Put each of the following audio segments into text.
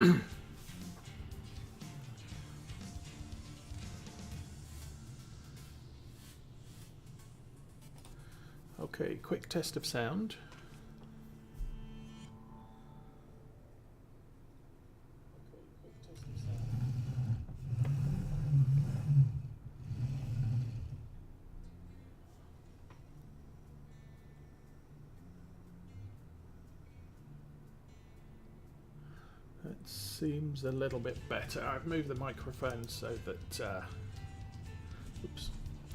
Okay, quick test of sound. It seems a little bit better. I've moved the microphone so that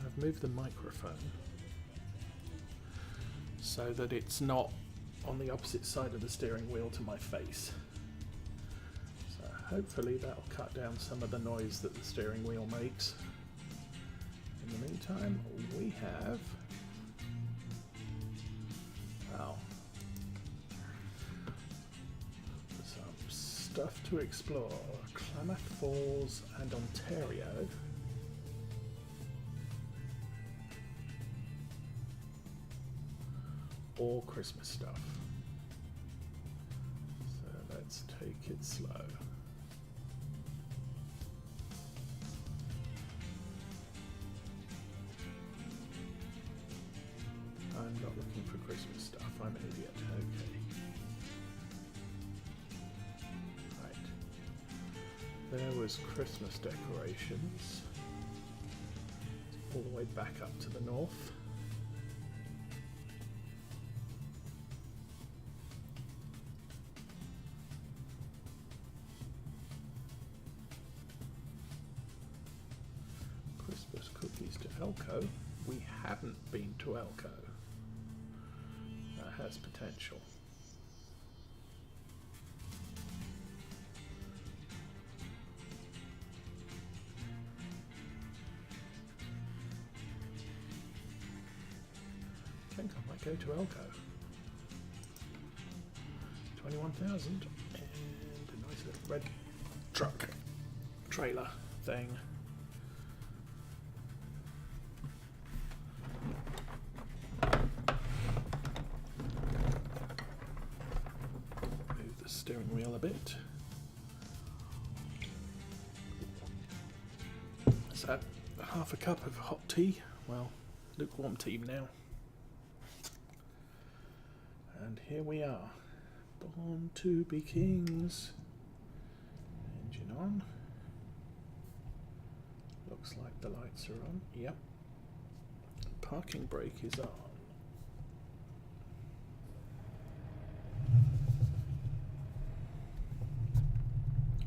I've moved the microphone so that it's not on the opposite side of the steering wheel to my face. So hopefully that'll cut down some of the noise that the steering wheel makes. In the meantime, we have some stuff to explore. Klamath Falls and Ontario. Or Christmas stuff. So let's take it slow. I'm not looking for Christmas stuff, I'm an idiot. Okay. Right. There was Christmas decorations. All the way back up to the north. Christmas cookies to Elko. We haven't been to Elko. That has potential. I think I might go to Elko. 21,000 and a nice little red truck trailer thing. Move the steering wheel a bit. Is that half a cup of hot tea? Well, lukewarm tea now. And here we are, born to be kings. Engine on. Looks like the lights are on. Yep. Parking brake is on.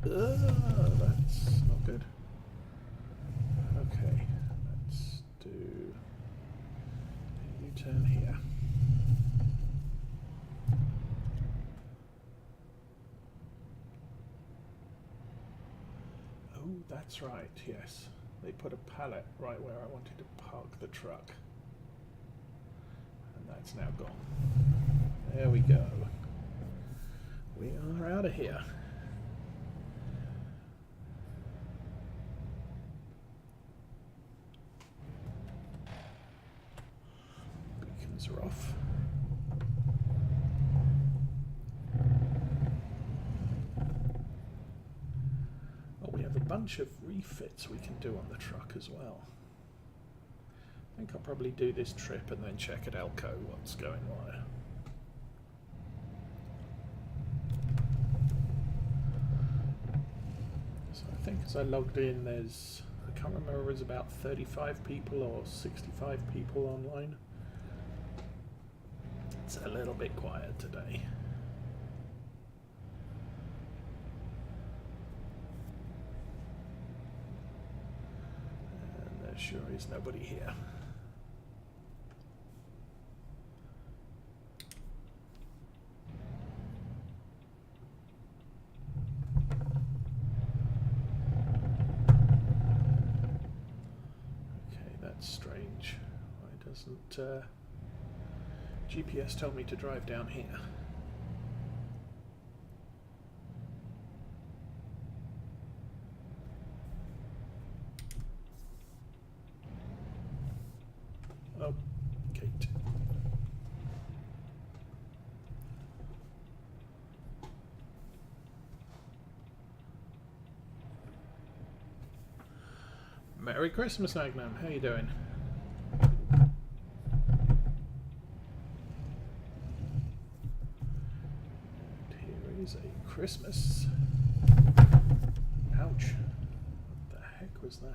That's not good. Okay, let's do a U-turn here. Oh, that's right, yes. They put a pallet right where I wanted to park the truck. And that's now gone. There we go. We are out of here. Beacons are off. We have a bunch of refits we can do on the truck as well. I think I'll probably do this trip and then check at Elko what's going on. So I think as I logged in, there's, I can't remember, it was about 35 people or 65 people online. It's a little bit quiet today. Sure is nobody here. Okay, that's strange. Why doesn't GPS tell me to drive down here? Oh, Kate. Merry Christmas, Magnum. How you doing? And here is a Christmas. Ouch. What the heck was that?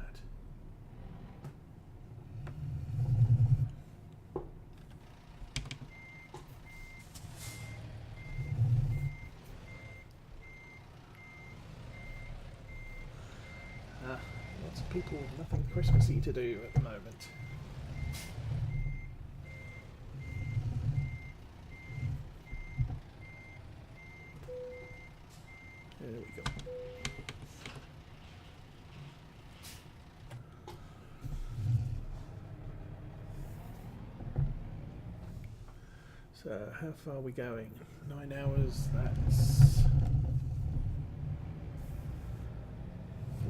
Lots of people with nothing Christmassy to do at the moment. There we go. So, how far are we going? 9 hours, that's...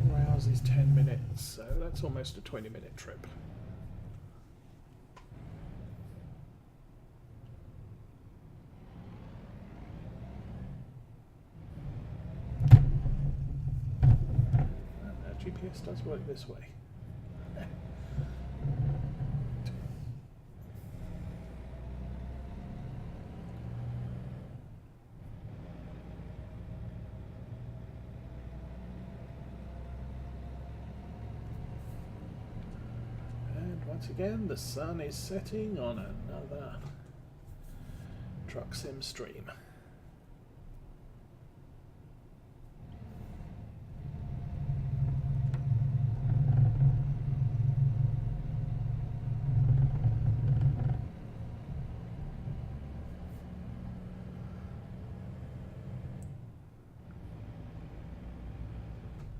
4 hours is 10 minutes, so that's almost a 20-minute trip. Our GPS does work this way. Once again, the sun is setting on another truck sim stream.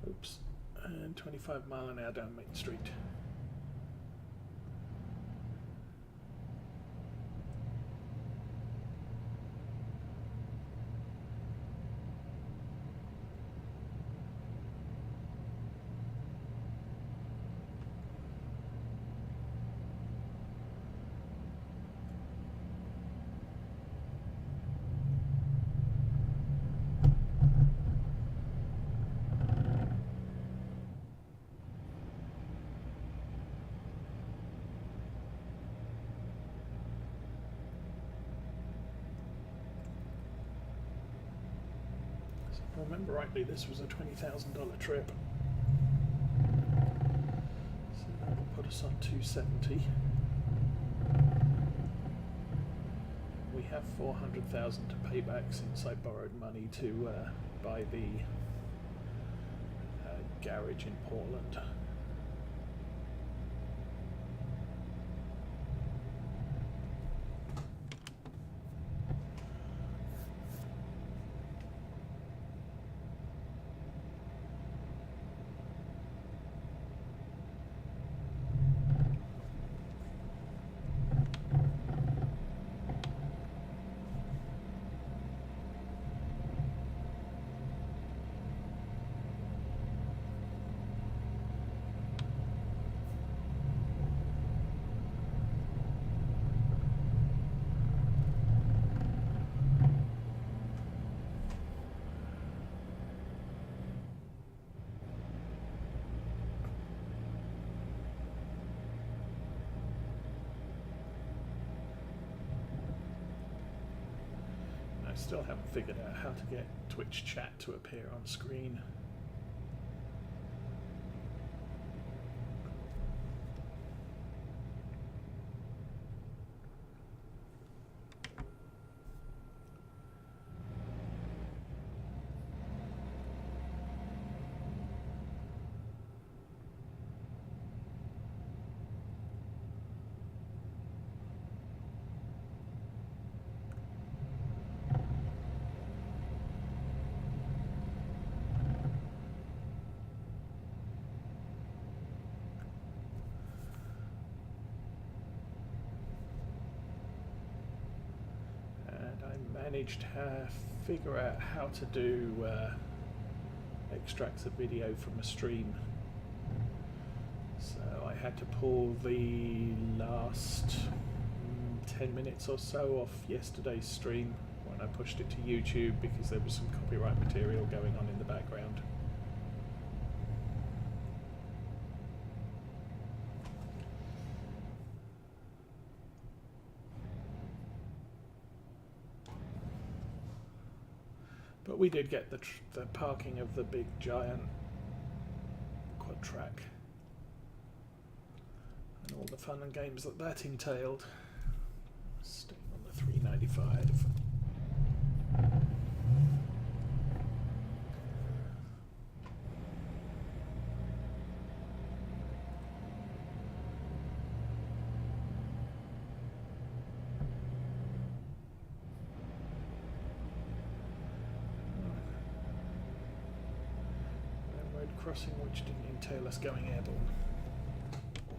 Oops, and 25 mile an hour down Main Street. If I remember rightly, this was a $20,000 trip. So that will put us on 270. We have 400,000 to pay back since I borrowed money to buy the garage in Portland. I still haven't figured out how to get Twitch chat to appear on screen. Managed to figure out how to do extracts of video from a stream. So I had to pull the last 10 minutes or so off yesterday's stream when I pushed it to YouTube because there was some copyright material going on in the background. But we did get the parking of the big giant quad track and all the fun and games that entailed. Staying on the 395. Crossing which didn't entail us going airborne.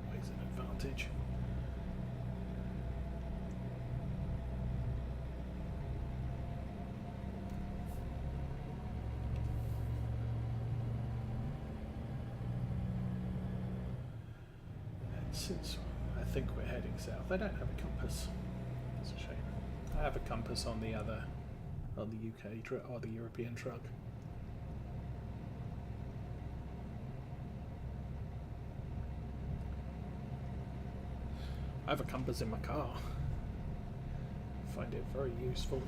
Always an advantage. And since I think we're heading south, I don't have a compass. It's a shame. I have a compass on the UK truck or the European truck. I have a compass in my car. I find it very useful.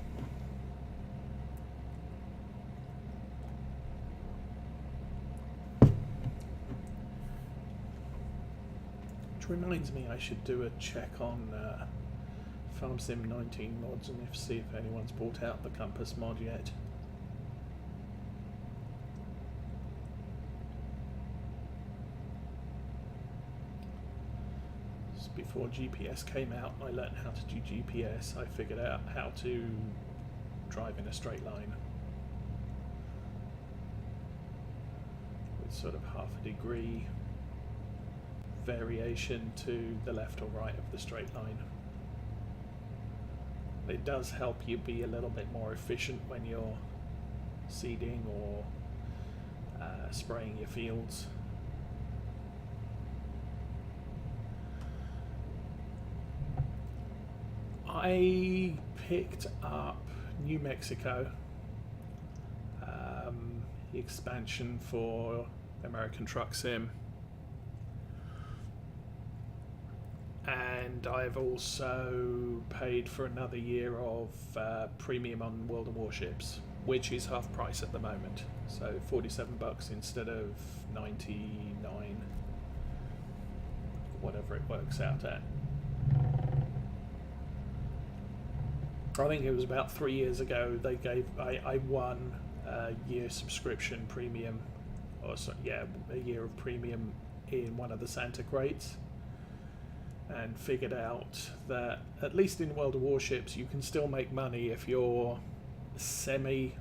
Which reminds me I should do a check on Farm Sim 19 mods and see if anyone's brought out the compass mod yet. Before GPS came out and I learned how to do GPS, I figured out how to drive in a straight line with sort of half a degree variation to the left or right of the straight line. It does help you be a little bit more efficient when you're seeding or spraying your fields. I picked up New Mexico, the expansion for American Truck Sim, and I've also paid for another year of premium on World of Warships, which is half price at the moment, so $47 instead of 99, whatever it works out at. I think it was about 3 years ago they gave I won a year subscription premium, or so, yeah, a year of premium in one of the Santa crates, and figured out that at least in World of Warships you can still make money if you're semi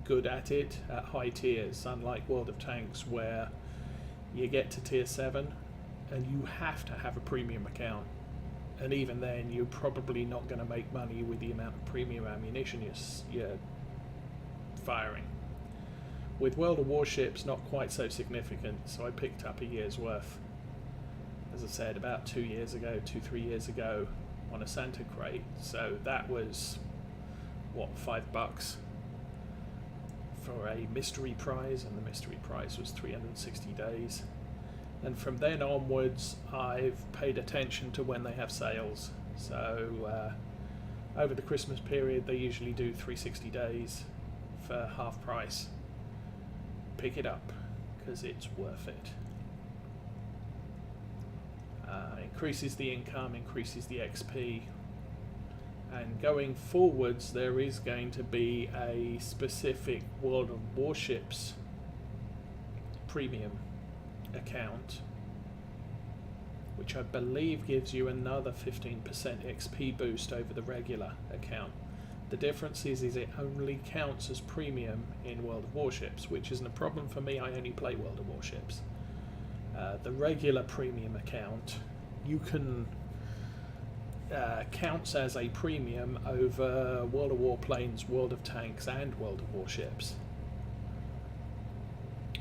good at it at high tiers, unlike World of Tanks where you get to tier 7 and you have to have a premium account. And even then, you're probably not going to make money with the amount of premium ammunition you're firing. With World of Warships, not quite so significant, so I picked up a year's worth, as I said, about 3 years ago, on a Santa crate. So that was, what, $5 for a mystery prize, and the mystery prize was 360 days. And from then onwards, I've paid attention to when they have sales. So over the Christmas period, they usually do 360 days for half price. Pick it up, because it's worth it. Increases the income, increases the XP. And going forwards, there is going to be a specific World of Warships premium account, which I believe gives you another 15% XP boost over the regular account. The difference is it only counts as premium in World of Warships, which isn't a problem for me. I only play World of Warships. The regular premium account, you can counts as a premium over World of Warplanes, World of Tanks, and World of Warships.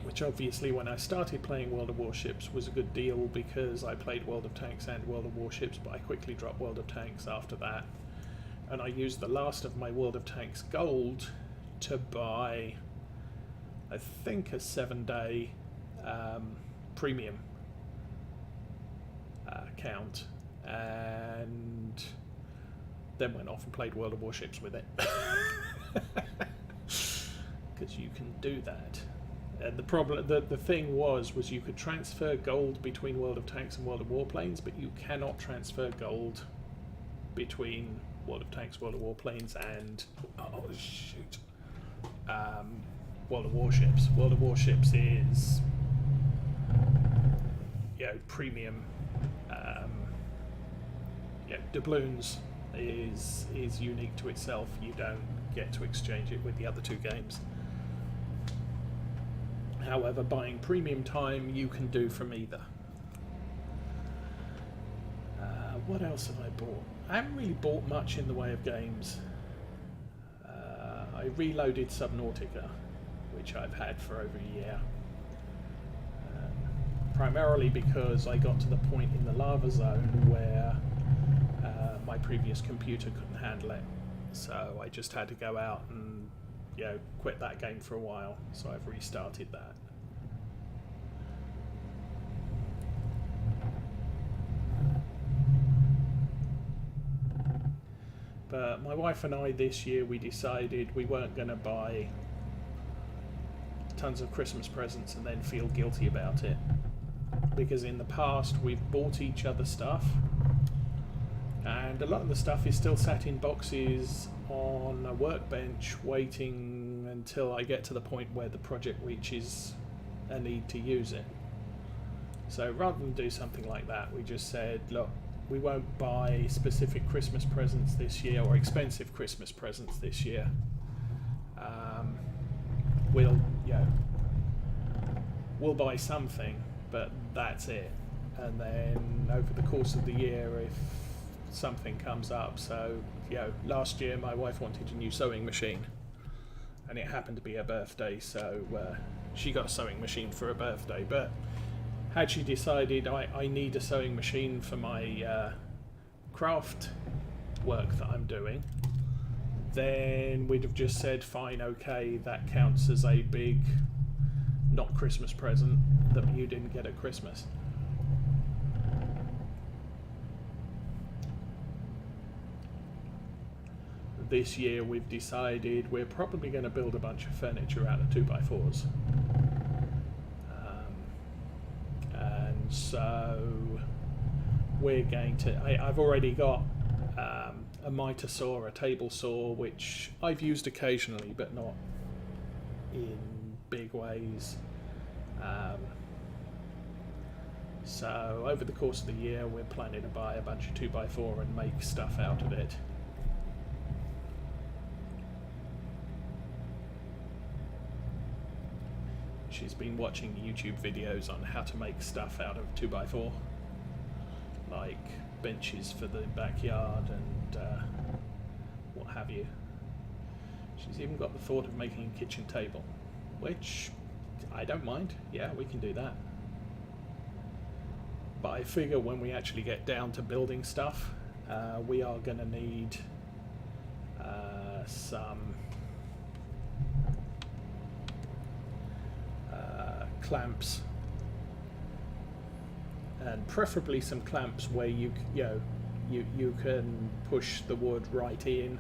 Which obviously, when I started playing World of Warships, was a good deal because I played World of Tanks and World of Warships, but I quickly dropped World of Tanks after that. And I used the last of my World of Tanks gold to buy, I think, a 7-day premium account, and then went off and played World of Warships with it. because you can do that. And the thing was you could transfer gold between World of Tanks and World of Warplanes, but you cannot transfer gold between World of Tanks, World of Warplanes, and World of Warships. World of Warships is premium. Doubloons is unique to itself. You don't get to exchange it with the other two games. However, buying premium time you can do from either. What else have I bought? I haven't really bought much in the way of games. I reloaded Subnautica, which I've had for over a year. Primarily because I got to the point in the lava zone where my previous computer couldn't handle it. So I just had to go out and quit that game for a while. So I've restarted that. But my wife and I this year, we decided we weren't going to buy tons of Christmas presents and then feel guilty about it. Because in the past we've bought each other stuff, and a lot of the stuff is still sat in boxes on a workbench waiting until I get to the point where the project reaches a need to use it. So rather than do something like that, we just said, look, we won't buy specific Christmas presents this year, or expensive Christmas presents this year. We'll buy something, but that's it. And then over the course of the year, if something comes up, so last year my wife wanted a new sewing machine, and it happened to be her birthday, so she got a sewing machine for her birthday. But had she decided I need a sewing machine for my craft work that I'm doing, then we'd have just said, fine, okay, that counts as a big not Christmas present that you didn't get at Christmas. This year we've decided we're probably going to build a bunch of furniture out of 2x4s. And so we're going to... I've already got a mitre saw, a table saw, which I've used occasionally, but not in big ways. So over the course of the year we're planning to buy a bunch of 2x4 and make stuff out of it. She's been watching YouTube videos on how to make stuff out of 2x4, like benches for the backyard and what have you. She's even got the thought of making a kitchen table, which I don't mind. Yeah, we can do that. But I figure when we actually get down to building stuff, we are going to need some clamps, and preferably some clamps where you can push the wood right in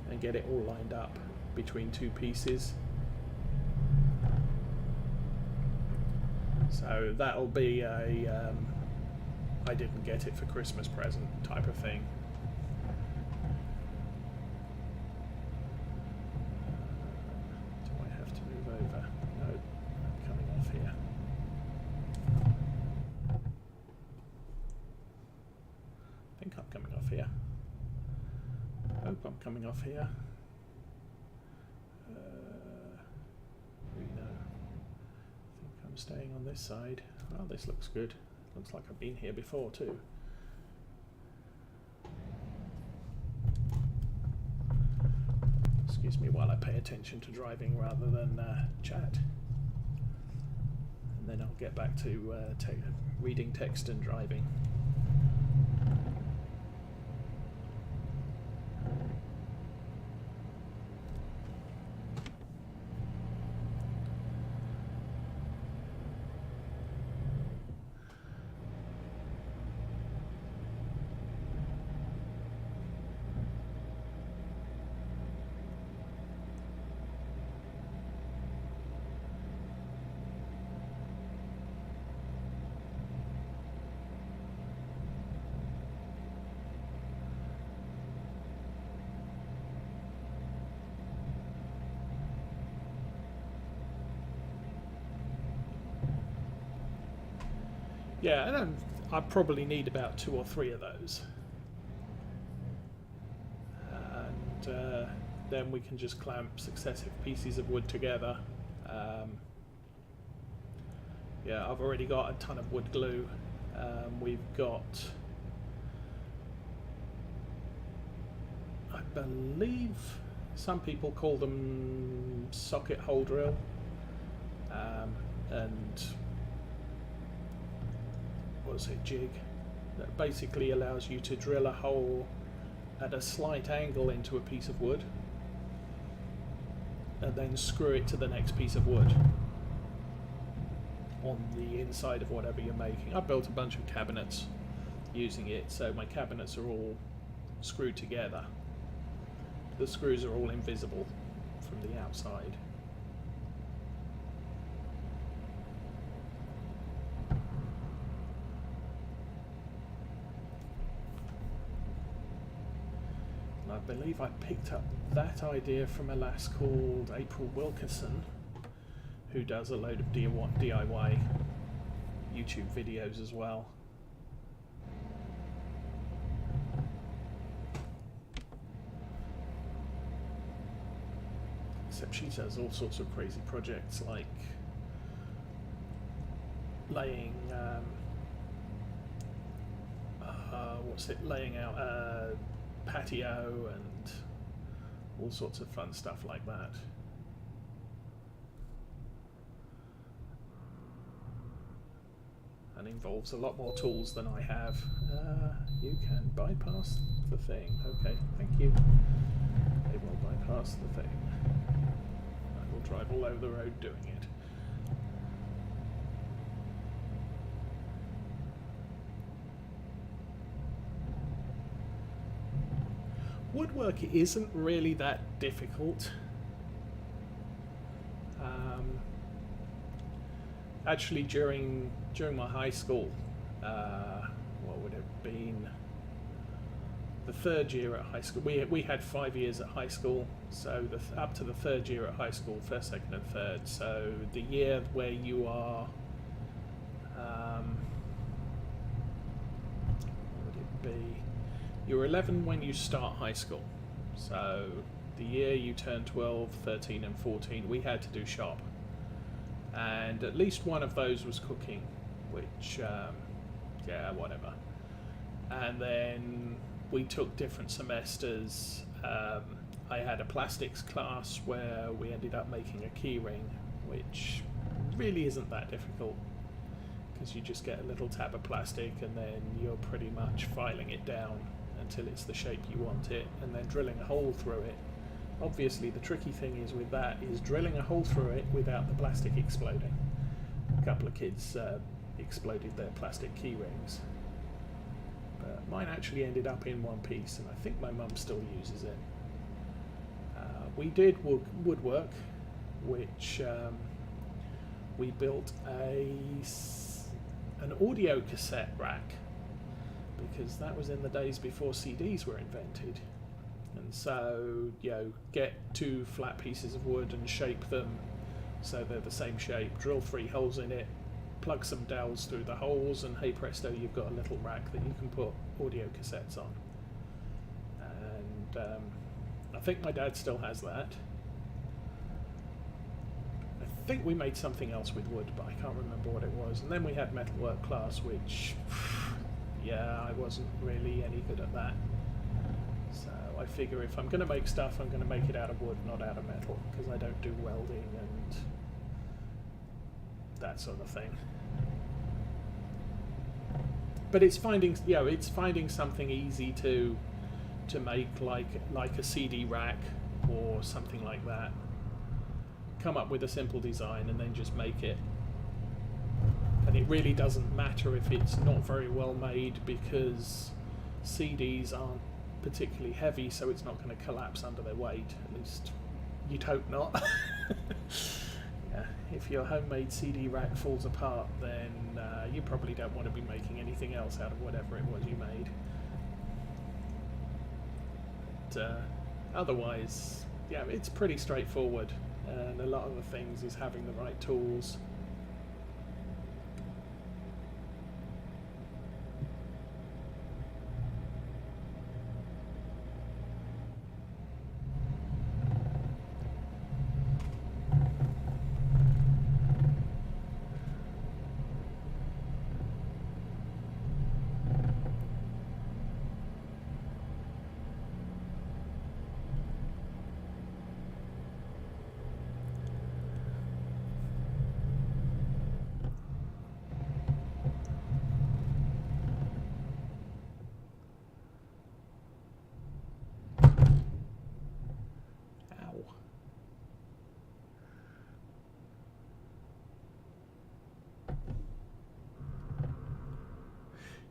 and get it all lined up between two pieces. So that'll be a I didn't get it for Christmas present type of thing. Do I have to move over? No, I'm coming off here. I think I'm coming off here. Hope I'm coming off here. No. I think I'm staying on this side. Oh, this looks good. Looks like I've been here before too. Excuse me while I pay attention to driving rather than chat. And then I'll get back to reading text and driving. Yeah, and I probably need about 2 or 3 of those. And then we can just clamp successive pieces of wood together. Yeah, I've already got a ton of wood glue. We've got, I believe some people call them socket hole drill, and what's it, jig, that basically allows you to drill a hole at a slight angle into a piece of wood and then screw it to the next piece of wood on the inside of whatever you're making. I built a bunch of cabinets using it, so my cabinets are all screwed together. The screws are all invisible from the outside. And I believe I picked up that idea from a lass called April Wilkerson, who does a load of DIY YouTube videos as well. Except she does all sorts of crazy projects like laying, laying out a patio and all sorts of fun stuff like that. And involves a lot more tools than I have. You can bypass the thing. Okay, thank you. They will bypass the thing. I will drive all over the road doing it. Woodwork isn't really that difficult. Actually, during my high school, what would it have been? The 3rd year at high school. We had 5 years at high school, so up to the 3rd year at high school, 1st, 2nd, and 3rd. So the year where you are, what would it be? You're 11 when you start high school. So the year you turn 12, 13, and 14, we had to do shop. And at least one of those was cooking, which, yeah, whatever. And then we took different semesters. I had a plastics class where we ended up making a key ring, which really isn't that difficult because you just get a little tab of plastic and then you're pretty much filing it down until it's the shape you want it and then drilling a hole through it. Obviously the tricky thing is with that is drilling a hole through it without the plastic exploding. A couple of kids exploded their plastic key rings. But mine actually ended up in one piece and I think my mum still uses it. We did woodwork, which we built an audio cassette rack because that was in the days before CDs were invented. And so, you know, get 2 flat pieces of wood and shape them so they're the same shape, drill 3 holes in it, plug some dowels through the holes, and hey presto, you've got a little rack that you can put audio cassettes on. And I think my dad still has that. I think we made something else with wood, but I can't remember what it was. And then we had metalwork class, which, yeah, I wasn't really any good at that. So I figure if I'm going to make stuff, I'm going to make it out of wood, not out of metal, because I don't do welding and that sort of thing. But it's finding, you know, it's finding something easy to make, like a CD rack or something like that. Come up with a simple design and then just make it. And it really doesn't matter if it's not very well made because CDs aren't particularly heavy, so it's not going to collapse under their weight. At least you'd hope not. Yeah, if your homemade CD rack falls apart, then you probably don't want to be making anything else out of whatever it was you made. But otherwise, yeah, it's pretty straightforward, and a lot of the things is having the right tools.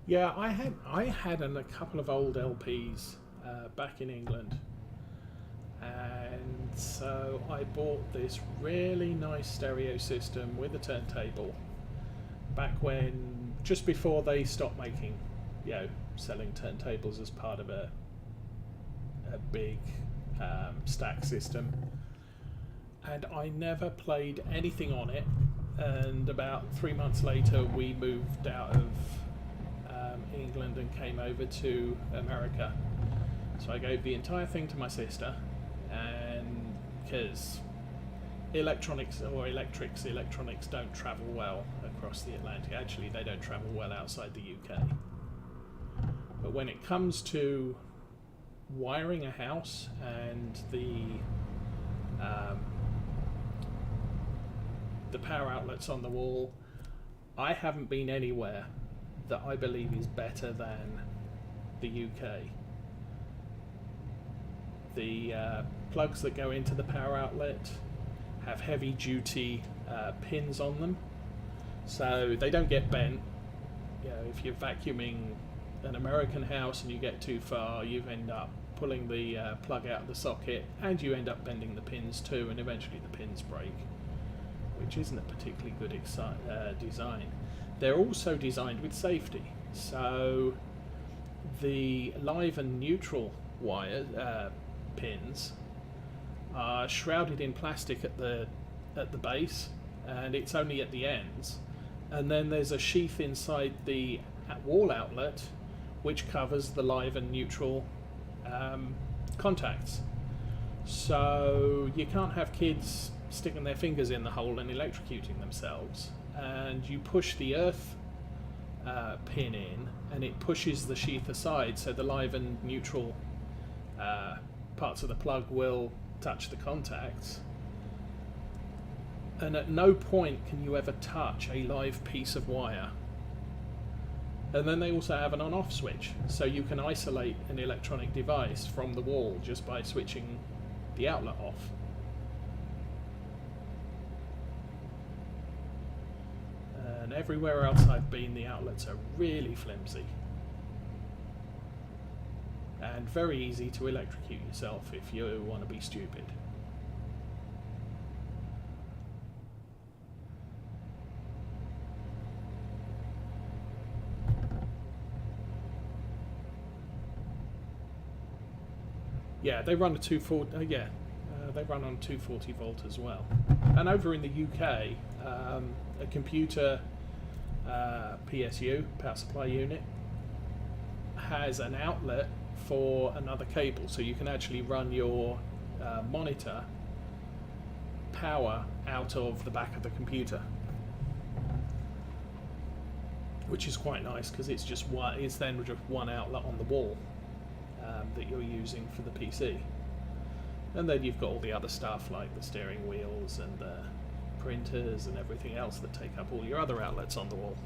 Yeah, I had a couple of old LPs back in England, and so I bought this really nice stereo system with a turntable back when, just before they stopped making, selling turntables as part of a big stack system. And I never played anything on it. And about 3 months later, we moved out of England and came over to America. So I gave the entire thing to my sister, and because electronics don't travel well across the Atlantic. Actually, they don't travel well outside the UK. But when it comes to wiring a house and the power outlets on the wall, I haven't been anywhere that I believe is better than the UK. The plugs that go into the power outlet have heavy duty pins on them, so they don't get bent. If you're vacuuming an American house and you get too far, you end up pulling the plug out of the socket, and you end up bending the pins too, and eventually the pins break, which isn't a particularly good design. They're also designed with safety, so the live and neutral wire pins are shrouded in plastic at the base, and it's only at the ends, and then there's a sheath inside the wall outlet which covers the live and neutral contacts. So you can't have kids sticking their fingers in the hole and electrocuting themselves, and you push the earth pin in and it pushes the sheath aside, so the live and neutral parts of the plug will touch the contacts, and at no point can you ever touch a live piece of wire. And then they also have an on-off switch, so you can isolate an electronic device from the wall just by switching the outlet off. And everywhere else I've been, the outlets are really flimsy and very easy to electrocute yourself if you want to be stupid. Yeah, they run a 240. They run on 240 volt as well. And over in the UK, a computer PSU, power supply unit, has an outlet for another cable, so you can actually run your monitor power out of the back of the computer, which is quite nice because it's then just one outlet on the wall that you're using for the PC. And then you've got all the other stuff like the steering wheels and the printers and everything else that take up all your other outlets on the wall.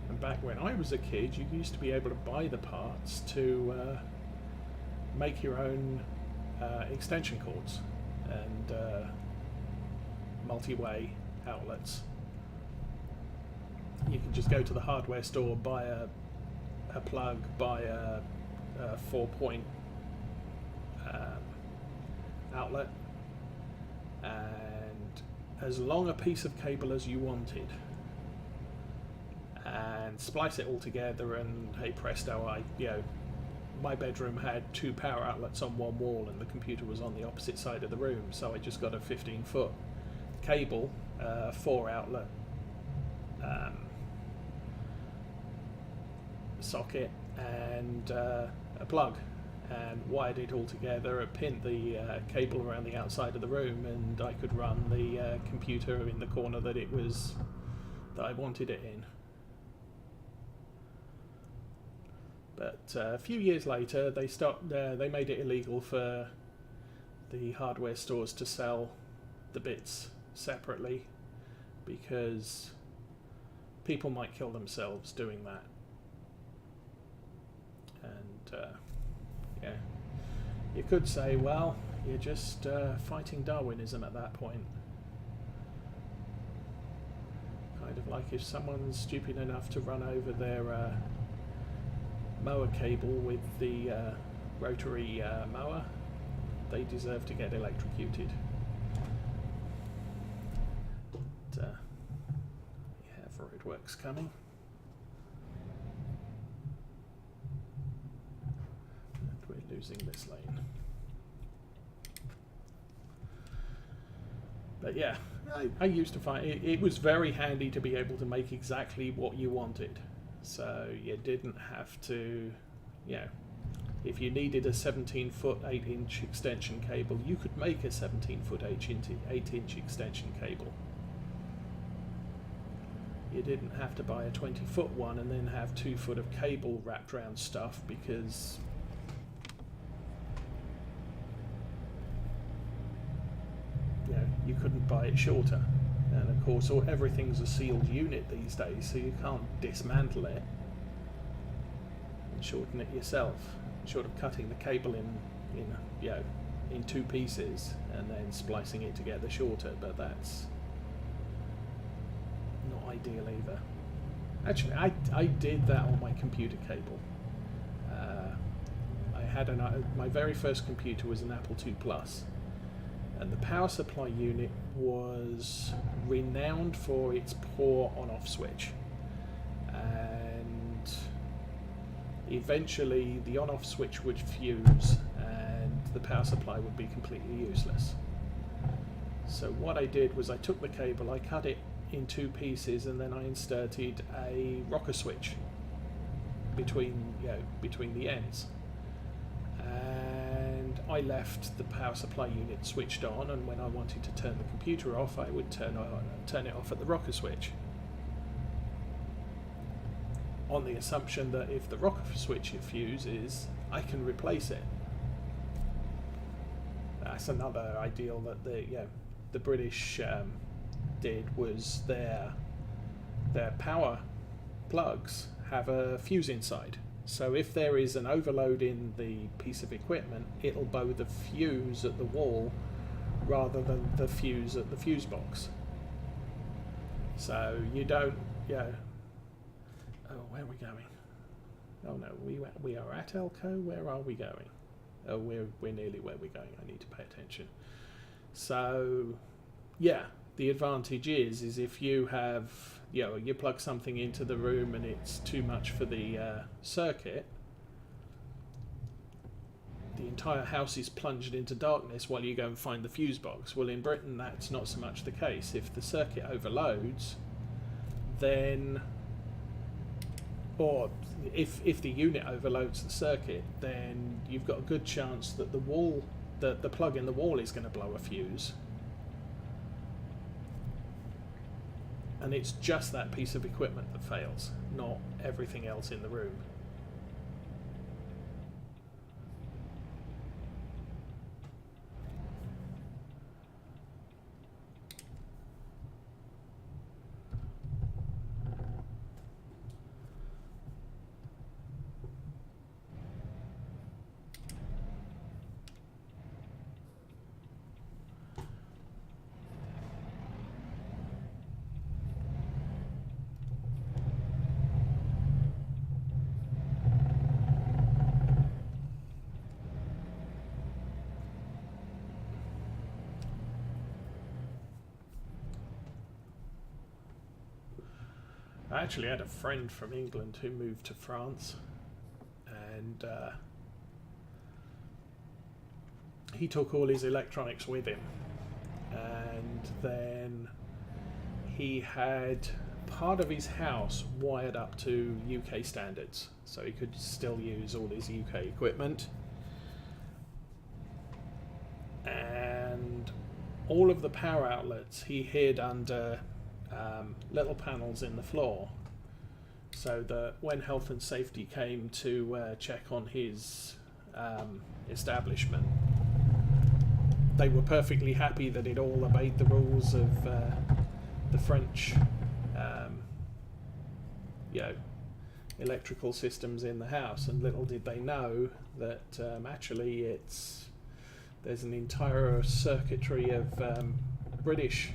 And back when I was a kid, you used to be able to buy the parts to make your own extension cords and multi-way outlets. You can just go to the hardware store, buy a plug, buy a 4-point outlet, and as long a piece of cable as you wanted, and splice it all together, and hey presto, my bedroom had 2 power outlets on one wall and the computer was on the opposite side of the room, so I just got a 15-foot cable, 4 outlet socket and a plug, and wired it all together, pinned the cable around the outside of the room, and I could run the computer in the corner that I wanted it in. But a few years later, they made it illegal for the hardware stores to sell the bits separately because people might kill themselves doing that. And Yeah. You could say, well, you're just fighting Darwinism at that point. Kind of like if someone's stupid enough to run over their mower cable with the rotary mower, they deserve to get electrocuted. But, you have roadworks coming. And we're losing this lane. But yeah, I used to find it was very handy to be able to make exactly what you wanted. So you didn't have to, if you needed a 17-foot 8-inch extension cable, you could make a 17-foot 8-inch extension cable. You didn't have to buy a 20-foot one and then have 2 foot of cable wrapped around stuff because you couldn't buy it shorter. And of course everything's a sealed unit these days, so you can't dismantle it and shorten it yourself, short of cutting the cable in 2 pieces and then splicing it together shorter, but that's not ideal either. Actually, I did that on my computer cable. I had my very first computer was an Apple II Plus. And the power supply unit was renowned for its poor on-off switch. And eventually the on-off switch would fuse and the power supply would be completely useless. So what I did was I took the cable, I cut it in 2 pieces, and then I inserted a rocker switch between the ends. And I left the power supply unit switched on, and when I wanted to turn the computer off, I would turn it off at the rocker switch, on the assumption that if the rocker switch fuses, I can replace it. That's another ideal that the British did, was their power plugs have a fuse inside. So if there is an overload in the piece of equipment, it'll bow the fuse at the wall rather than the fuse at the fuse box. So you don't, oh, where are we going? Oh no, we are at Elco. Where are we going? Oh, we're nearly where we're going. I need to pay attention. So, yeah, the advantage is if you have, you plug something into the room and it's too much for the circuit, the entire house is plunged into darkness while you go and find the fuse box. Well, in Britain, that's not so much the case. If the circuit overloads, then, or if the unit overloads the circuit, then you've got a good chance that the plug in the wall is going to blow a fuse. And it's just that piece of equipment that fails, not everything else in the room. I actually had a friend from England who moved to France, and he took all his electronics with him, and then he had part of his house wired up to UK standards, so he could still use all his UK equipment, and all of the power outlets he hid under little panels in the floor, so that when health and safety came to check on his establishment, they were perfectly happy that it all obeyed the rules of the French electrical systems in the house, and little did they know that actually there's an entire circuitry of British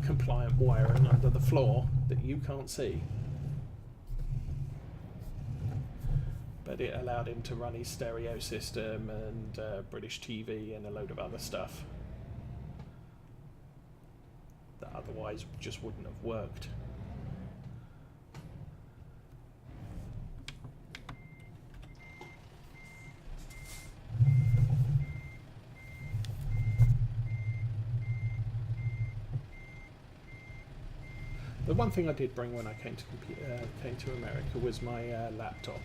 compliant wiring under the floor that you can't see. But it allowed him to run his stereo system and British TV and a load of other stuff that otherwise just wouldn't have worked. The one thing I did bring when I came to America was my laptop.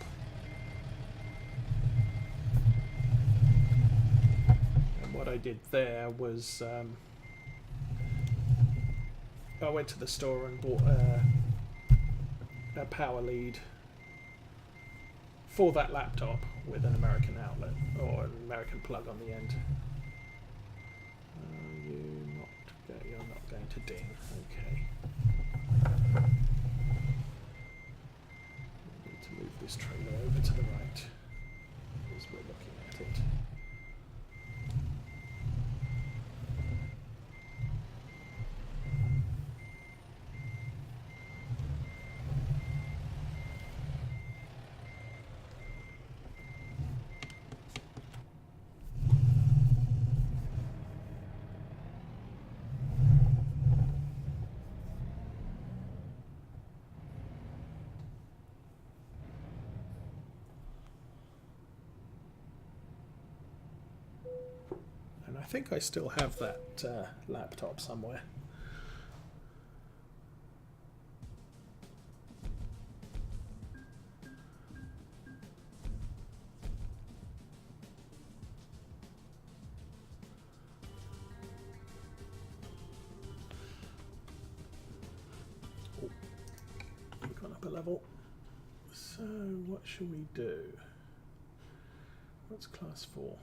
And what I did there was I went to the store and bought a power lead for that laptop with an American outlet or an American plug on the end. You're not going to ding. Okay. I need to move this trailer over to the right as we're looking at it. I think I still have that laptop somewhere. Oh, we've gone up a level. So what shall we do? What's class 4?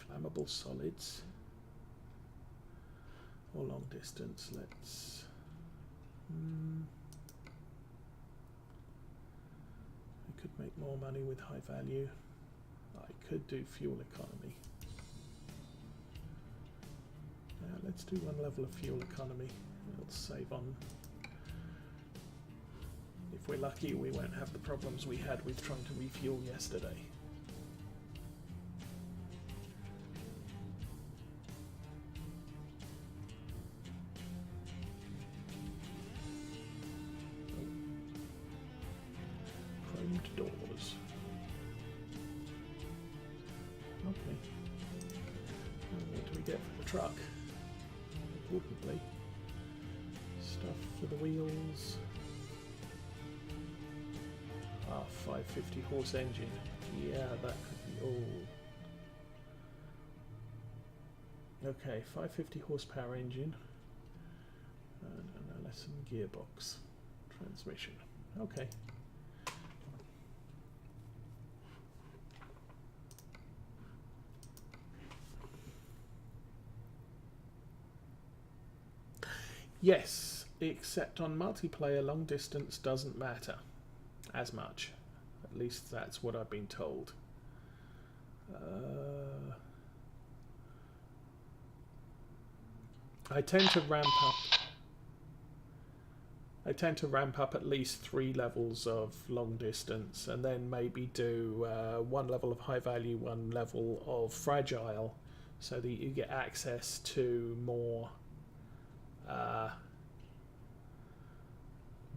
Flammable solids or long distance. Let's I could make more money with high value. I could do fuel economy. Let's do one level of fuel economy. It'll save on. If we're lucky, we won't have the problems we had with trying to refuel yesterday. Doors. Okay. What do we get for the truck? Importantly, stuff for the wheels. 550 horse engine. Yeah, that could be all. Okay, 550 horsepower engine and an LS gearbox transmission. Okay. Yes, except on multiplayer, long distance doesn't matter as much. At least that's what I've been told. I tend to ramp up at least 3 levels of long distance, and then maybe do 1 level of high value, 1 level of fragile, so that you get access to more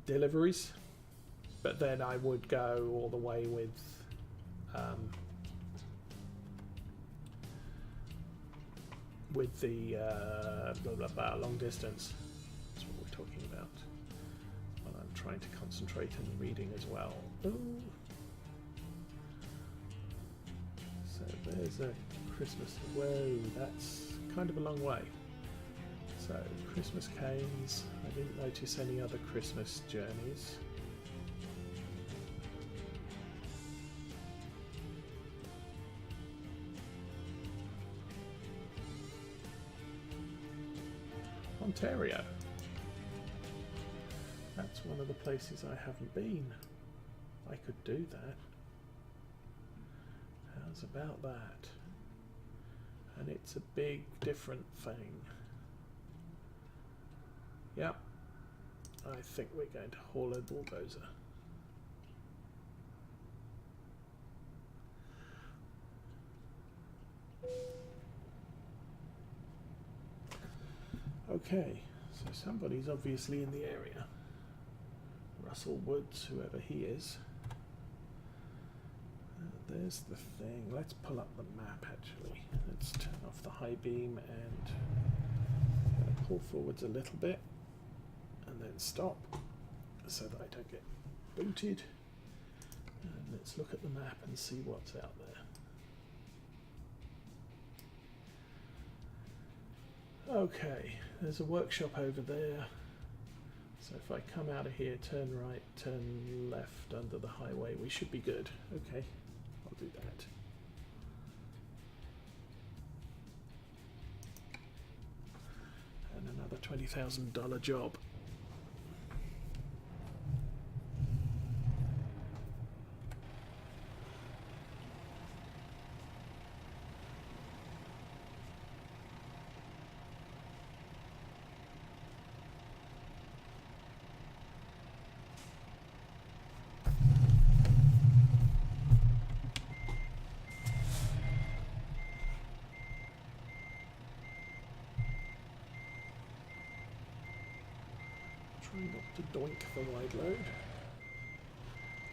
deliveries. But then I would go all the way with the blah, blah, blah, long distance. That's what we're talking about. Well, I'm trying to concentrate on the reading as well. Ooh. So there's a Christmas. Whoa, that's kind of a long way. So Christmas canes. I didn't notice any other Christmas journeys. Ontario. That That's one of the places I haven't been. I could do that. How's about that? And it's a big different thing. Yep. I think we're going to haul a bulldozer. Okay, so somebody's obviously in the area. Russell Woods, whoever he is. There's the thing. Let's pull up the map actually. Let's turn off the high beam and pull forwards a little bit and then stop so that I don't get booted. And let's look at the map and see what's out there. Okay, there's a workshop over there. So if I come out of here, turn right, turn left under the highway, we should be good. Okay, I'll do that. And another $20,000 job. Try not to doink the wide load.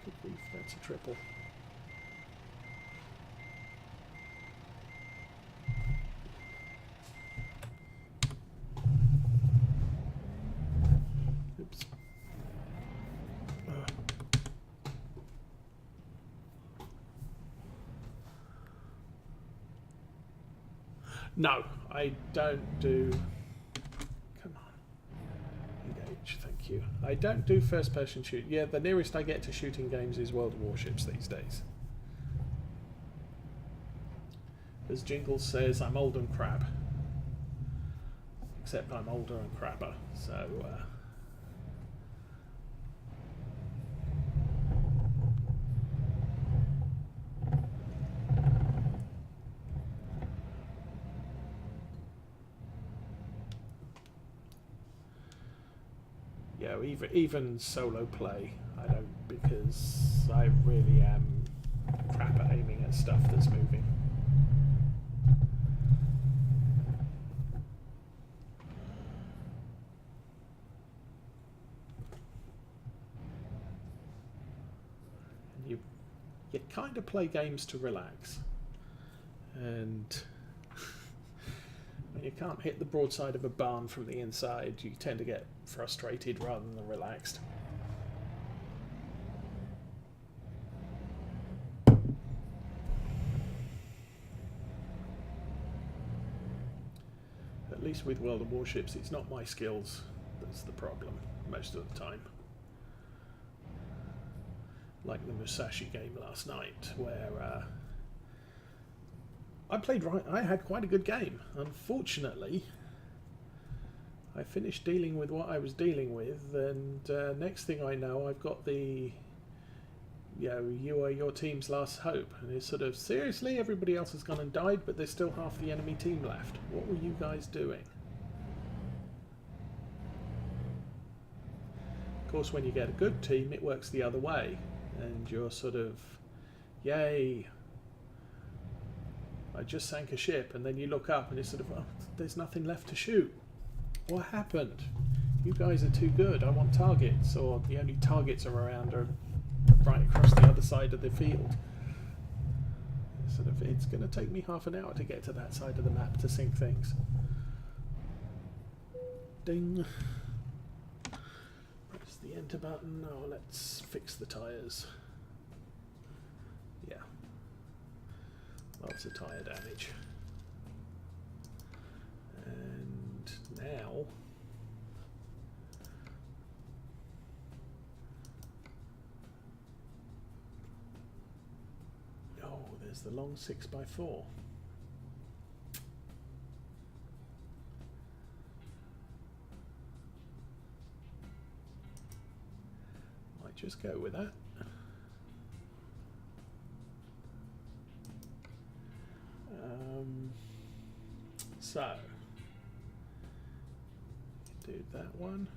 Good grief, that's a triple. Oops. No, I don't do... Come on. Engage, thank you. I don't do first-person shoot. Yeah, the nearest I get to shooting games is World of Warships these days. As Jingles says, I'm old and crab. Except I'm older and crabber, so... Yeah, even solo play, I don't, because I really am crap at aiming at stuff that's moving. You kind of play games to relax, and when you can't hit the broadside of a barn from the inside, you tend to get frustrated rather than relaxed. At least with World of Warships, it's not my skills that's the problem most of the time. Like the Musashi game last night, where I played right. I had quite a good game. Unfortunately, I finished dealing with what I was dealing with, and next thing I know, I've got the, you are your team's last hope, and it's sort of, seriously, everybody else has gone and died, but there's still half the enemy team left. What were you guys doing? Of course, when you get a good team, it works the other way, and you're sort of, yay, I just sank a ship, and then you look up and it's sort of, oh, there's nothing left to shoot. What happened? You guys are too good. I want targets, or the only targets are around are right across the other side of the field. Sort of, it's going to take me half an hour to get to that side of the map to sink things. Ding. Press the enter button. Oh, let's fix the tyres. Yeah. Lots of tyre damage. And now there's the long 6x4. just go with that. So do that one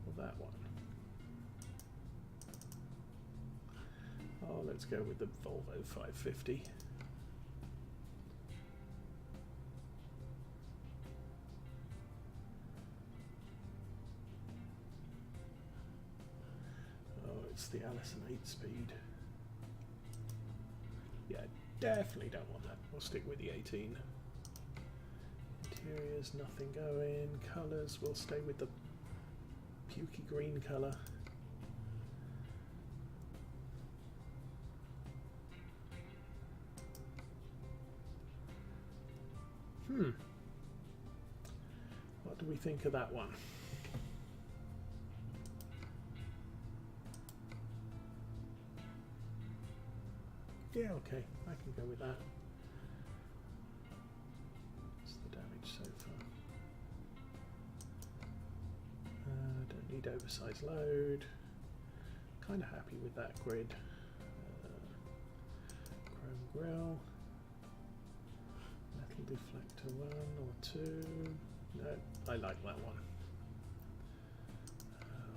or that one. Oh, let's go with the Volvo 550. Oh, it's the Allison 8-speed. Yeah, definitely don't want that. We'll stick with the 18. Interiors, nothing going. Colours, we'll stay with the pukey green colour. What do we think of that one? Yeah, okay, I can go with that. What's the damage so far? Don't need oversized load. Kind of happy with that grid. Chrome grille. Metal deflector 1 or 2. No, I like that one.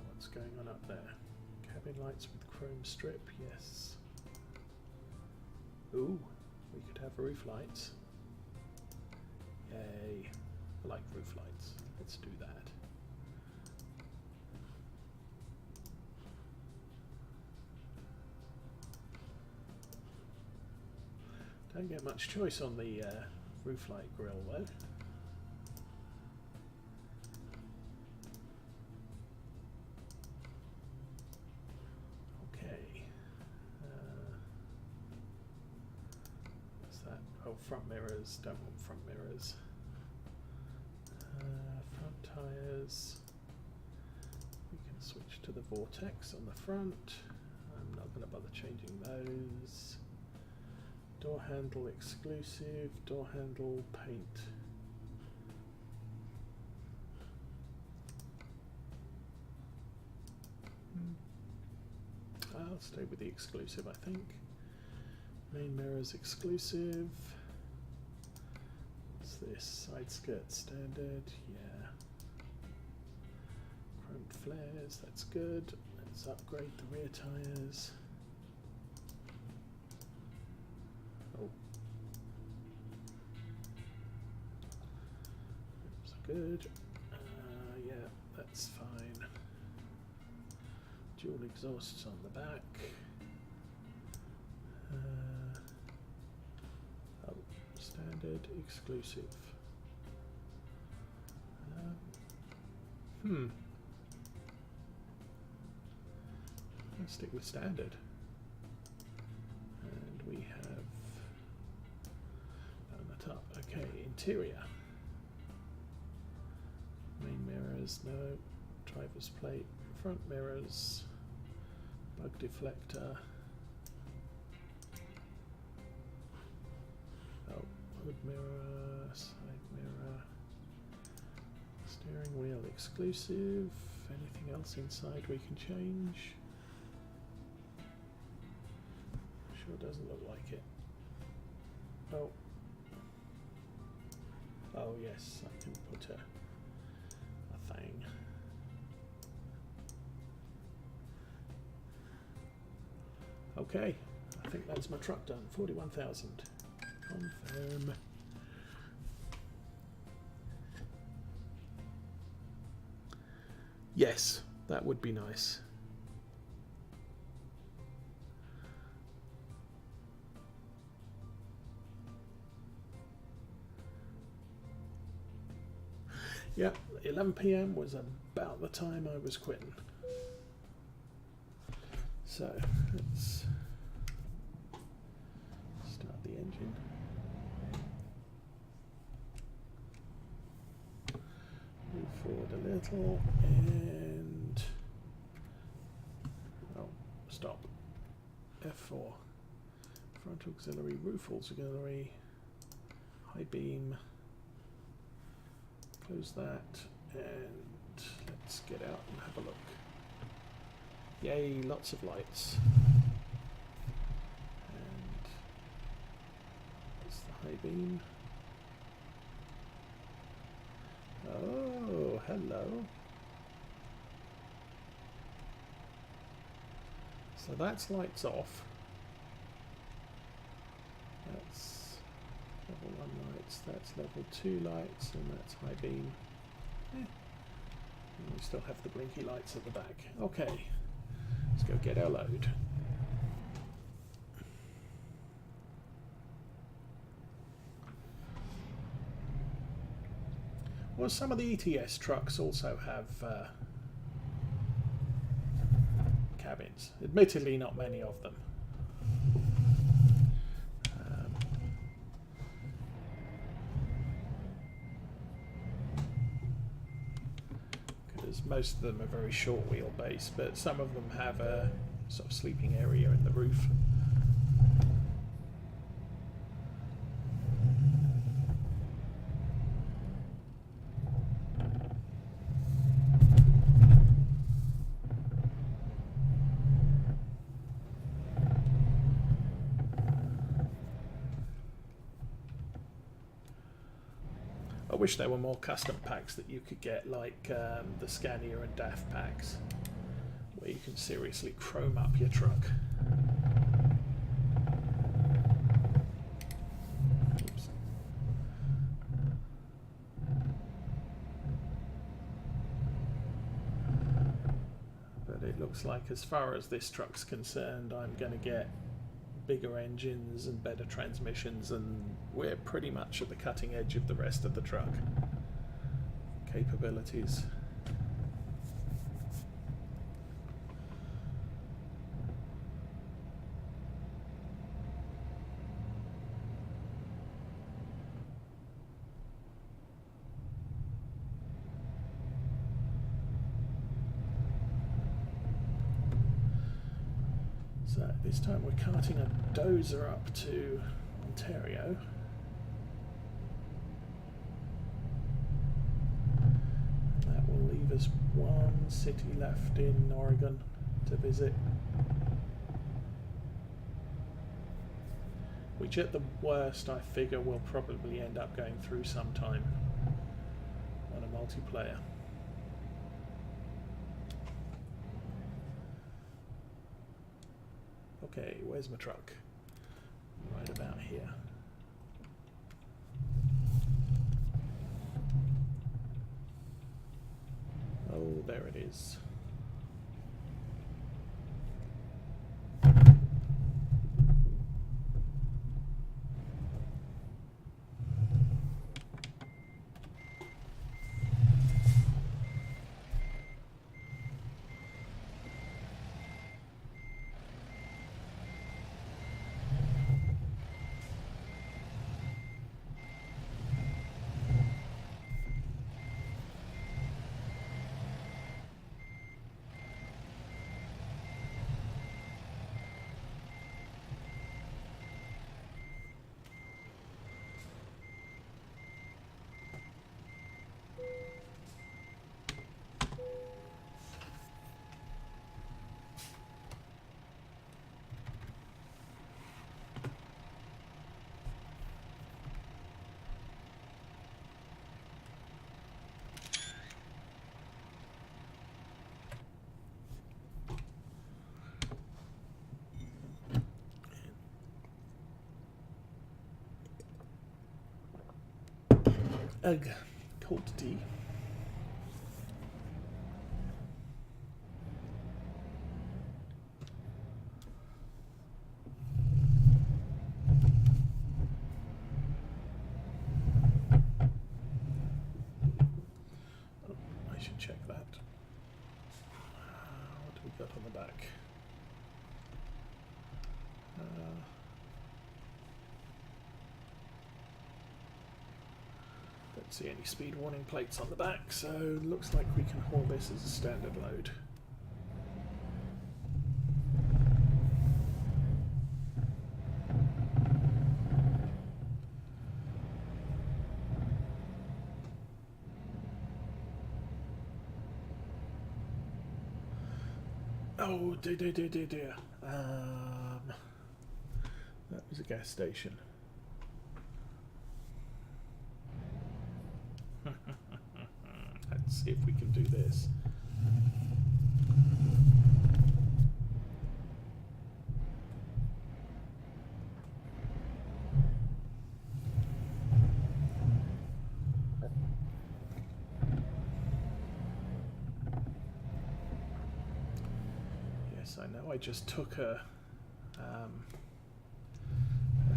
What's going on up there? Cabin lights with chrome strip, yes. Ooh, we could have roof lights. Yay, I like roof lights. Let's do that. Don't get much choice on the roof light grille though. Front mirrors, don't want front mirrors. Front tyres, we can switch to the Vortex on the front. I'm not going to bother changing those. Door handle exclusive, door handle paint. I'll stay with the exclusive, I think. Main mirrors exclusive. What's this? Side skirt standard, yeah. Chromed flares, that's good. Let's upgrade the rear tyres. Oh. That's good. Yeah, that's fine. Dual exhausts on the back. Standard, exclusive. Let's stick with standard. And we have down the top. Okay, interior. Main mirrors, no. Driver's plate, front mirrors, bug deflector. Hood mirror, side mirror, steering wheel exclusive. Anything else inside we can change? Sure doesn't look like it. Oh. Oh yes, I can put a thing. Okay, I think that's my truck done. 41,000. Confirm. Yes, that would be nice. Yep, 11 PM was about the time I was quitting. So let's start the engine. Move forward a little and stop. F4. Front auxiliary, roof auxiliary, high beam. Close that and let's get out and have a look. Yay, lots of lights. And it's the high beam. Oh, hello. So that's lights off. That's level 1 lights, that's level 2 lights, and that's high beam. And we still have the blinky lights at the back. Okay, let's go get our load. Well, some of the ATS trucks also have cabins. Admittedly, not many of them. Because most of them are very short wheelbase, but some of them have a sort of sleeping area in the roof. I wish there were more custom packs that you could get, like the Scania and DAF packs, where you can seriously chrome up your truck. Oops. But it looks like, as far as this truck's concerned, I'm going to get bigger engines and better transmissions, and we're pretty much at the cutting edge of the rest of the truck capabilities. So this time we're carting a dozer up to Ontario. And that will leave us one city left in Oregon to visit, which at the worst I figure we'll probably end up going through sometime on a multiplayer. Okay, where's my truck? Right about here. Oh, there it is. Ugh, cold tea. Oh, I should check that. What do we got on the back? Don't see any speed warning plates on the back, so looks like we can haul this as a standard load. Oh dear. That was a gas station. Let's see if we can do this. Yes, I know I just took a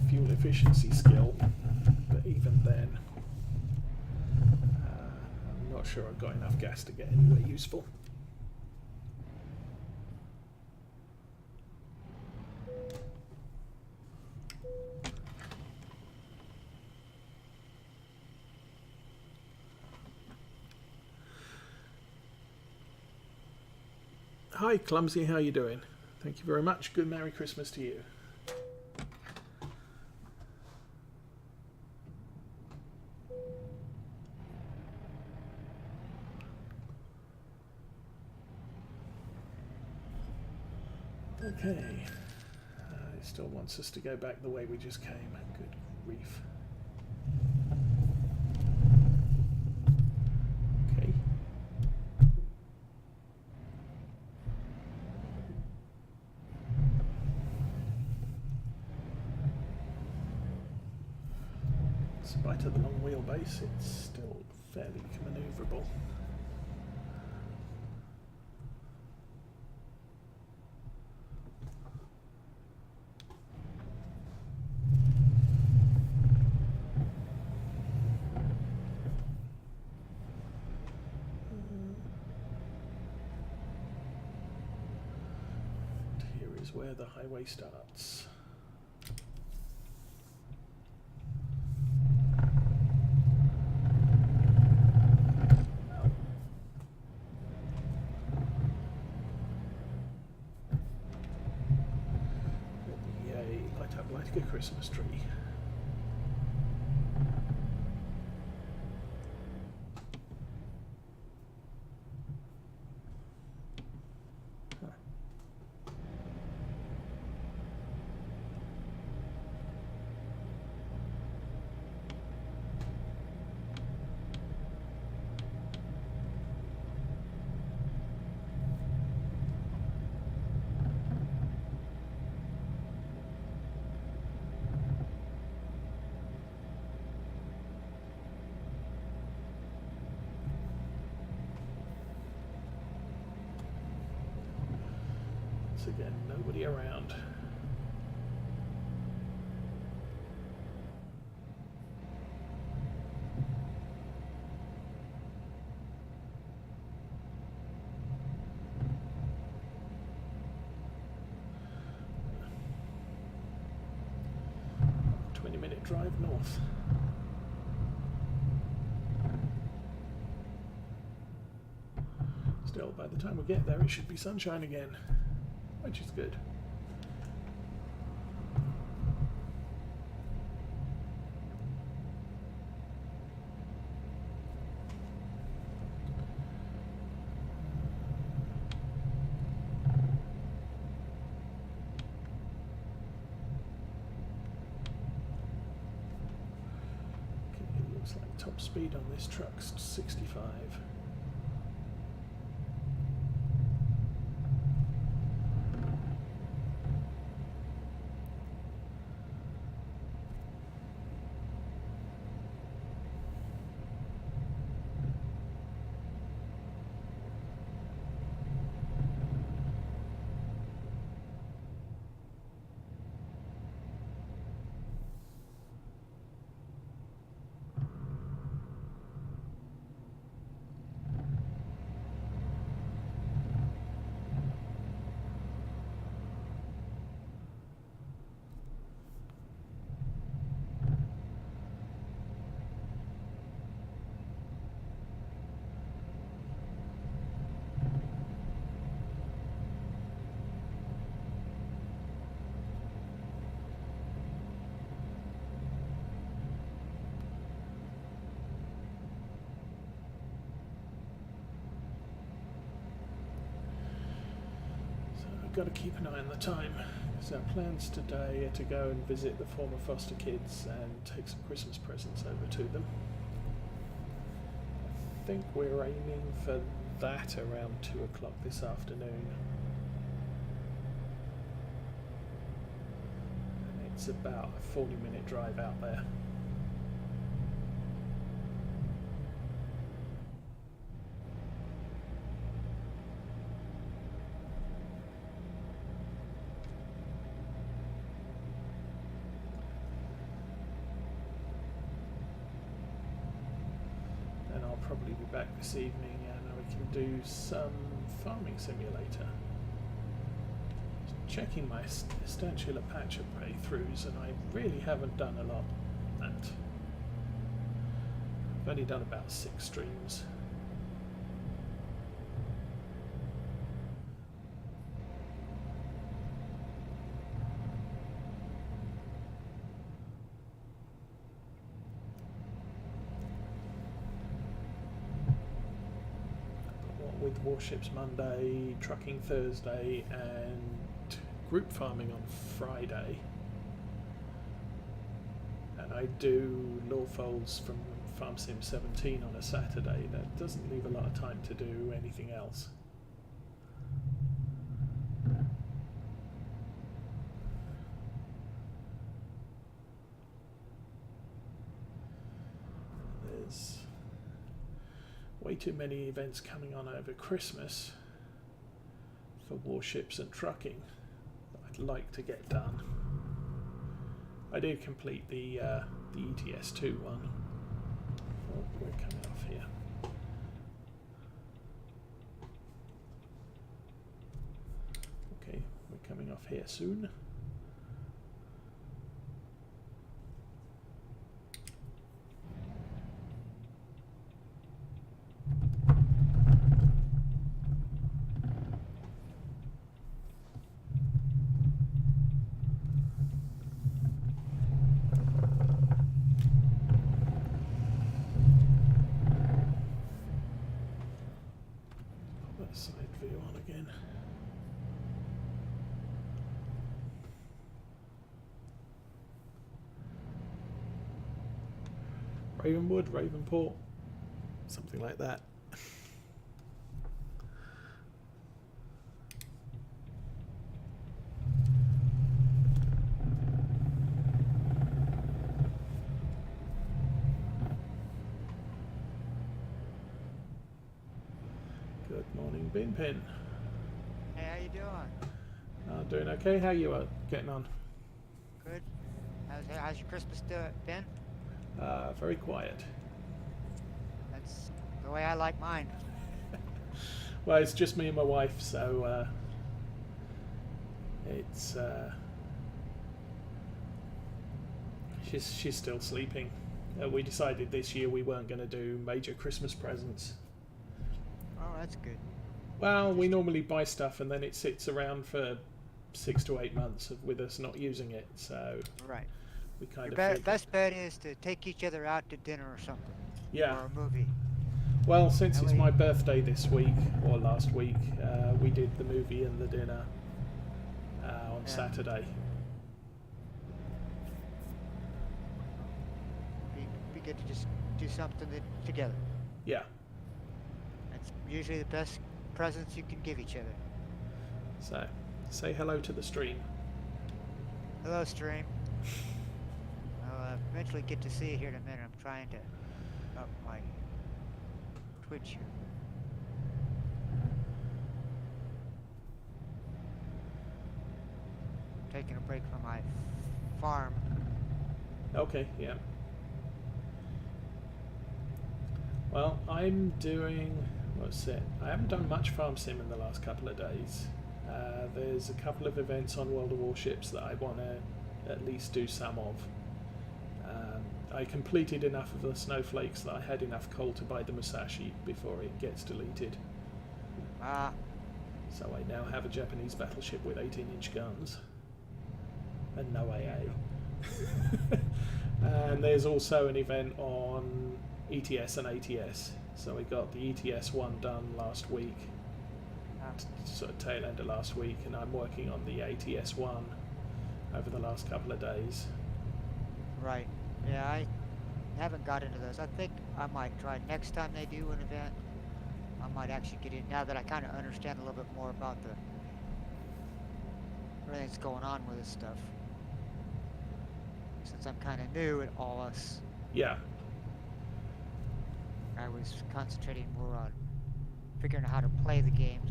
fuel efficiency skill, but even then I'm not sure I've got enough gas to get anywhere useful. Hi Clumsy, how you doing? Thank you very much. Good Merry Christmas to you. Okay, it still wants us to go back the way we just came. Good grief. Okay. In spite of the long wheelbase, it's still fairly manoeuvrable. Where the highway starts. Yay, light up like a Christmas tree. Once again, nobody around. A 20-minute drive north. Still, by the time we get there, it should be sunshine again, which is good. Okay, it looks like top speed on this truck's 65. got to keep an eye on the time. So our plans today are to go and visit the former foster kids and take some Christmas presents over to them. I think we're aiming for that around 2 o'clock this afternoon. And it's about a 40-minute drive out there. Probably be back this evening and we can do some farming simulator. Just checking my Stantial Apache playthroughs, and I really haven't done a lot of that. I've only done about 6 streams. With Warships Monday, Trucking Thursday, and Group Farming on Friday. And I do Law Folds from Farm Sim 17 on a Saturday. That doesn't leave a lot of time to do anything else. There's way too many events coming on over Christmas for Warships and Trucking that I'd like to get done. I did complete the ETS 2 one. Oh, we're coming off here. Okay, we're coming off here soon. Side view on again. Ravenwood, Ravenport, something like that. Good morning, Bin Pin. Hey, how you doing? Doing okay. How you getting on? Good. How's your Christmas been? Very quiet. That's the way I like mine. Well, it's just me and my wife, so it's she's still sleeping. We decided this year we weren't going to do major Christmas presents. Oh, that's good. Well, we normally buy stuff and then it sits around for 6 to 8 months with us not using it. So right. We kind Your of best bet is to take each other out to dinner or something. Yeah. Or a movie. Well, since it's my birthday this week or last week, we did the movie and the dinner on Saturday. Be good to just do something together. Yeah. That's usually the best presents you can give each other. So, say hello to the stream. Hello, stream. I'll eventually get to see you here in a minute. I'm trying to up my Twitch here. Taking a break from my farm. Okay, yeah. Well, I'm doing, what's it? I haven't done much farm sim in the last couple of days. There's a couple of events on World of Warships that I want to at least do some of. I completed enough of the snowflakes that I had enough coal to buy the Musashi before it gets deleted. So I now have a Japanese battleship with 18-inch guns and no AA. And there's also an event on ETS and ATS. So we got the ETS one done last week. sort of tail end of last week, and I'm working on the ATS one over the last couple of days. Right. Yeah, I haven't got into those. I think I might try next time they do an event. I might actually get in now that I kind of understand a little bit more about everything that's going on with this stuff. Since I'm kind of new at all this, Yeah. I was concentrating more on figuring out how to play the games,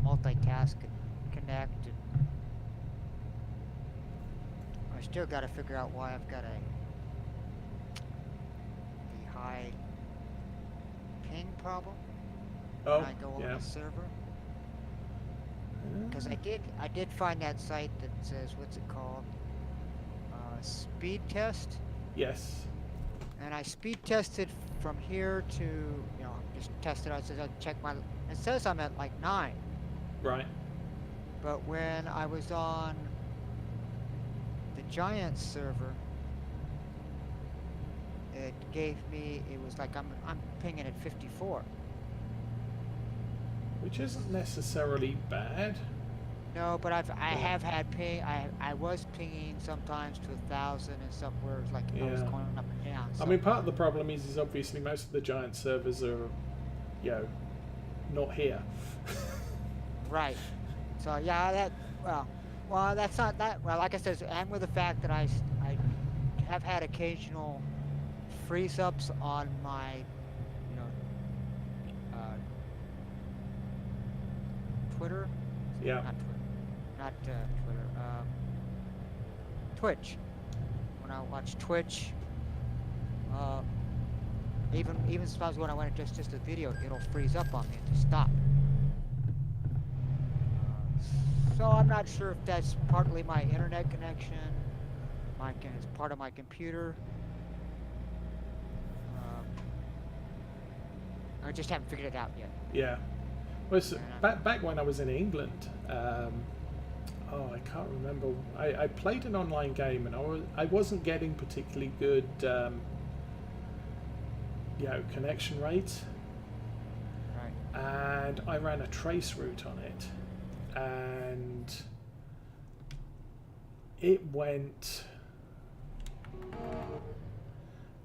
multitask and connect, and I still got to figure out why I've got a high ping problem when I go on the server. Because I did find that site that says, what's it called? Speed test. Yes. And I speed tested from here to, just tested out. It says I check my. It says I'm at like 9. Right. But when I was on the Giants server, it gave me. It was like I'm pinging at 54. Which isn't necessarily bad. No, but I have had ping. I was pinging sometimes to 1,000 and stuff where it's like I was going up and down. So. I mean, part of the problem is obviously most of the Giant servers are, not here. Right. So yeah, well, that's not that. Well, like I said, and with the fact that I have had occasional freeze ups on my, Twitter. Yeah. Not Twitter. Twitch. When I watch Twitch, even sometimes when I want just a video, it'll freeze up on me to stop. So I'm not sure if that's partly my internet connection, it's part of my computer. I just haven't figured it out yet. Yeah. Well, back when I was in England, I can't remember. I played an online game and I wasn't getting particularly good, connection rates. Right. And I ran a trace route on it, and it went.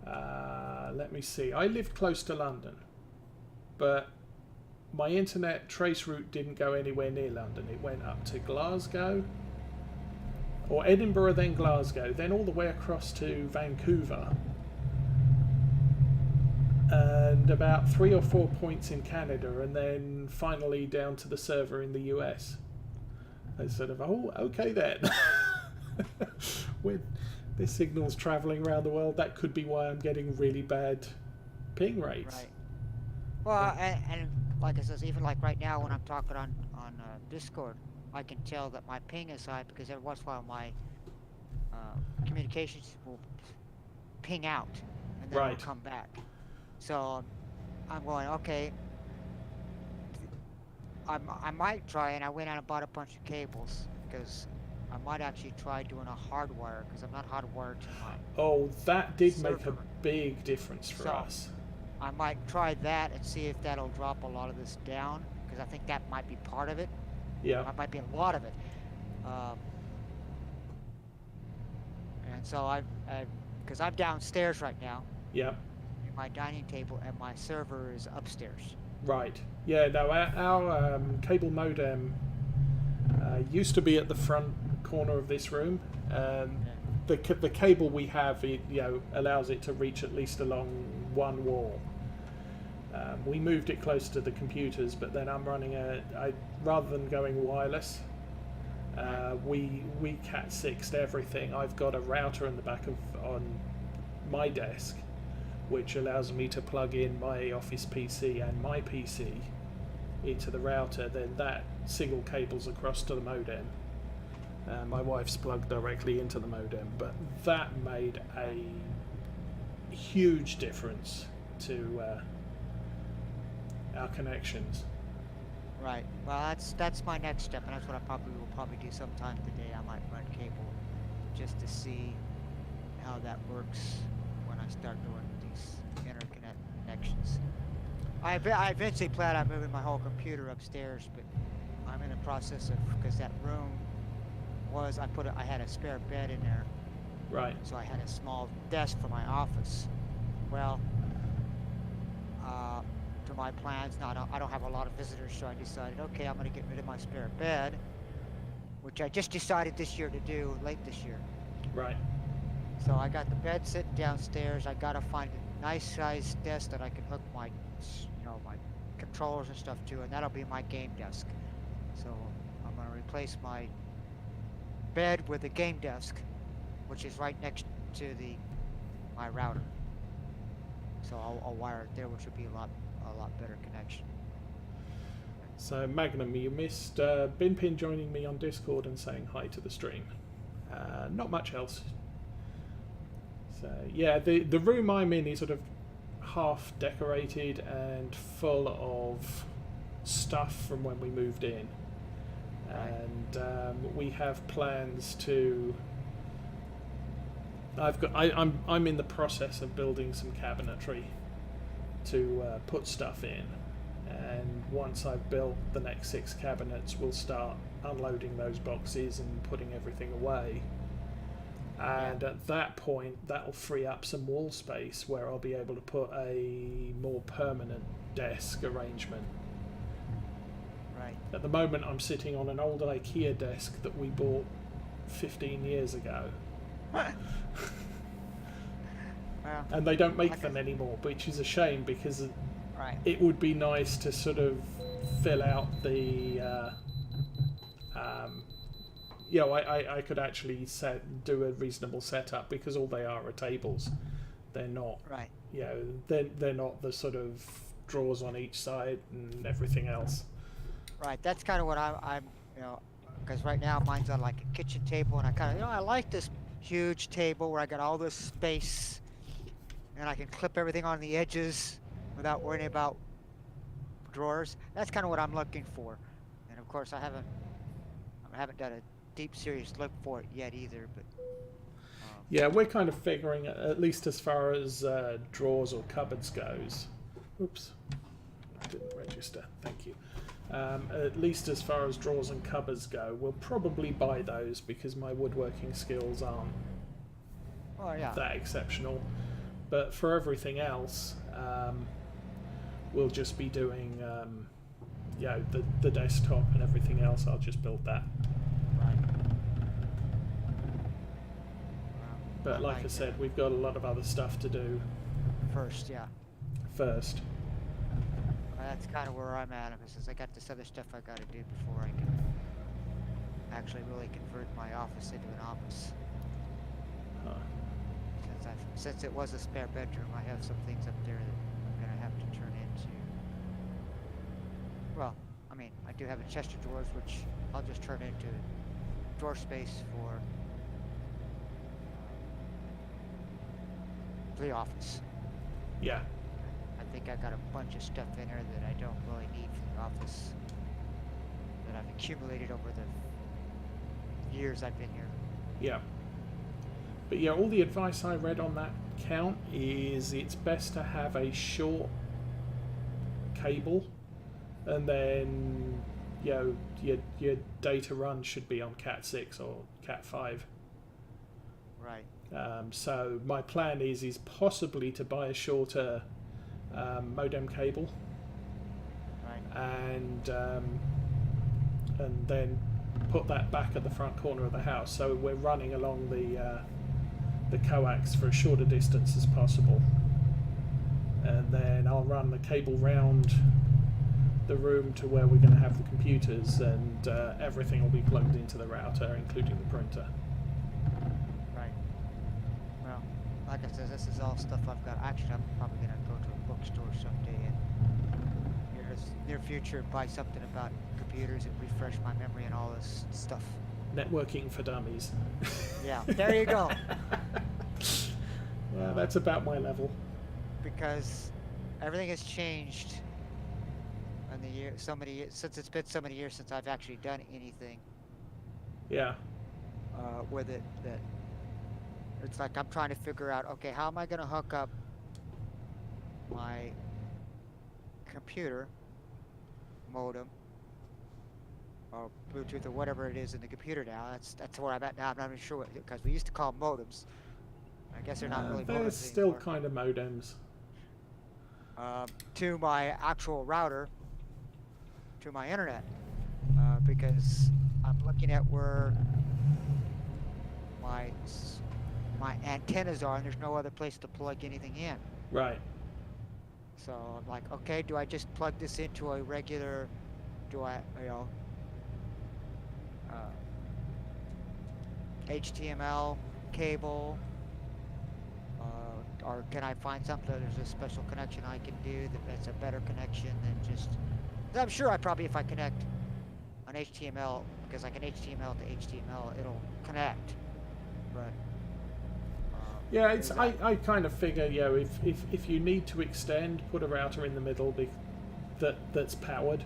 Let me see. I lived close to London, but my internet trace route didn't go anywhere near London. It went up to Glasgow, or Edinburgh, then Glasgow, then all the way across to Vancouver, and about 3 or 4 points in Canada, and then finally down to the server in the US. I sort of, okay then. With this signal's travelling around the world, that could be why I'm getting really bad ping rates. Right. Well, and like I said, even like right now when I'm talking on Discord, I can tell that my ping is high because every once in a while my communications will ping out and then it'll come back. So I'm going, okay, I might try, and I went out and bought a bunch of cables because I might actually try doing a hardwire because I'm not hardwired to my that did server. make a big difference for us. I might try that and see if that'll drop a lot of this down, because I think that might be part of it. Yeah. That might be a lot of it. And so because I'm downstairs right now. Yeah. In my dining table, and my server is upstairs. Right. Yeah. No, our cable modem used to be at the front corner of this room. The cable we have, allows it to reach at least along one wall. We moved it close to the computers, but then I'm running rather than going wireless, we Cat6'd everything. I've got a router in the back on my desk, which allows me to plug in my office PC and my PC into the router. Then that single cables across to the modem. My wife's plugged directly into the modem, but that made a huge difference to our connections. Right. Well, that's my next step, and that's what I will probably do sometime today. I might run cable just to see how that works when I start doing these interconnect connections. I eventually plan on moving my whole computer upstairs, but I'm in the process of, because that room was, I had a spare bed in there, Right. so I had a small desk for my office. Well, to my plans, now I don't have a lot of visitors, so I decided, okay, I'm going to get rid of my spare bed, which I just decided this year to do, late this year. Right. So I got the bed sitting downstairs. I got to find a nice sized desk that I can hook my, my controllers and stuff to, and that'll be my game desk. So I'm going to replace my bed with a game desk, which is right next to my router. So I'll wire it there, which would be a lot better connection. So Magnum, you missed Binpin joining me on Discord and saying hi to the stream. Not much else. So yeah, the room I'm in is sort of half decorated and full of stuff from when we moved in, and we have plans to. I'm in the process of building some cabinetry to put stuff in, and once I've built the next 6 cabinets, we'll start unloading those boxes and putting everything away. And at that point, that'll free up some wall space where I'll be able to put a more permanent desk arrangement. Right. At the moment, I'm sitting on an old IKEA desk that we bought 15 years ago. Well, And they don't make them anymore, which is a shame because right. it would be nice to sort of fill out the I could actually do a reasonable setup, because all they are tables. They're not, Right. they're not the sort of drawers on each side and everything else. Right. That's kind of what I'm because right now mine's on like a kitchen table, and I kind of, I like this huge table where I got all this space, and I can clip everything on the edges without worrying about drawers. That's kind of what I'm looking for, and of course I haven't done a deep serious look for it yet either, but yeah, we're kind of figuring, at least as far as drawers or cupboards goes. Oops, I didn't register. Thank you. At least as far as drawers and cupboards go, we'll probably buy those because my woodworking skills aren't that exceptional. But for everything else, we'll just be doing, the desktop and everything else. I'll just build that. right. But like I said, we've got a lot of other stuff to do First. first. That's kind of where I'm at. Since I got this other stuff I got to do before I can actually really convert my office into an office. Huh. Since it was a spare bedroom, I have some things up there that I'm gonna have to turn into. Well, I mean, I do have a chest of drawers, which I'll just turn into drawer space for the office. Yeah. I think I got a bunch of stuff in there that I don't really need for the office that I've accumulated over the years I've been here. Yeah. But yeah, all the advice I read on that count is it's best to have a short cable, and then your data run should be on Cat 6 or Cat 5. Right. So my plan is possibly to buy a shorter modem cable, Right. and then put that back at the front corner of the house, so we're running along the coax for a shorter distance as possible, and then I'll run the cable round the room to where we're going to have the computers, and everything will be plugged into the router, including the printer. Right. Well, like I said, this is all stuff I've got. Actually, I'm probably gonna go to a bookstore someday and near future buy something about computers and refresh my memory and all this stuff. Networking for dummies. Yeah, there you go. Yeah, that's about my level. Because everything has changed in the year, so many years, since it's been so many years since I've actually done anything. Yeah. With it, that it's like I'm trying to figure out, okay, how am I going to hook up my computer modem or Bluetooth or whatever it is in the computer now. That's where I'm at now. I'm not even sure what, because we used to call them modems. I guess they're not really They're modems still anymore. kind of modems. To my actual router, to my internet, because I'm looking at where my antennas are, and there's no other place to plug anything in. Right. So I'm like, okay, do I just plug this into a regular? Do I, HTML cable? Or can I find something that there's a special connection I can do that's a better connection than just... I'm sure if I connect an HTML, because like an HTML to HTML, it'll connect. But yeah, it's I kind of figure, if you need to extend, put a router in the middle that's powered,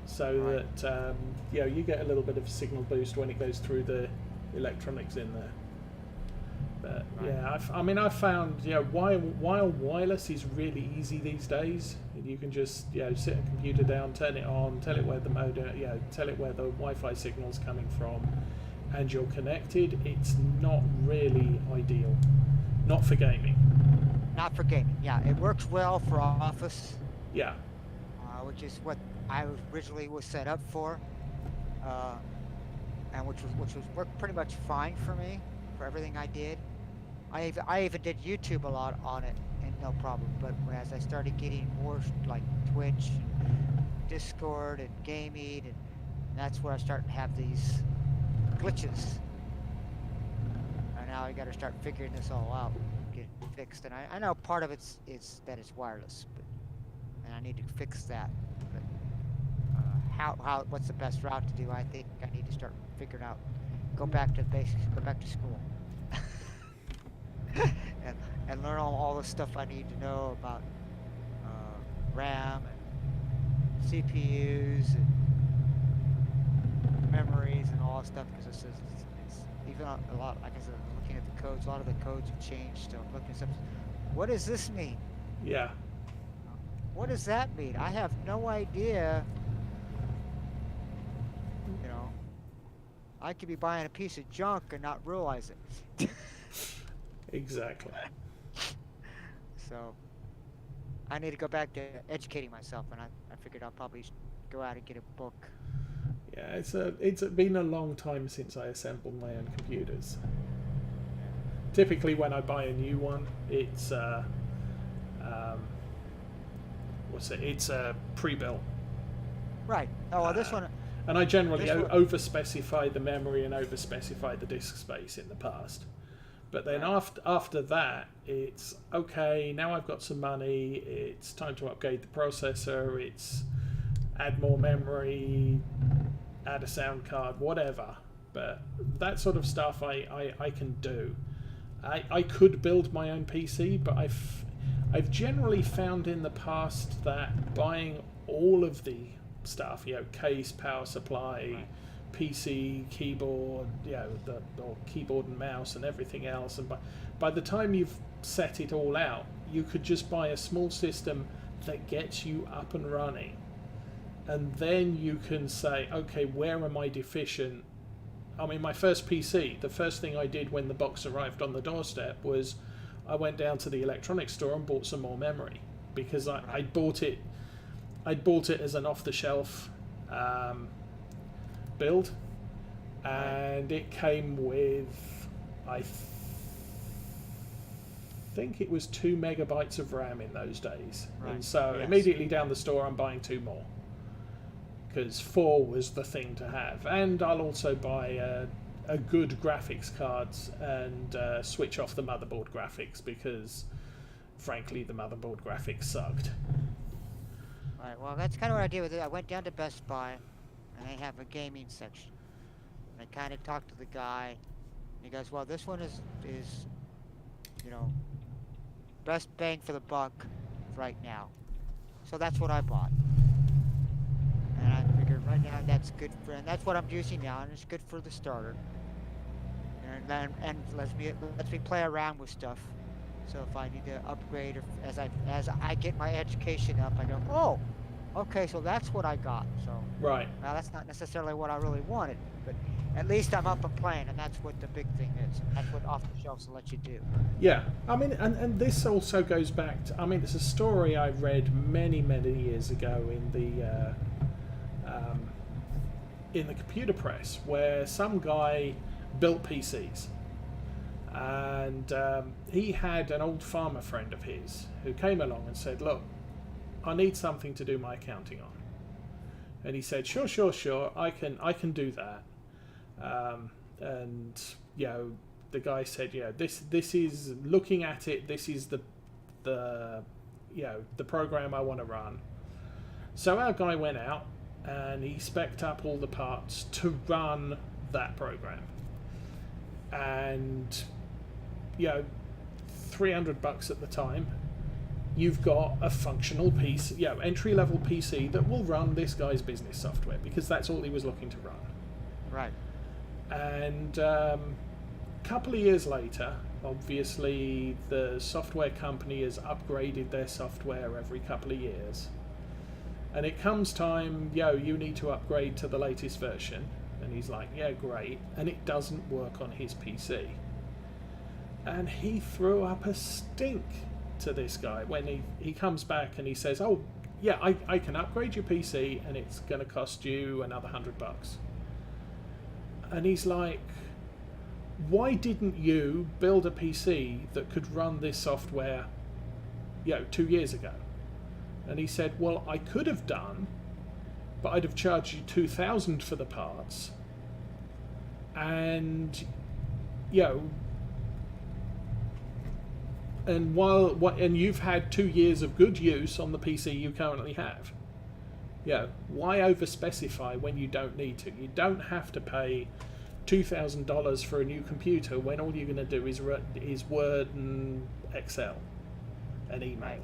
so that you get a little bit of signal boost when it goes through the electronics in there. But yeah, I found while wireless is really easy these days, you can just sit a computer down, turn it on, tell it where the modem, tell it where the Wi-Fi signal's coming from, and you're connected. It's not really ideal, not for gaming. Not for gaming. Yeah, it works well for office. Yeah. Which is what I originally was set up for, and which worked pretty much fine for me for everything I did. I even did YouTube a lot on it, and no problem. But as I started getting more like Twitch, and Discord, and gaming, and that's where I started to have these glitches. And now I got to start figuring this all out, get it fixed. And I know part of it's that it's wireless, and I need to fix that. But what's the best route to do? I think I need to start figuring out. Go back to basics. Go back to school. and learn all the stuff I need to know about RAM and CPUs and memories and all that stuff, because it's even a lot, like I said, looking at the codes, a lot of the codes have changed. So I'm looking at stuff. What does this mean? Yeah. What does that mean? I have no idea. I could be buying a piece of junk and not realize it. Exactly. So I need to go back to educating myself, and I figured I'll probably go out and get a book. Yeah, it's been a long time since I assembled my own computers. Typically, when I buy a new one, it's It's pre-built. Right. Oh, well, this one. And I generally over-specify the memory and over-specify the disk space in the past. But then after that, it's okay, now I've got some money, it's time to upgrade the processor, it's add more memory, add a sound card, whatever. But that sort of stuff I can do. I could build my own PC, but I've generally found in the past that buying all of the stuff, case, power supply, PC, keyboard, or keyboard and mouse and everything else, and by the time you've set it all out, you could just buy a small system that gets you up and running, and then you can say, okay, where am I deficient? I mean, my first PC, the first thing I did when the box arrived on the doorstep was I went down to the electronics store and bought some more memory, because I'd bought it as an off-the-shelf build, and it came with, I think it was 2 megabytes of RAM in those days. Right. And so immediately down the store I'm buying 2 more, because 4 was the thing to have. And I'll also buy a good graphics cards and switch off the motherboard graphics, because frankly the motherboard graphics sucked. Right, well, that's kind of what I did with it. I went down to Best Buy, and they have a gaming section. And I kind of talked to the guy, and he goes, well, this one is best bang for the buck right now. So that's what I bought. And I figured right now that's good for, and that's what I'm using now, and it's good for the starter. And lets me play around with stuff. So if I need to upgrade, or as I get my education up, I go, oh, okay, so that's what I got. So, Right. well, that's not necessarily what I really wanted, but at least I'm up and playing, and that's what the big thing is. That's what off the shelves will let you do. Yeah, I mean, and this also goes back to, I mean, it's a story I read many, many years ago in the computer press where some guy built PCs. And he had an old farmer friend of his who came along and said, "Look, I need something to do my accounting on." And he said, "Sure, sure, sure, I can do that." And the guy said, "Yeah, this is looking at it. This is the the program I want to run." So our guy went out and he spec'd up all the parts to run that program. And 300 bucks at the time, you've got a functional piece, entry level PC that will run this guy's business software because that's all he was looking to run. Right. And a couple of years later, obviously the software company has upgraded their software every couple of years. And it comes time, you need to upgrade to the latest version. And he's like, yeah, great. And it doesn't work on his PC. And he threw up a stink to this guy when he comes back and he says, "Oh, yeah, I can upgrade your PC and it's going to cost you another $100. And he's like, "Why didn't you build a PC that could run this software, 2 years ago?" And he said, "Well, I could have done, but I'd have charged you $2,000 for the parts. And, and you've had 2 years of good use on the PC you currently have. Why over-specify when you don't need to? You don't have to pay $2,000 for a new computer when all you're going to do is Word and Excel and email."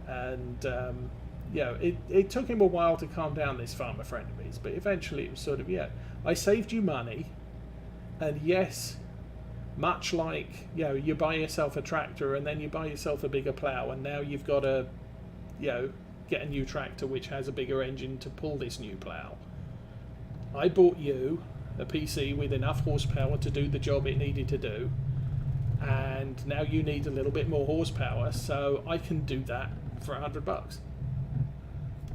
And it took him a while to calm down, this farmer friend of his, but eventually it was sort of, I saved you money, and yes, much like you buy yourself a tractor and then you buy yourself a bigger plough, and now you've got to get a new tractor which has a bigger engine to pull this new plough. I bought you a PC with enough horsepower to do the job it needed to do, and now you need a little bit more horsepower, so I can do that for $100.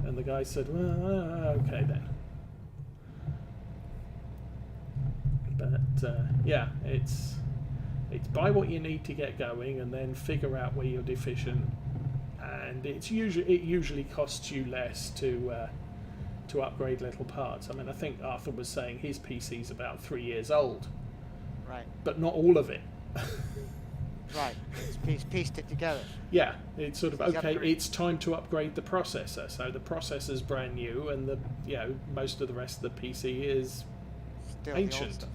And the guy said, "Well, okay then." But it's buy what you need to get going, and then figure out where you're deficient. And it usually costs you less to upgrade little parts. I mean, I think Arthur was saying his PC's about 3 years old. Right. But not all of it. Right. It's pieced it together. Yeah, it's sort of, okay, upgrade. it's time to upgrade the processor. So the processor's brand new, and the most of the rest of the PC is Still the old ancient. stuff.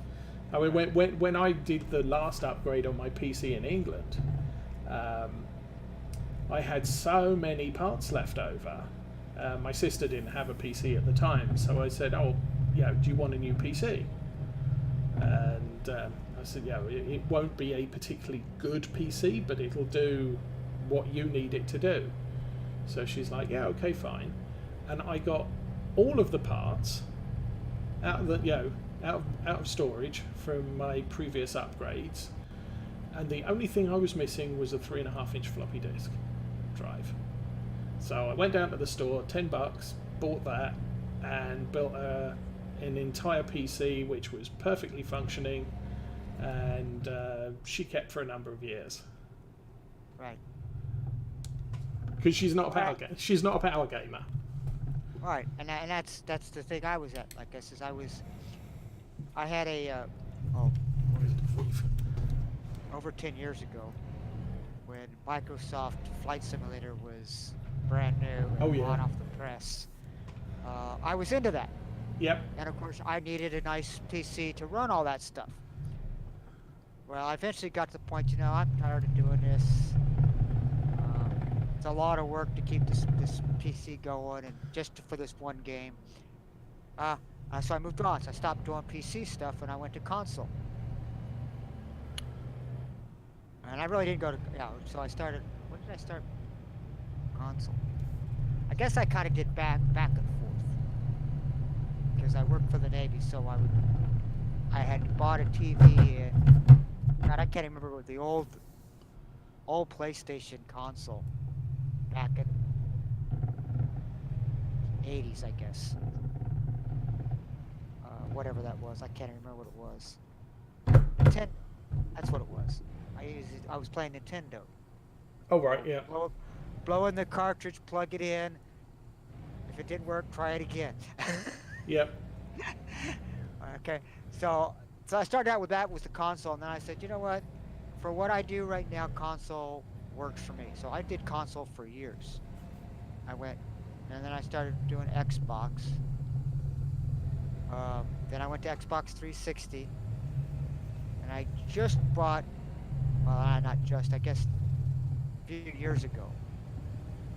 I mean, when I did the last upgrade on my PC in England, I had so many parts left over. My sister didn't have a PC at the time, so I said, "Oh, do you want a new PC?" And I said, it won't be a particularly good PC, but it'll do what you need it to do. So she's like, "Yeah, okay, fine." And I got all of the parts out of the out of storage from my previous upgrades, and the only thing I was missing was a 3.5-inch floppy disk drive. So I went down to the store, $10, bought that, and built an entire PC which was perfectly functioning, and she kept for a number of years. Right. Because she's not a power gamer. Right. And that's the thing I was at. Like I says, I had a over 10 years ago, when Microsoft Flight Simulator was brand new and hot off the press. I was into that. Yep. And of course, I needed a nice PC to run all that stuff. Well, I eventually got to the point, I'm tired of doing this. It's a lot of work to keep this PC going, and just for this one game. So I moved on. So I stopped doing PC stuff, and I went to console. And I really didn't go to, so I started, when did I start? Console. I guess I kind of did back and forth because I worked for the Navy, so I had bought a TV and God, I can't remember what the old PlayStation console back in '80s, I guess. Whatever that was, I can't remember what it was. Nintendo. That's what it was. I was playing Nintendo. Oh, right, yeah. Blow in the cartridge, plug it in. If it didn't work, try it again. Yep. Okay, so I started out with that with the console, and then I said, you know what? For what I do right now, console works for me. So I did console for years. I went, and then I started doing Xbox. Then I went to Xbox 360, and I just bought, well, not just, I guess a few years ago,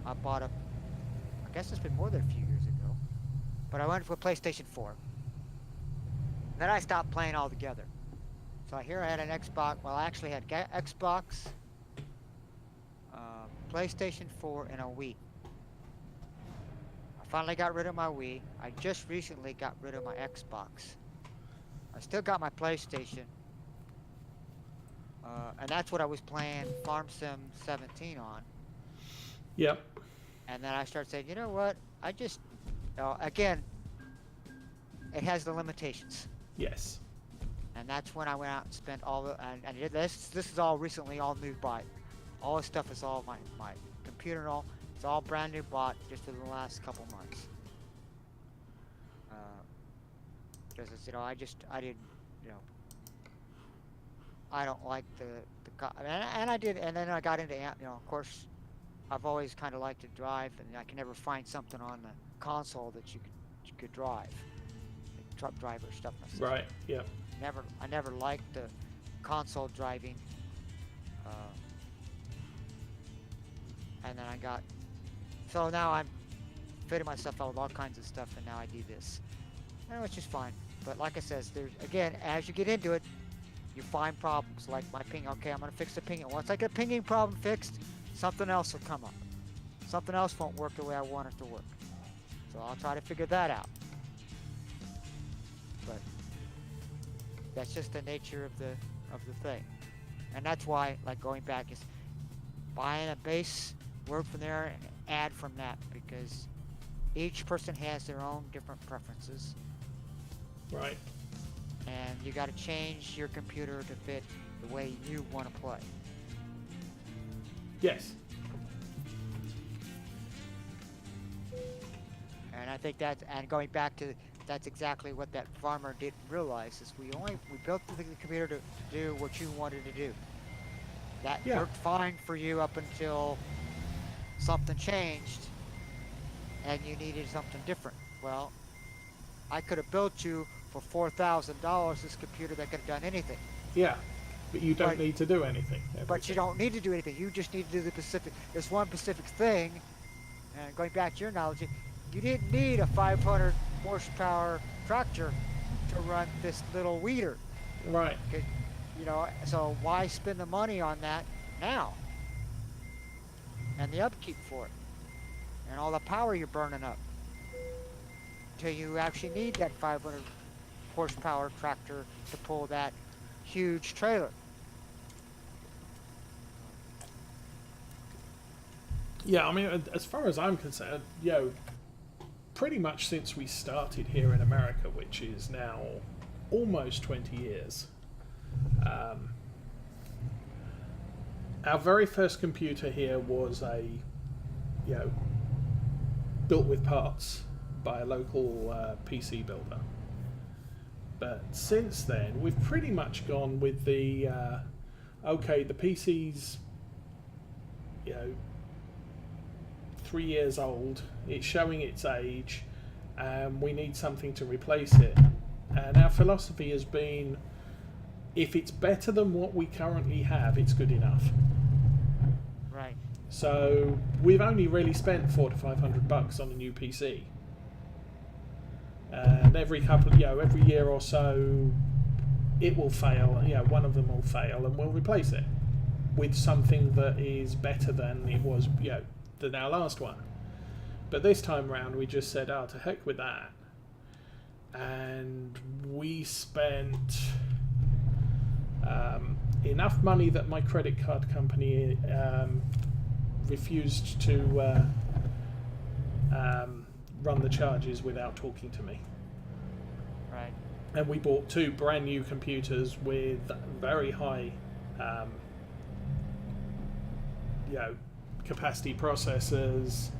I bought I guess it's been more than a few years ago, but I went for PlayStation 4. Then I stopped playing altogether. So here I had an Xbox, well, I actually had Xbox, PlayStation 4, and a Wii. I finally got rid of my Wii. I just recently got rid of my Xbox. I still got my PlayStation. And that's what I was playing Farm Sim 17 on. Yep. And then I started saying, you know what? I just, again, it has the limitations. Yes. And that's when I went out and spent all the, and this is all recently all new buy. All this stuff is all my computer and all. It's all brand new bought just within the last couple months. Because I didn't, I don't like and I did, and then I got into, of course, I've always kind of liked to drive, and I can never find something on the console that you could drive, like truck driver stuff. Right. Yeah. I never liked the console driving, and then so now I'm fitting myself out with all kinds of stuff, and now I do this, which is fine. But like I says, there's, again, as you get into it, you find problems like my ping. Okay, I'm gonna fix the pinging. Once I get a pinging problem fixed, something else will come up. Something else won't work the way I want it to work. So I'll try to figure that out. But that's just the nature of the thing. And that's why, like, going back is buying a base, work from there, and add from that, because each person has their own different preferences. Right. And you got to change your computer to fit the way you want to play. Yes. And I think and going back to, that's exactly what that farmer didn't realize, is we built the computer to do what you wanted to do. That worked fine for you up until something changed and you needed something different. Well, I could have built you for $4,000 this computer that could have done anything. Yeah, but you don't need to do anything. But you don't need to do anything. You just need to do this one specific thing. And going back to your knowledge, you didn't need a 500 horsepower tractor to run this little weeder. Right. So why spend the money on that now? And the upkeep for it. And all the power you're burning up. Until you actually need that 500 horsepower tractor to pull that huge trailer. Yeah, I mean, as far as I'm concerned, pretty much since we started here in America, which is now almost 20 years, our very first computer here was built with parts by a local PC builder. But since then, we've pretty much gone with the the PC's 3 years old, it's showing its age, and we need something to replace it. And our philosophy has been, if it's better than what we currently have, it's good enough. Right. So we've only really spent $400 to $500 on a new PC. And every year or so, it will fail. One of them will fail, and we'll replace it with something that is better than it was, than our last one. But this time round, we just said, "Oh, to heck with that," and we spent enough money that my credit card company refused to run the charges without talking to me. Right. And we bought 2 brand new computers with very high, capacity processors,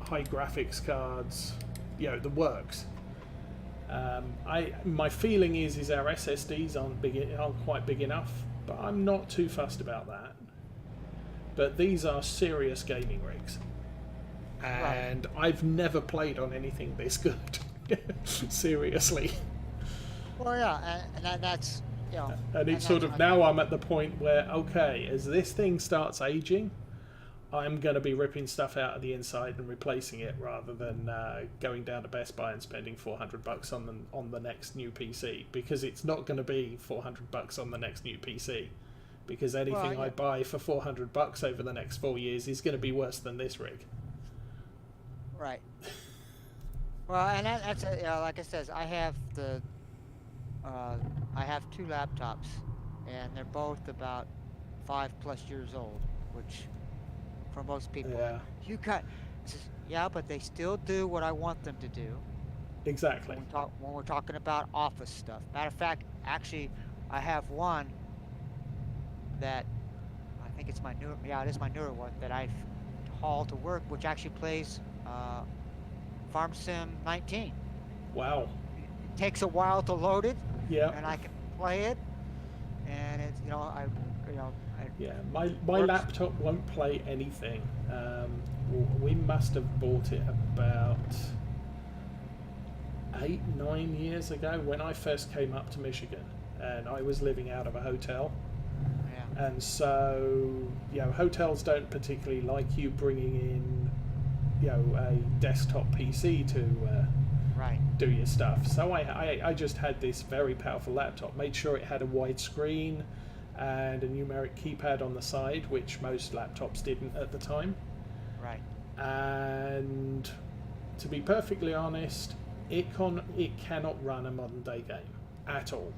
high graphics cards, the works. My feeling is our SSDs aren't quite big enough, but I'm not too fussed about that. But these are serious gaming rigs, and I've never played on anything this good. Seriously. Well, yeah, and that's And it's sort of now I'm at the point where, okay, as this thing starts aging, I'm going to be ripping stuff out of the inside and replacing it rather than going down to Best Buy and spending $400 on the next new PC, because it's not going to be $400 on the next new PC, because anything I buy for $400 over the next 4 years is going to be worse than this rig. Right. Well, and that's like I said, I have I have 2 laptops, and they're both about 5+ years old, which for most people, but they still do what I want them to do. Exactly. When we're talking about office stuff. Matter of fact, actually, I have one that I think it's my newer. Yeah, it is my newer one that I've hauled to work, which actually plays Farm Sim 19. Wow. It takes a while to load it. Yeah. And I can play it, and it's my laptop won't play anything. We must have bought it about 8-9 years ago when I first came up to Michigan, and I was living out of a hotel. Yeah. And so, hotels don't particularly like you bringing in, a desktop PC to do your stuff. So I just had this very powerful laptop, made sure it had a wide screen and a numeric keypad on the side, which most laptops didn't at the time. Right. And to be perfectly honest, it cannot run a modern day game at all.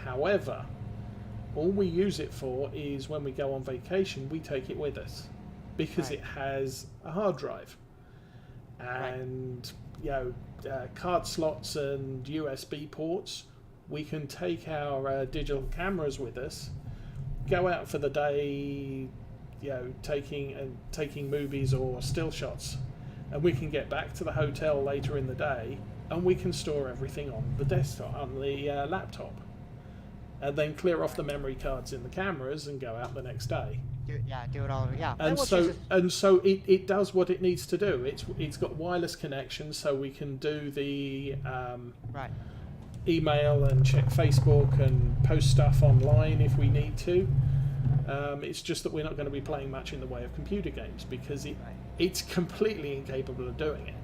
However, all we use it for is when we go on vacation, we take it with us, because it has a hard drive and card slots and USB ports. We can take our digital cameras with us, go out for the day, taking movies or still shots, and we can get back to the hotel later in the day, and we can store everything on the desktop, on the laptop, and then clear off the memory cards in the cameras and go out the next day. Do it all. Yeah. And so it does what it needs to do. It's got wireless connection, so we can do the email and check Facebook and post stuff online if we need to. It's just that we're not going to be playing much in the way of computer games, because it's completely incapable of doing it.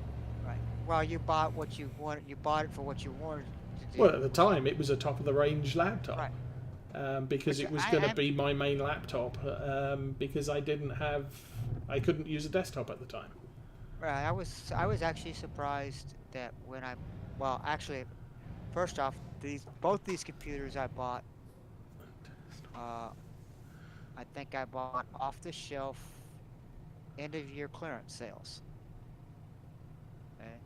Right. Well, you bought what you wanted. You bought it for what you wanted to do. Well, at the time, it was a top of the range laptop. Right. Because it was going to be my main laptop, because I couldn't use a desktop at the time. Right. I was actually surprised that first off, both these computers I bought, I think I bought off the shelf end of year clearance sales. Okay.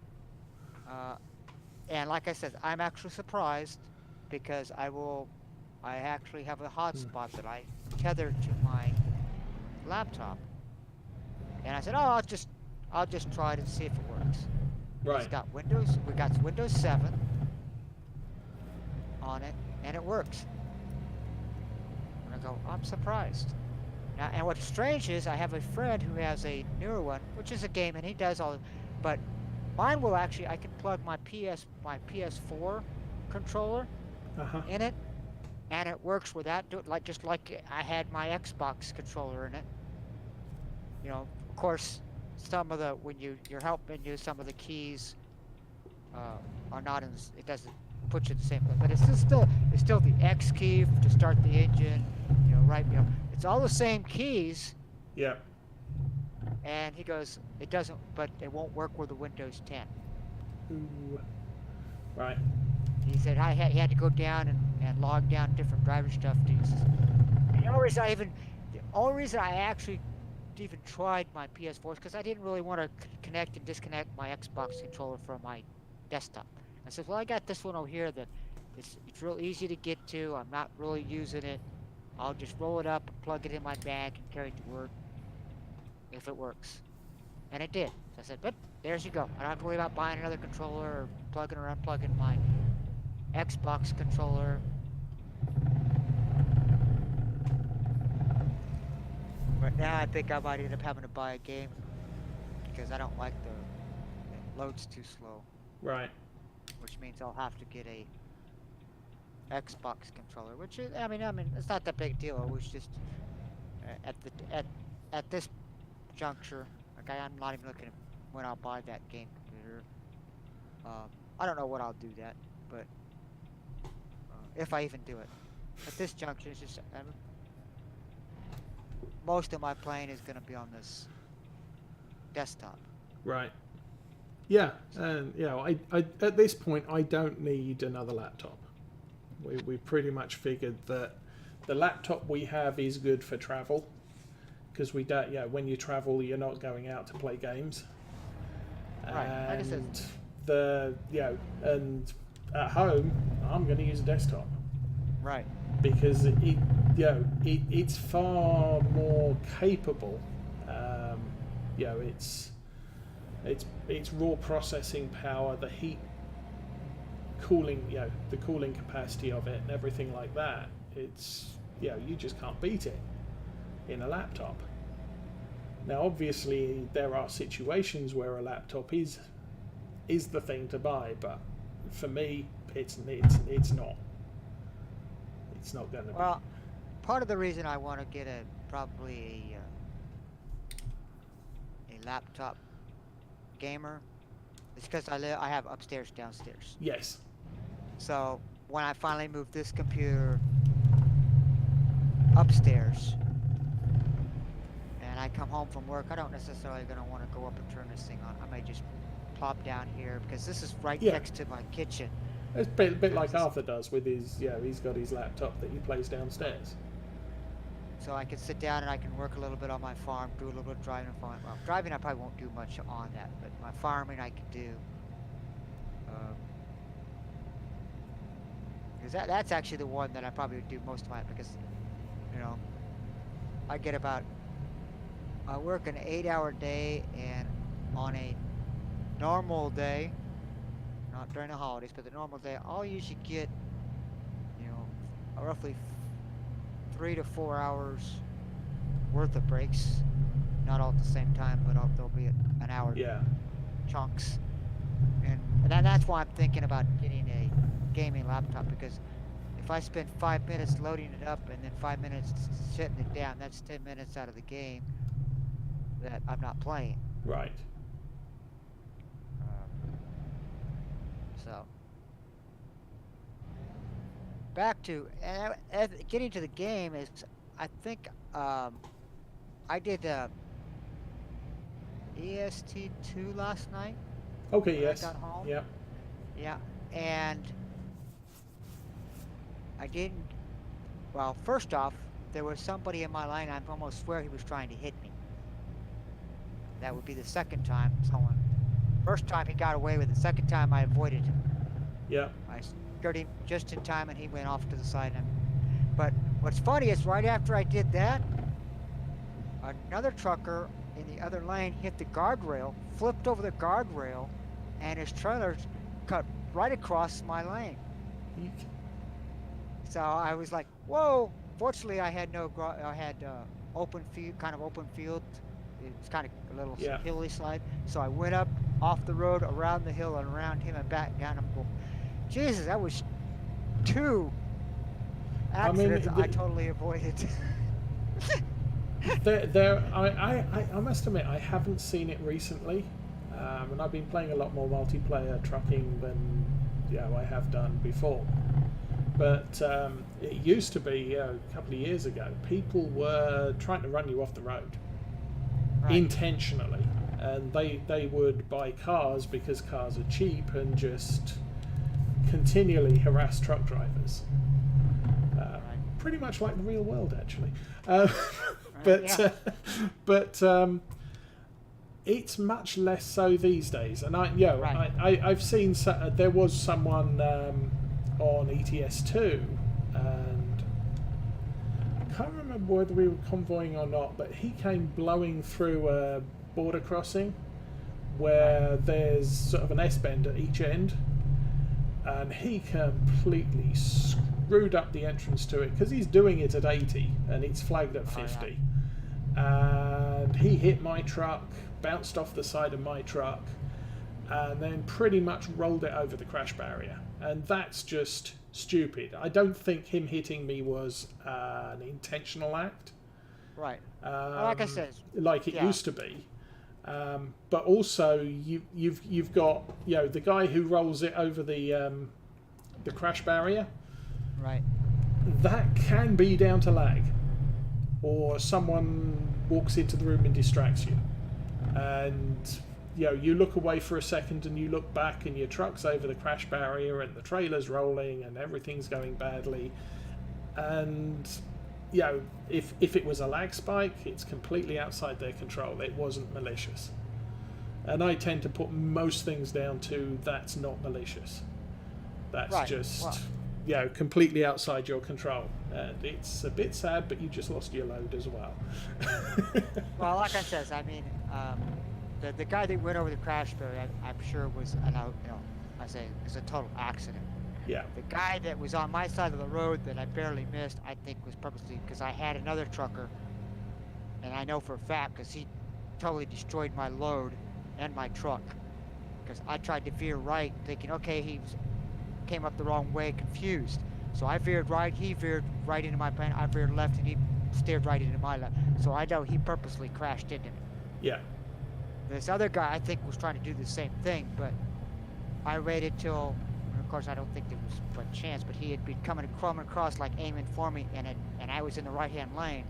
And like I said, I'm actually surprised, because I actually have a hotspot that I tether to my laptop, and I said, I'll just try it and see if it works. Right. We got Windows 7 on it, and it works. And I go, I'm surprised. Now, and what's strange is I have a friend who has a newer one, which is a game, and he does all, but mine will actually, I can plug my PS4 controller in it, and it works without just like I had my Xbox controller in it. Of course, some of the you're helping you, some of the keys are not in. It doesn't put you in the same place, but it's still the X key to start the engine. It's all the same keys. Yeah. And he goes, it doesn't, but it won't work with the Windows 10. Ooh. Right. He said he had to go down and log down different driver stuff to use. The only reason I actually even tried my PS4 is because I didn't really want to connect and disconnect my Xbox controller from my desktop. I said, well, I got this one over here that it's real easy to get to. I'm not really using it. I'll just roll it up and plug it in my bag and carry it to work if it works. And it did. So I said, but there's you go. I don't have to worry about buying another controller or plugging or unplugging my Xbox controller. But now I think I might end up having to buy a game because I don't like it loads too slow. Right. Which means I'll have to get a Xbox controller, which is, I mean, it's not that big a deal. It was just at this juncture, okay, I'm not even looking at when I'll buy that game computer. I don't know what I'll do that, but if I even do it. At this juncture, it's just most of my playing is going to be on this desktop. Right. Yeah, and I at this point I don't need another laptop. We pretty much figured that the laptop we have is good for travel, because we don't. Yeah, when you travel, you're not going out to play games. Right. And and at home, I'm going to use a desktop. Right. Because it's far more capable. It's raw processing power, the heat, cooling, the cooling capacity of it, and everything like that. It's you just can't beat it in a laptop. Now, obviously, there are situations where a laptop is the thing to buy, but for me, it's not. It's not going to be. Well, part of the reason I want to get probably a laptop gamer is because I have upstairs, downstairs. Yes. So when I finally move this computer upstairs and I come home from work, I don't necessarily going to want to go up and turn this thing on. I may just plop down here because this is right next to my kitchen. It's a bit like Arthur does with his, he's got his laptop that he plays downstairs. So I can sit down and I can work a little bit on my farm, do a little bit of driving. Well, driving I probably won't do much on that, but my farming I can do. Because that's actually the one that I probably would do most of my, because, I work an 8-hour day, and on a normal day, not during the holidays, but the normal day, I'll usually get, roughly 3 to 4 hours worth of breaks. Not all at the same time, but there'll be an hour chunks. And that's why I'm thinking about getting a gaming laptop, because if I spend 5 minutes loading it up and then 5 minutes shutting it down, that's 10 minutes out of the game that I'm not playing. Right. So back to getting to the game is, I think I did EST2 last night. Okay. Yes. I got home. Yeah. Yeah, and I didn't. Well, first off, there was somebody in my line. I almost swear he was trying to hit me. That would be the second time someone. First time he got away with it. Second time I avoided him. Yeah. I skirt him just in time, and he went off to the side. But what's funny is right after I did that, another trucker in the other lane hit the guardrail, flipped over the guardrail, and his trailer cut right across my lane. So I was like, "Whoa!" Fortunately, I had open field. It's kind of a little hilly slide. So I went up off the road, around the hill, and around him and back down. I'm going, Jesus, that was 2 accidents I totally avoided. I must admit, I haven't seen it recently, and I've been playing a lot more multiplayer trucking than I have done before. But it used to be a couple of years ago, people were trying to run you off the road. Right. intentionally, and they would buy cars because cars are cheap and just continually harass truck drivers. Right. Pretty much like the real world, actually. Yeah. But it's much less so these days. And Right. I've seen there was someone on ATS 2, and I can't remember whether we were convoying or not, but he came blowing through a border crossing where there's sort of an S-bend at each end, and he completely screwed up the entrance to it because he's doing it at 80 and it's flagged at 50. And he hit my truck, bounced off the side of my truck, and then pretty much rolled it over the crash barrier. And that's just stupid. I don't think him hitting me was an intentional act. Right. Well, like I said, like it used to be. But also you've got the guy who rolls it over the crash barrier. Right. That can be down to lag, or someone walks into the room and distracts you, and you look away for a second and you look back and your truck's over the crash barrier and the trailer's rolling and everything's going badly, and if it was a lag spike, it's completely outside their control. It wasn't malicious, and I tend to put most things down to that's not malicious. That's right. just completely outside your control, and it's a bit sad, but you just lost your load as well. Well, like I says, I mean, the guy that went over the crash barrier, I'm sure was it's a total accident. Yeah. The guy that was on my side of the road that I barely missed, I think was purposely, because I had another trucker, and I know for a fact because he totally destroyed my load and my truck, because I tried to veer right, thinking, okay, he came up the wrong way, confused. So I veered right, he veered right into my plan, I veered left, and he steered right into my left. So I know he purposely crashed into me. Yeah. This other guy, I think, was trying to do the same thing, but I waited till, of course, I don't think there was much chance, but he had been coming across, like aiming for me, and I was in the right-hand lane.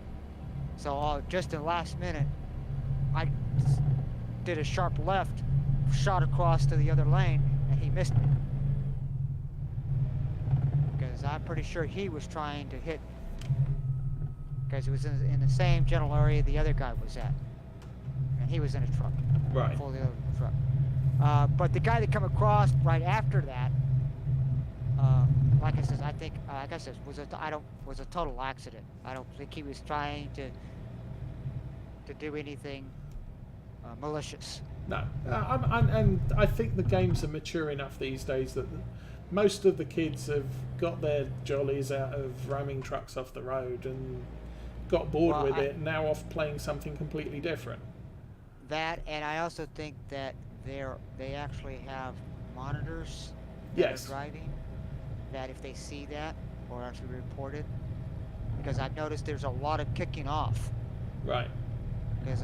So just in the last minute, I did a sharp left, shot across to the other lane, and he missed me. Because I'm pretty sure he was trying to hit, because it was in the same general area the other guy was at, and he was in a truck. Right. Fully loaded truck. But the guy that come across right after that, like I said, I think, like I said, was a total accident. I don't think he was trying to do anything malicious. No, and I think the games are mature enough these days that most of the kids have got their jollies out of ramming trucks off the road and got bored with it, and now off playing something completely different. That, and I also think that they actually have monitors that Yes. are driving, that if they see that or actually report it, because I've noticed there's a lot of kicking off. Right. Because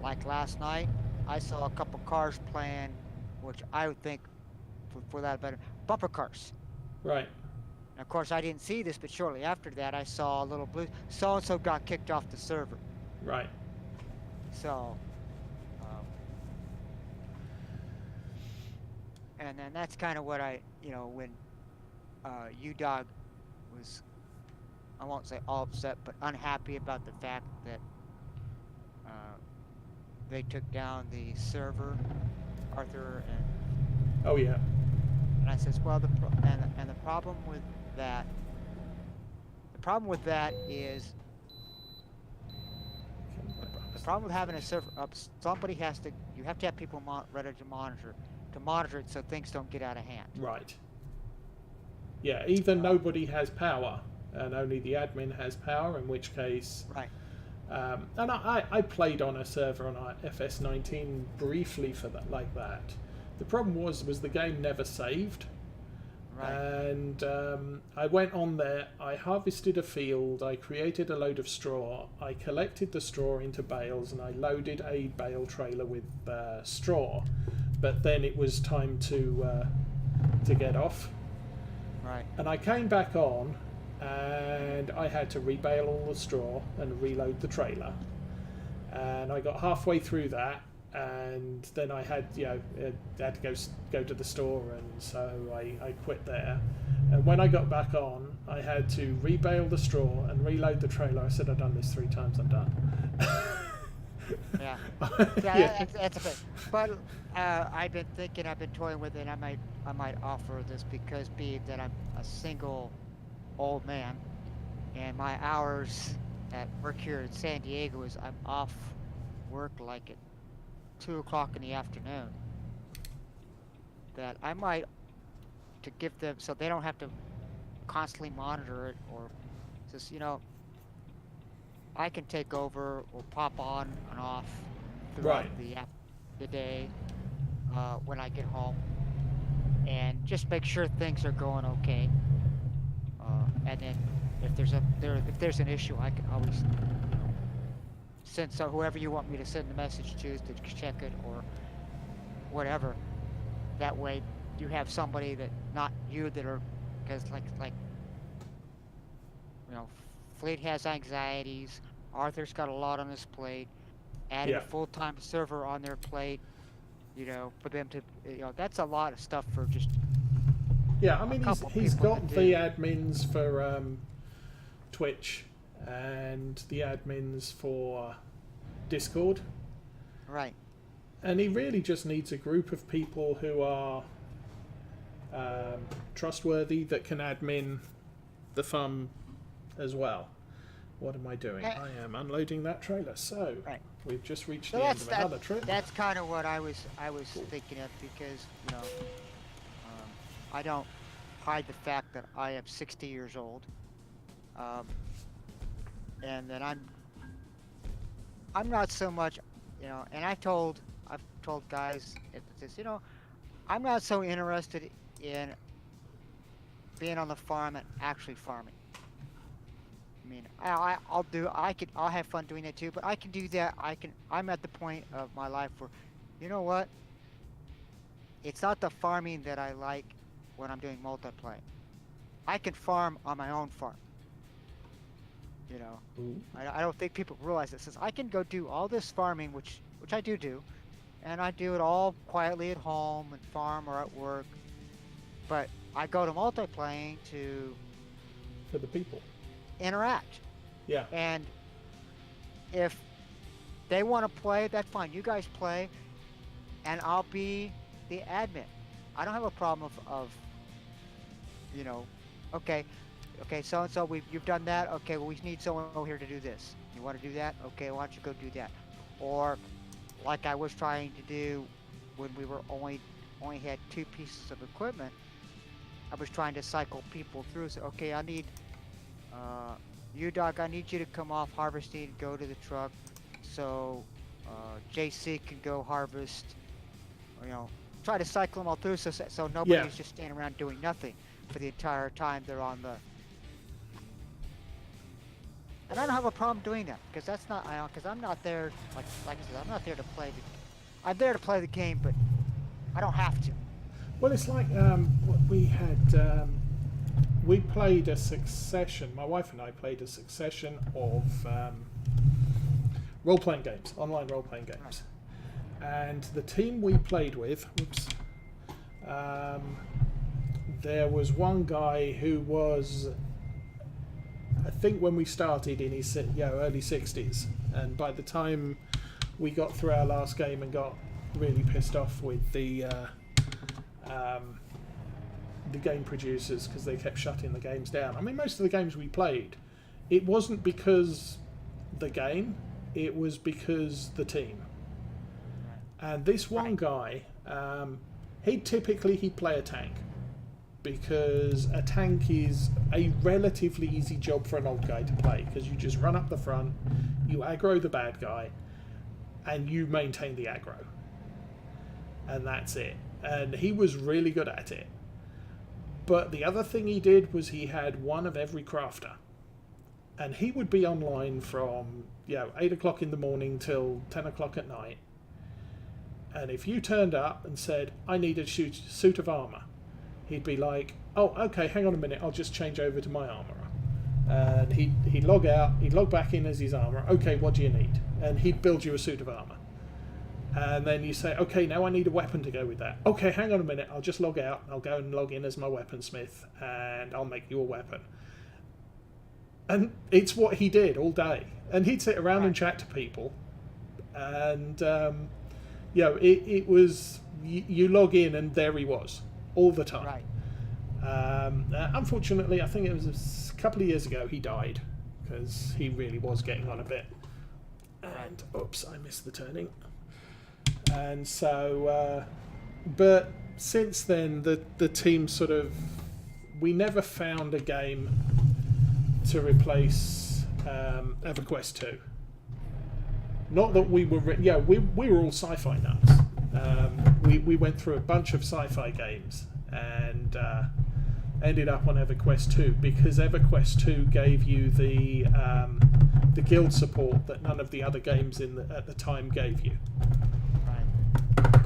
like last night, I saw a couple cars playing, which I would think, for that better, bumper cars. Right. And of course, I didn't see this, but shortly after that, I saw a little blue. So-and-so got kicked off the server. Right. So, and then that's kind of what when UDOG was, I won't say all upset, but unhappy about the fact that they took down the server, Arthur and. Oh yeah. And I says, well, the problem with that. The problem with that is. The problem with having a server up, you have to have people ready to monitor it so things don't get out of hand. Right. Yeah, either nobody has power and only the admin has power, in which case. Right. And I played on a server on FS19 briefly for that, like that. The problem was the game never saved. Right. And I went on there, I harvested a field, I created a load of straw, I collected the straw into bales, and I loaded a bale trailer with straw. But then it was time to get off. Right. And I came back on, and I had to rebale all the straw and reload the trailer. and I got halfway through that, and then I had had to go to the store, and so I quit there. And when I got back on, I had to rebale the straw and reload the trailer. I said I'd done this 3 times. I'm done. Yeah. Yeah. That's a bit. But I've been toying with it. I might offer this because being that I'm a single old man, and my hours at work here in San Diego is I'm off work like at 2 o'clock in the afternoon. That I might to give them so they don't have to constantly monitor it or just I can take over or pop on and off throughout Right. the day when I get home, and just make sure things are going okay. And then if there's an issue, I can always send whoever you want me to send the message to check it or whatever. That way, you have somebody that not you that are because Fleet has anxieties. Arthur's got a lot on his plate. Adding Yeah. a full-time server on their plate, for them to, that's a lot of stuff for just Yeah, I a mean, couple he's people got to the do. admins for Twitch and the admins for Discord, Right. and he really just needs a group of people who are trustworthy that can admin the farm as well. What am I doing? Eh, I am unloading that trailer. So Right. we've just reached So the end of another trip. that's kind of what I was thinking of because I don't hide the fact that I am 60 years old, um, and that I'm not so much, and I've told guys at this, I'm not so interested in being on the farm and actually farming. I mean, I'll have fun doing it too, but I can do that. I'm at the point of my life where, you know what? It's not the farming that I like when I'm doing multiplayer. I can farm on my own farm. Ooh. I don't think people realize this. Since I can go do all this farming, which I do, and I do it all quietly at home and farm or at work. But I go to multiplaying to For the people. interact. Yeah. And if they want to play, that's fine. You guys play, and I'll be the admin. I don't have a problem of okay, so and so you've done that. Okay, well we need someone over here to do this. You want to do that? Okay, why don't you go do that? Or like I was trying to do when we were only had 2 pieces of equipment. I was trying to cycle people through. So okay, I need you, Doc. I need you to come off harvesting and go to the truck, so JC can go harvest. Try to cycle them all through so nobody's just standing around doing nothing for the entire time they're on the. And I don't have a problem doing that because that's not because I'm not there like I said, I'm not there to play I'm there to play the game, but I don't have to. Well, it's like what we had. We played a succession. My wife and I played a succession of role-playing games, online role-playing games, and the team we played with. There was one guy who was, I think, when we started in his early 60s, and by the time we got through our last game and got really pissed off with the game producers because they kept shutting the games down. I mean, most of the games we played, it wasn't because the game, it was because the team. And this one guy, he'd play a tank because a tank is a relatively easy job for an old guy to play because you just run up the front, you aggro the bad guy, and you maintain the aggro. And that's it. And he was really good at it. But the other thing he did was he had one of every crafter. And he would be online from 8 o'clock in the morning till 10 o'clock at night. And if you turned up and said, I need a suit of armour, he'd be like, oh, okay, hang on a minute, I'll just change over to my armourer. And he'd log out, he'd log back in as his armourer. Okay, what do you need? And he'd build you a suit of armour. And then you say, okay, now I need a weapon to go with that. Okay, hang on a minute, I'll just log out. I'll go and log in as my weaponsmith, and I'll make you a weapon. And it's what he did all day. And he'd sit around and chat to people. And, it was, you log in and there he was, all the time. Right. Unfortunately, I think it was a couple of years ago he died, because he really was getting on a bit. And, oops, I missed the turning. And so, but since then, the team sort of, we never found a game to replace EverQuest 2. Not that we were, we were all sci-fi nuts. We went through a bunch of sci-fi games and ended up on EverQuest 2 because EverQuest 2 gave you the guild support that none of the other games at the time gave you.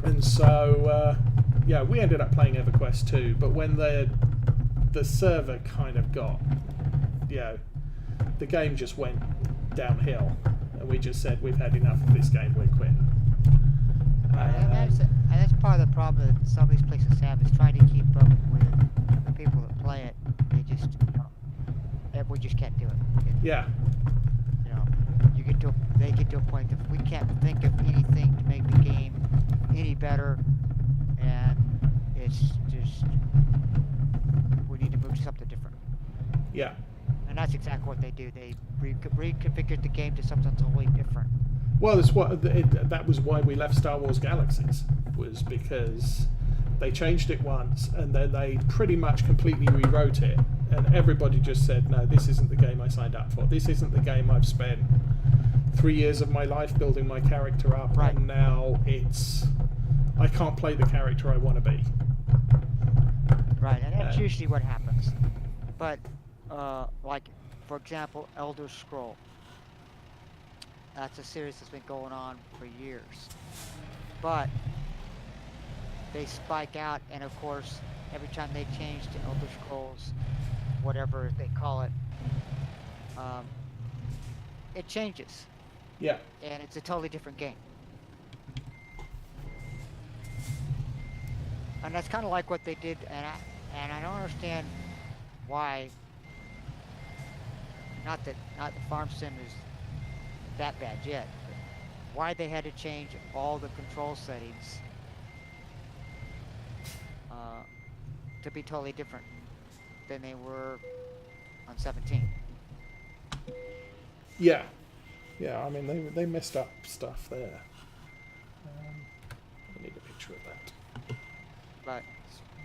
And so, we ended up playing EverQuest 2, but when the server kind of got, the game just went downhill, and we just said, we've had enough of this game, we're quitting. And that's part of the problem that some of these places have, is trying to keep up with the people that play it. They just, we just can't do it. Yeah. They get to a point that we can't think of anything to make the game any better, and it's just, we need to move to something different. Yeah. And that's exactly what they do. They reconfigured the game to something totally different. Well, that was why we left Star Wars Galaxies, was because they changed it once and then they pretty much completely rewrote it, and everybody just said, no, this isn't the game I signed up for. This isn't the game I've spent 3 years of my life building my character up, and now I can't play the character I want to be. Right, and that's usually what happens. But, like, for example, Elder Scroll. That's a series that's been going on for years. But they spike out, and of course, every time they change to Elder Scrolls, whatever they call it, it changes. Yeah. And it's a totally different game. And that's kind of like what they did, and I don't understand why. Not that Farm Sim is that bad yet, but why they had to change all the control settings to be totally different than they were on 17. Yeah. Yeah, I mean, they messed up stuff there. I need a picture of that. But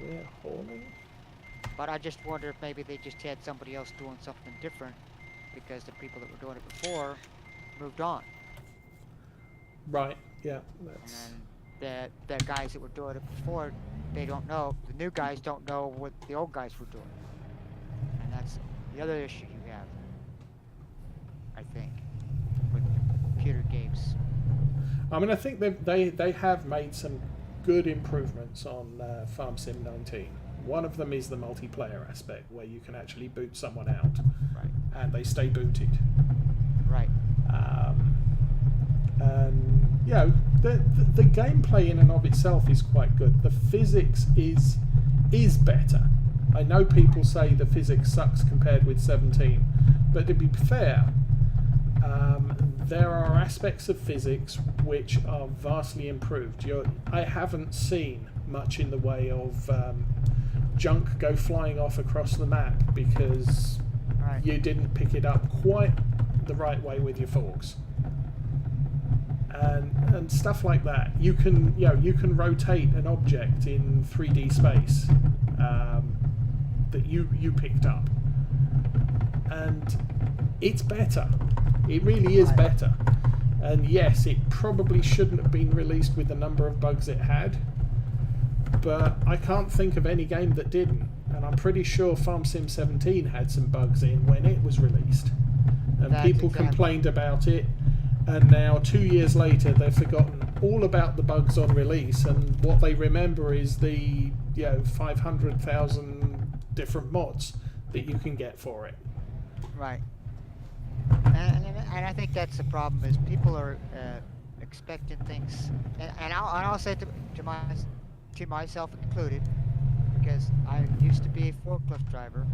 we're hauling. But I just wonder if maybe they just had somebody else doing something different, because the people that were doing it before moved on. Right, yeah. That's... And the guys that were doing it before, they don't know. The new guys don't know what the old guys were doing. And that's the other issue you have, I think, with computer games. I mean, I think they have made some good improvements on Farm Sim 19. One of them is the multiplayer aspect, where you can actually boot someone out, right, and they stay booted. Right. And the gameplay in and of itself is quite good. The physics is better. I know people say the physics sucks compared with 17, but to be fair, there are aspects of physics which are vastly improved. I haven't seen much in the way of junk go flying off across the map because you didn't pick it up quite the right way with your forks, and stuff like that. You can rotate an object in 3D space that you picked up, and it's better. It really is better. And yes, it probably shouldn't have been released with the number of bugs it had, but I can't think of any game that didn't. And I'm pretty sure Farm Sim 17 had some bugs in when it was released, and people complained about it, and now 2 years later they've forgotten all about the bugs on release, and what they remember is the 500,000 different mods that you can get for it. Right. And I think that's the problem is people are expecting things, and I'll say to myself included, because I used to be a forklift driver,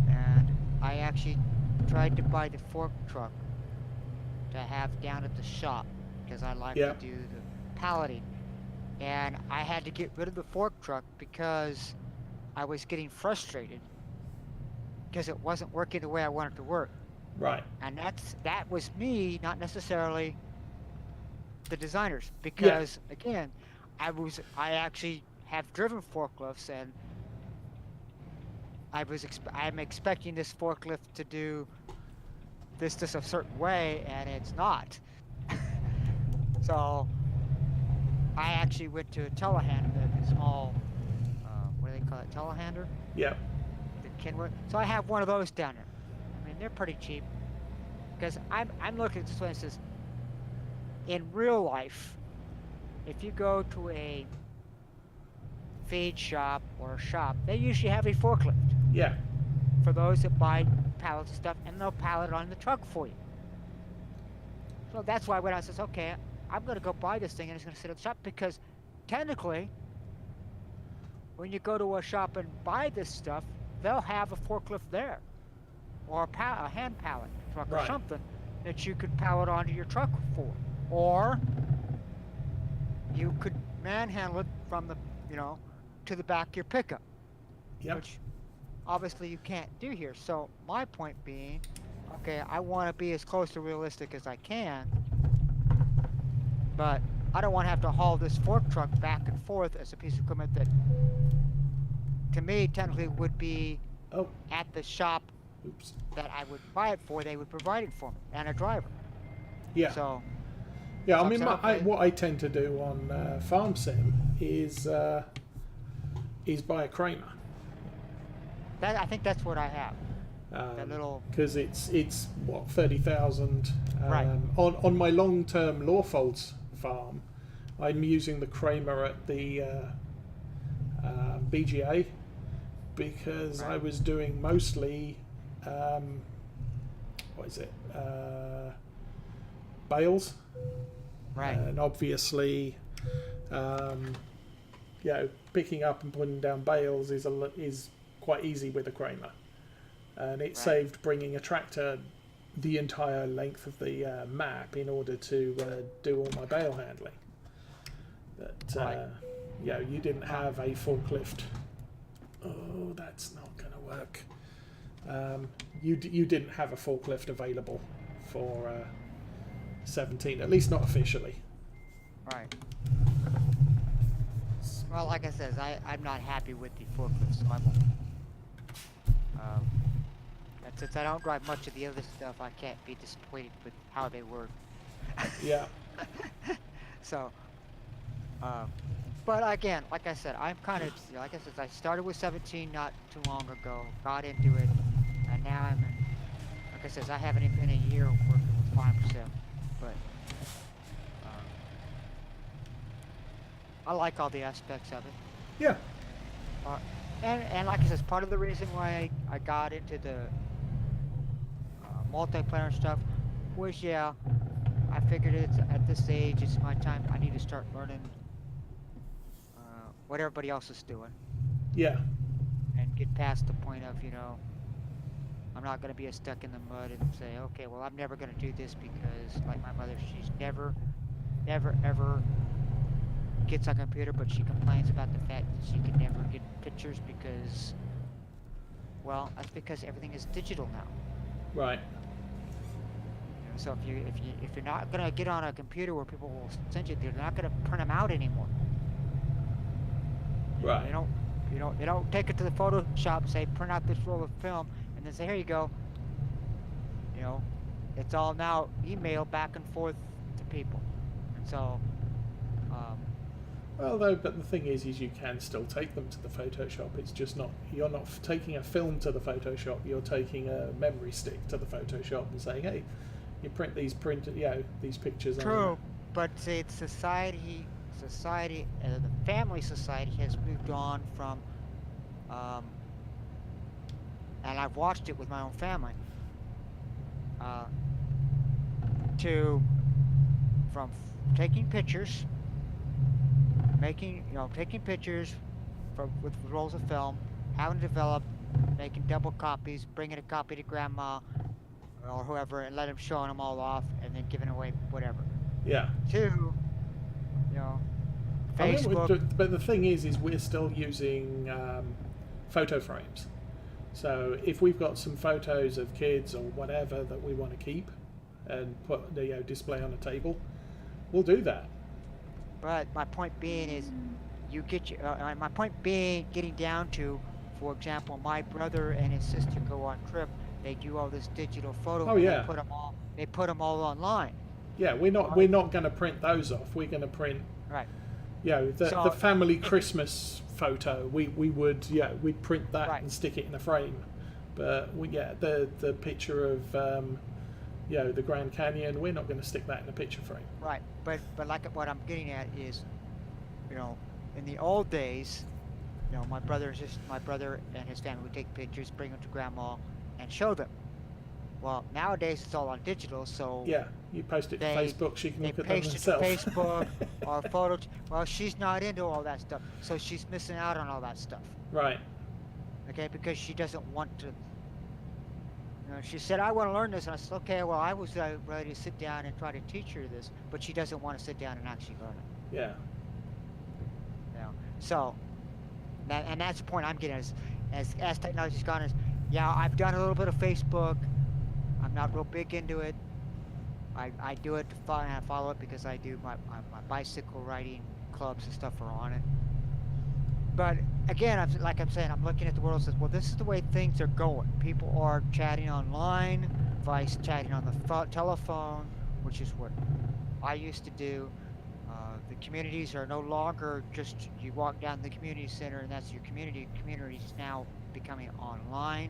and I actually tried to buy the fork truck to have down at the shop because I like to Yeah. do the palleting, and I had to get rid of the fork truck because I was getting frustrated because it wasn't working the way I wanted it to work. Right. And that was me, not necessarily the designers, Yeah. because again, I actually have driven forklifts, and I'm expecting this forklift to do this a certain way, and it's not. So I actually went to a telehandler, the small, what do they call it, telehandler, Yeah. the Kenworth. So I have one of those down there. I mean, they're pretty cheap because I'm looking at this one. It says in real life, if you go to a feed shop or a shop, they usually have a forklift Yeah. for those that buy pallets of stuff, and they'll pallet it on the truck for you. So that's why when I says, okay, I'm going to go buy this thing and it's going to sit at the shop, because technically, when you go to a shop and buy this stuff, they'll have a forklift there, or a hand pallet truck or Right. something that you could pallet onto your truck for, or you could manhandle it from the, to the back of your pickup, Yep. which obviously you can't do here. So my point being, okay, I want to be as close to realistic as I can, but I don't want to have to haul this fork truck back and forth as a piece of equipment that, to me, technically would be Oh. at the shop Oops. that I would buy it for. They would provide it for me and a driver. Yeah. So, Yeah. I so I mean, said, okay, what I tend to do on Farm Sim is buy a Kramer. I think that's what I have. That little, Because it's what 30,000 right, on my long-term Lawfolds farm. I'm using the Kramer at the BGA because I right, was doing mostly what is it bales, right, and obviously picking up and putting down bales is quite easy with a Kramer, and it right, saved bringing a tractor the entire length of the map in order to do all my bale handling. But right. you didn't have a forklift. Oh, that's not going to work. You didn't have a forklift available for 17, at least not officially. Right. Well, like I said, I'm not happy with the forklift, so I won't. And since I don't drive much of the other stuff, I can't be disappointed with how they work. Yeah. So, but again, like I said, I'm kind of, like I said, I started with 17 not too long ago, got into it, and now I'm in, like I said, I haven't even been a year working with Farm Sim, but I like all the aspects of it. Yeah. And like I said, part of the reason why I got into the multiplayer stuff was, yeah, I figured it's at this age, it's my time. I need to start learning what everybody else is doing, Yeah. and get past the point of, I'm not going to be stuck in the mud and say, okay, well, I'm never going to do this because, like my mother, she's never, ever gets on a computer, but she complains about the fact that she can never get pictures because, well, that's because everything is digital now. Right. So if you're not gonna get on a computer where people will send you, they're not gonna print them out anymore. Right. They don't take it to the Photoshop and say print out this roll of film and then say here you go. It's all now email back and forth to people, and so. But the thing is you can still take them to the Photoshop. It's just you're not taking a film to the Photoshop. You're taking a memory stick to the Photoshop and saying, hey, you print these pictures. True, but see, society, the family society has moved on from and I've watched it with my own family. Uh, to from taking pictures, taking pictures with rolls of film, having developed, making double copies, bringing a copy to grandma or whoever, and let them showing them all off, and then giving away whatever. Yeah. To, you know, I mean, Facebook. but the thing is we're still using photo frames. So if we've got some photos of kids or whatever that we want to keep and put, display on a table, we'll do that. But my point being is, my point being, getting down to, for example, my brother and his sister go on trip. They do all this digital photo. Oh, and yeah. They put them all online. Yeah, we're not going to print those off. We're going to print, Right. the family Christmas photo. We'd print that Right. and stick it in a frame. But the picture of the Grand Canyon, we're not going to stick that in a picture frame. Right. But like what I'm getting at is, in the old days, my brother and his family would take pictures, bring them to grandma, and show them. Well, nowadays it's all on digital, so Yeah, you post it to Facebook, she can they look at them paste it herself. to Facebook or photos. Well, she's not into all that stuff, so she's missing out on all that stuff. Right. Okay, because she doesn't want to. She said, "I want to learn this," and I said, "Okay, well, I was ready to sit down and try to teach her this, but she doesn't want to sit down and actually learn it." Yeah. So, and that's the point I'm getting as technology's gone. Yeah, I've done a little bit of Facebook. I'm not real big into it. I do it to follow it because I do my bicycle riding clubs and stuff are on it. But again, I'm saying, I'm looking at the world and says, well, this is the way things are going. People are chatting online, vice chatting on the telephone, which is what I used to do. The communities are no longer just you walk down the community center and that's your community. Community is now becoming online.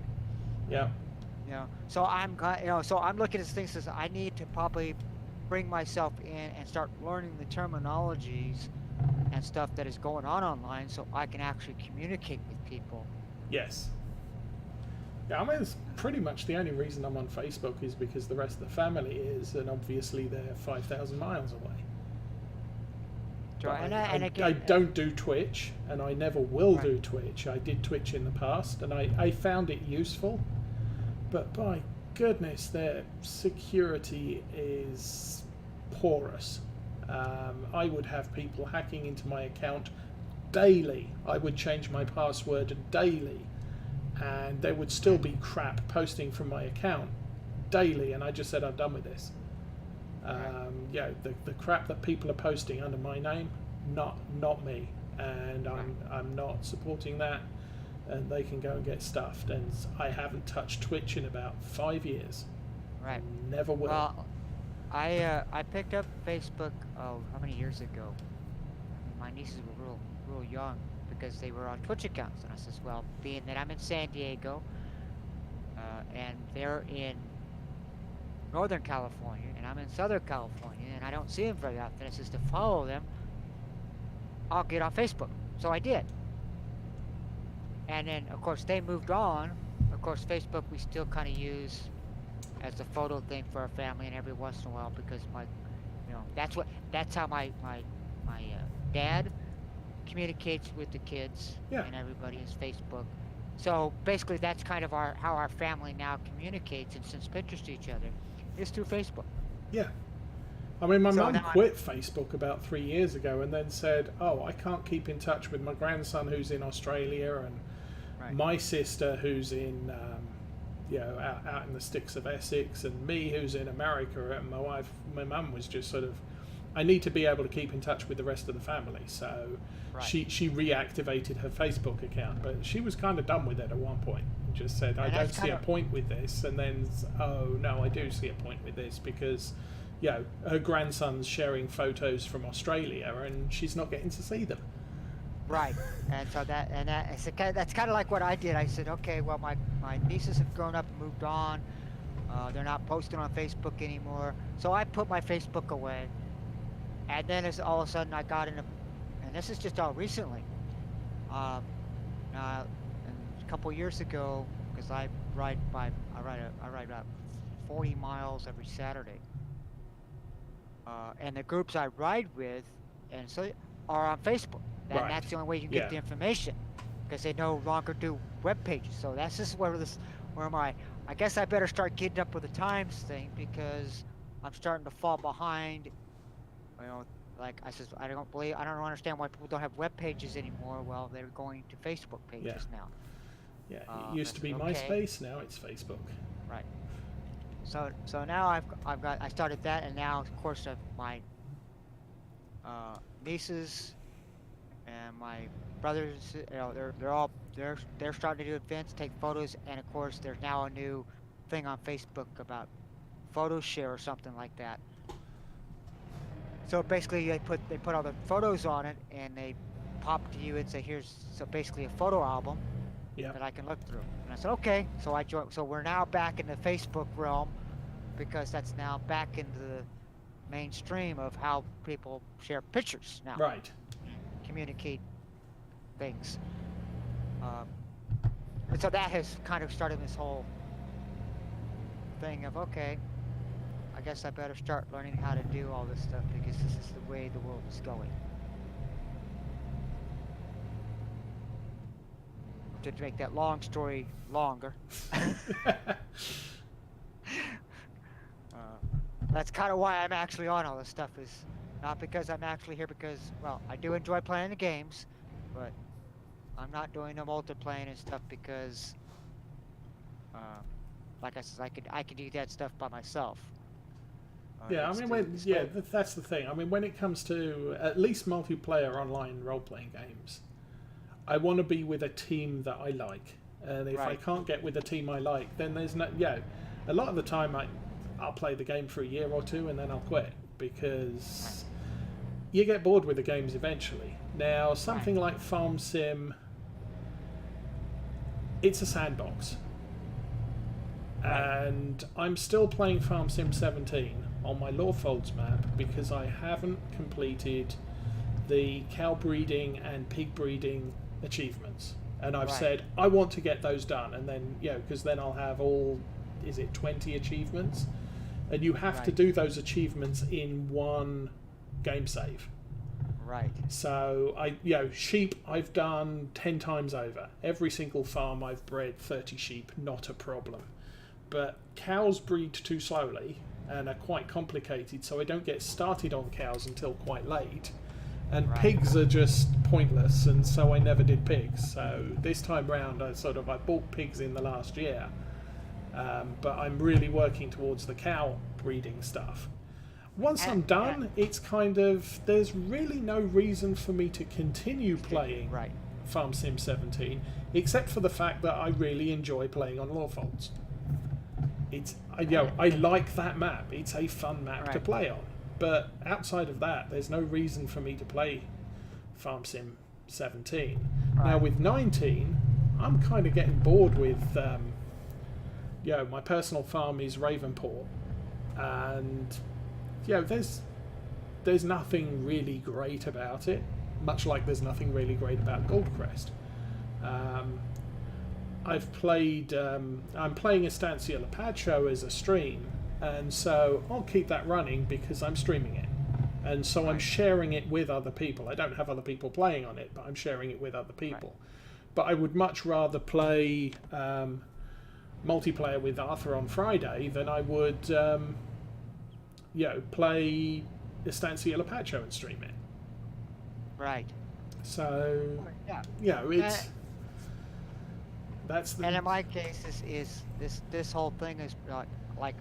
Yeah. So I'm looking at this thing says I need to probably bring myself in and start learning the terminologies and stuff that is going on online so I can actually communicate with people. Yes. Yeah, I mean, it's pretty much the only reason I'm on Facebook is because the rest of the family is, and obviously they're 5,000 miles away. So, I don't do Twitch, and I never will Right. do Twitch. I did Twitch in the past, and I found it useful, but by goodness, their security is porous. I would have people hacking into my account daily. I would change my password daily, and there would still be crap posting from my account daily, and I just said I'm done with this. The crap that people are posting under my name, not me, and I'm not supporting that, and they can go and get stuffed. And I haven't touched Twitch in about 5 years. Right. Never will. Well, I picked up Facebook how many years ago? My nieces were real young because they were on Twitch accounts, and I says, well, being that I'm in San Diego, and they're in Northern California, and I'm in Southern California, and I don't see them very often. It says to follow them, I'll get on Facebook. So I did. And then, of course, they moved on. Of course, Facebook we still kind of use as a photo thing for our family, and every once in a while, because that's how my dad communicates with the kids and everybody is Facebook. So basically, that's kind of how our family now communicates and sends pictures to each other. Is through Facebook. Yeah. I mean, my mum now quit Facebook about 3 years ago and then said, oh, I can't keep in touch with my grandson who's in Australia and my sister who's in, out in the sticks of Essex, and me who's in America, and my mum was just sort of, I need to be able to keep in touch with the rest of the family. So she reactivated her Facebook account, but she was kind of done with it at one point. Just said, I don't see a point with this, and then, oh no, I do see a point with this because, her grandson's sharing photos from Australia, and she's not getting to see them. Right, and so that's kind of like what I did. I said, okay, well, my nieces have grown up and moved on. They're not posting on Facebook anymore, so I put my Facebook away. And then all of a sudden I got and this is just all recently. A couple years ago, because I ride about 40 miles every Saturday. And the groups I ride with, and so are on Facebook. And Right. that's the only way you can Yeah. get the information, because they no longer do web pages. So that's just where I guess I better start getting up with the times thing, because I'm starting to fall behind. You know, like I says, I don't understand why people don't have web pages anymore. Well, they're going to Facebook Yeah. pages now. Yeah. It used to be Okay, MySpace. Now it's Facebook. right. So now I started that, and now of course my nieces and my brothers, they're starting to do events, take photos, and of course there's now a new thing on Facebook about photo share or something like that. So basically they put all the photos on it, and they pop to you and say, here's so basically a photo album Yeah. that I can look through. And I said, okay. So I joined. So we're now back in the Facebook realm, because that's now back into the mainstream of how people share pictures now, Right. communicate things. And so that has kind of started this whole thing of, okay, I guess I better start learning how to do all this stuff, because this is the way the world is going. To make that long story longer, that's kind of why I'm actually on all this stuff, is not because I'm actually here because, well, I do enjoy playing the games, but I'm not doing the multiplayer and stuff because, like I said, I could do that stuff by myself. Yeah, I mean, that's the thing. I mean, when it comes to at least multiplayer online role-playing games, I want to be with a team that I like. And if I can't get with a team I like, then there's no... Yeah, a lot of the time I'll play the game for a year or two and then I'll quit, because you get bored with the games eventually. Now, something like Farm Sim, it's a sandbox. And I'm still playing Farm Sim 17 on my Lawfolds map because I haven't completed the cow breeding and pig breeding achievements. And I've said, I want to get those done. And then, because then I'll have all, 20 achievements? And you have to do those achievements in one game save. Right. So, sheep I've done 10 times over. Every single farm I've bred 30 sheep, not a problem. But cows breed too slowly and are quite complicated, so I don't get started on cows until quite late. And pigs are just pointless, and so I never did pigs. So this time round, I bought pigs in the last year, but I'm really working towards the cow breeding stuff. Once I'm done, it's kind of, there's really no reason for me to continue playing Farm Sim 17, except for the fact that I really enjoy playing on Lawfolds. I like that map. It's a fun map to play on. But outside of that, there's no reason for me to play Farm Sim 17. Now with 19, I'm kind of getting bored with, my personal farm is Ravenport, and there's nothing really great about it. Much like there's nothing really great about Goldcrest. I've played. I'm playing Estancia Lapacho as a stream, and so I'll keep that running because I'm streaming it, and so I'm sharing it with other people. I don't have other people playing on it, but I'm sharing it with other people. But I would much rather play multiplayer with Arthur on Friday than I would, play Estancia Lapacho and stream it. Right. So it's. And in my case, this whole thing is like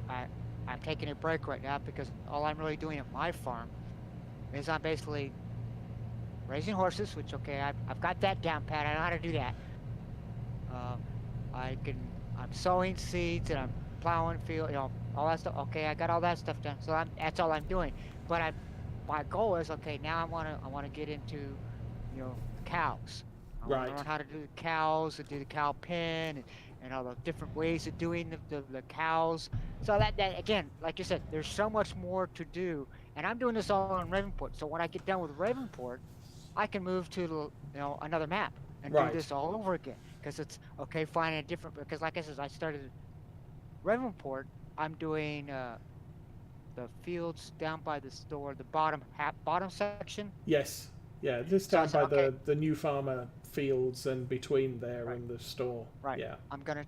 I'm taking a break right now because all I'm really doing at my farm is I'm basically raising horses, which I've got that down pat. I know how to do that. I'm sowing seeds and I'm plowing field, all that stuff. Okay, I got all that stuff done. So that's all I'm doing. But my goal is now I want to get into cows. I want to learn how to do the cows and do the cow pen and all the different ways of doing the cows. So that again, like you said, there's so much more to do. And I'm doing this all on Ravenport. So when I get done with Ravenport, I can move to another map and do this all over again. because it's okay finding a different, because like I said, I started Ravenport. I'm doing the fields down by the store, the bottom section. Yes. Yeah, just So I down said, by okay, the new farmer fields and between there right, and the store. right. Yeah. I'm gonna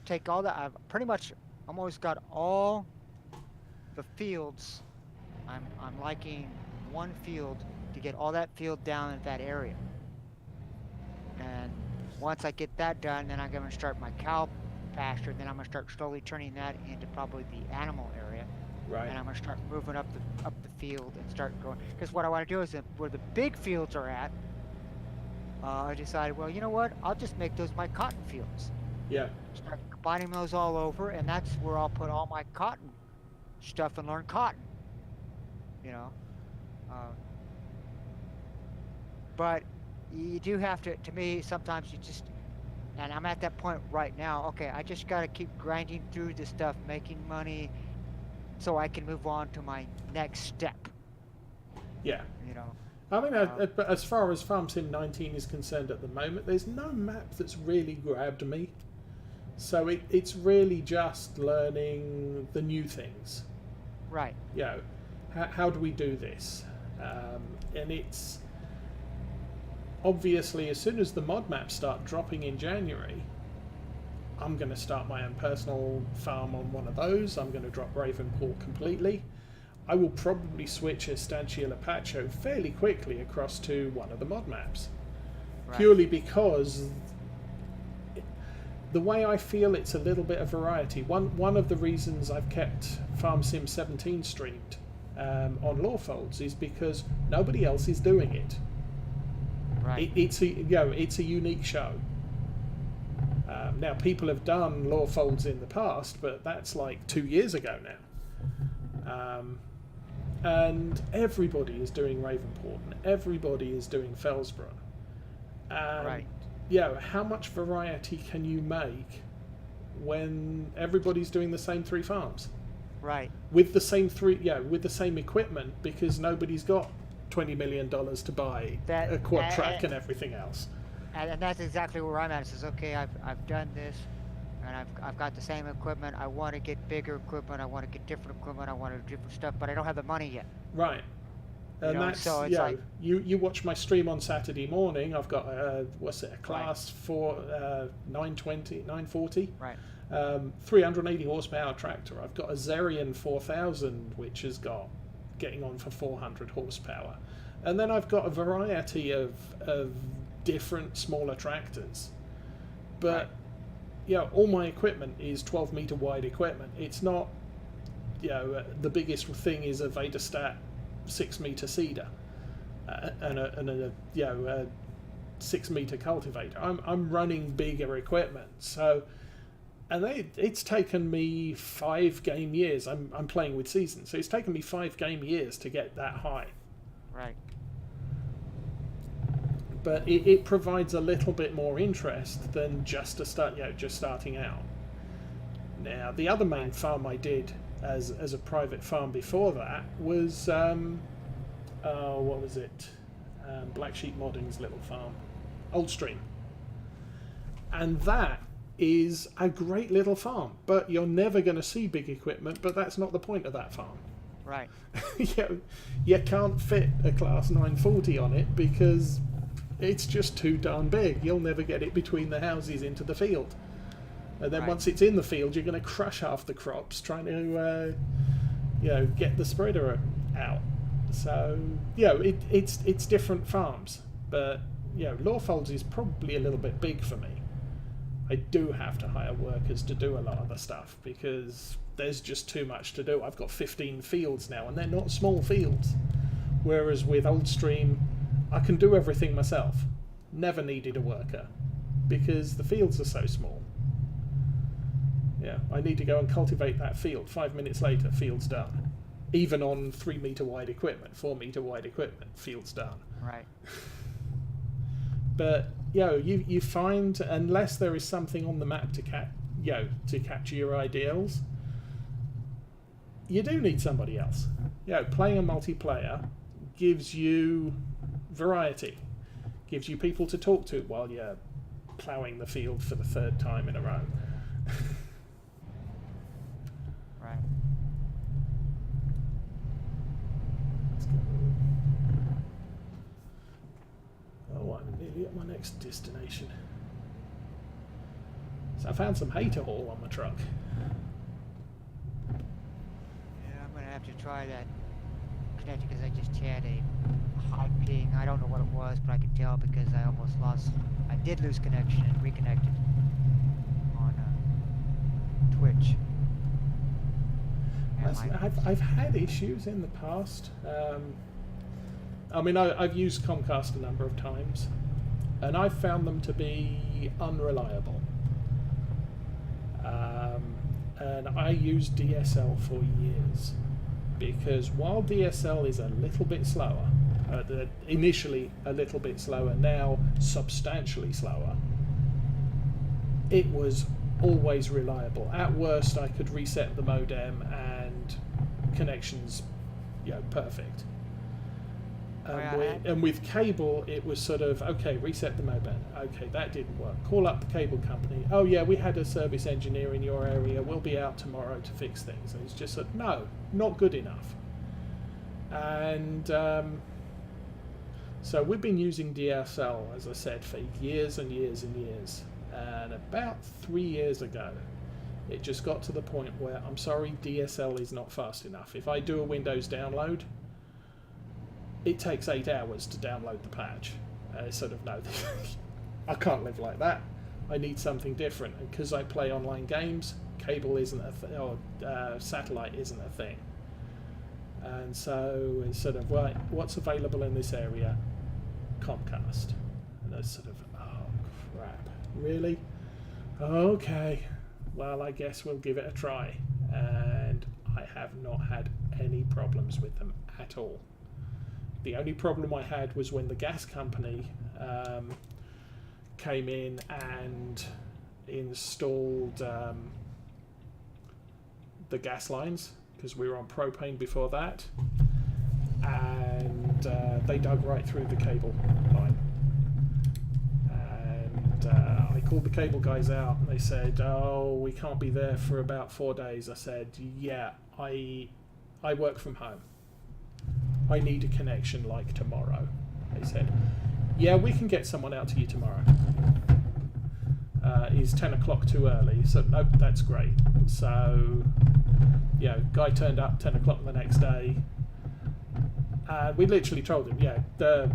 take all that. I've pretty much almost got all the fields. I'm liking one field to get all that field down in that area. And once I get that done, then I'm gonna start my cow pasture. Then I'm gonna start slowly turning that into probably the animal area. Right. And I'm gonna start moving up the field and start going. Because what I want to do is that where the big fields are at, I decided, well, you know what? I'll just make those my cotton fields. Yeah. Start combining those all over, and that's where I'll put all my cotton stuff and learn cotton. You know, uh, but you do have to. To me, sometimes you just, and I'm at that point right now. Okay, I just got to keep grinding through this stuff, making money, so I can move on to my next step. Yeah. You know. I mean, as far as Farm Sim 19 is concerned at the moment, there's no map that's really grabbed me. So it's really just learning the new things. Right. You know, how do we do this? And it's obviously, as soon as the mod maps start dropping in January, I'm going to start my own personal farm on one of those. I'm going to drop Ravenport completely. I will probably switch Estancia Lapacho fairly quickly across to one of the mod maps. Right. Purely because the way I feel it's a little bit of variety. One of the reasons I've kept Farm Sim 17 streamed on Lawfolds is because nobody else is doing it. Right. It's a unique show. Now people have done Lawfolds in the past, but that's like 2 years ago now. And everybody is doing Ravenport, and everybody is doing Fellsborough. Right. Yeah, how much variety can you make when everybody's doing the same 3 farms? Right. With the same with the same equipment, because nobody's got $20 million to buy a quad track and everything else. And that's exactly where I'm at. It says, okay, I've done this, and I've got the same equipment. I want to get bigger equipment. I want to get different equipment. I want to do different stuff, but I don't have the money yet. Right. And that's, so it's like, you watch my stream on Saturday morning. I've got a class 4 940. Right. 380 horsepower tractor. I've got a Zerion 4000, which has got getting on for 400 horsepower. And then I've got a variety of different smaller tractors. But all my equipment is 12 meter wide equipment. It's not, the biggest thing is a Vedastat 6 meter seeder and a 6 meter cultivator. I'm running bigger equipment, so it's taken me 5 game years. I'm playing with seasons, so it's taken me 5 game years to get that high. Right. But it provides a little bit more interest than just starting out. Now, the other main farm I did as a private farm before that was what was it? Black Sheep Modding's little farm, Oldstream, and that is a great little farm. But you're never going to see big equipment. But that's not the point of that farm. Right. You can't fit a class 940 on it because it's just too darn big. You'll never get it between the houses into the field. And then once it's in the field, you're going to crush half the crops trying to, get the spreader out. So, it's different farms. But, Lawfolds is probably a little bit big for me. I do have to hire workers to do a lot of the stuff because there's just too much to do. I've got 15 fields now, and they're not small fields. Whereas with Oldstream, I can do everything myself. Never needed a worker because the fields are so small. Yeah, I need to go and cultivate that field. 5 minutes later, field's done. Even on 3 meter wide equipment, 4 meter wide equipment, field's done. Right. But you find, unless there is something on the map to capture your ideals, you do need somebody else. Playing a multiplayer gives you variety, gives you people to talk to while you're ploughing the field for the 3rd time in a row. Right. Let's go. Oh, I'm nearly at my next destination. So I found some hay to haul on my truck. Yeah, I'm gonna have to try that connector because I just had a high ping. I don't know what it was, but I could tell because I almost lost. I did lose connection and reconnected on Twitch. And I've had issues in the past. I mean, I've used Comcast a number of times, and I've found them to be unreliable. And I used DSL for years, because while DSL is a little bit slower, initially a little bit slower, now substantially slower, it was always reliable. At worst, I could reset the modem and connections, perfect. And with cable, it was sort of, okay, reset the modem. Okay, that didn't work. Call up the cable company. Oh yeah, we had a service engineer in your area. We'll be out tomorrow to fix things. And it's just like, no, not good enough. And so we've been using DSL, as I said, for years and years and years. And about 3 years ago, it just got to the point where, I'm sorry, DSL is not fast enough. If I do a Windows download, it takes 8 hours to download the patch. Sort of, no, I can't live like that. I need something different. And because I play online games, cable isn't a thing, or satellite isn't a thing. And so it's sort of, right, what's available in this area? Comcast. And it's sort of, oh crap, really? Okay, well, I guess we'll give it a try. And I have not had any problems with them at all. The only problem I had was when the gas company came in and installed the gas lines, because we were on propane before that, and they dug right through the cable line. And I called the cable guys out, and they said, oh, we can't be there for about 4 days. I said, yeah, I work from home. I need a connection like tomorrow. They said, yeah, we can get someone out to you tomorrow. Is 10 o'clock too early? So, nope, that's great. So, guy turned up 10 o'clock the next day. We literally told him, the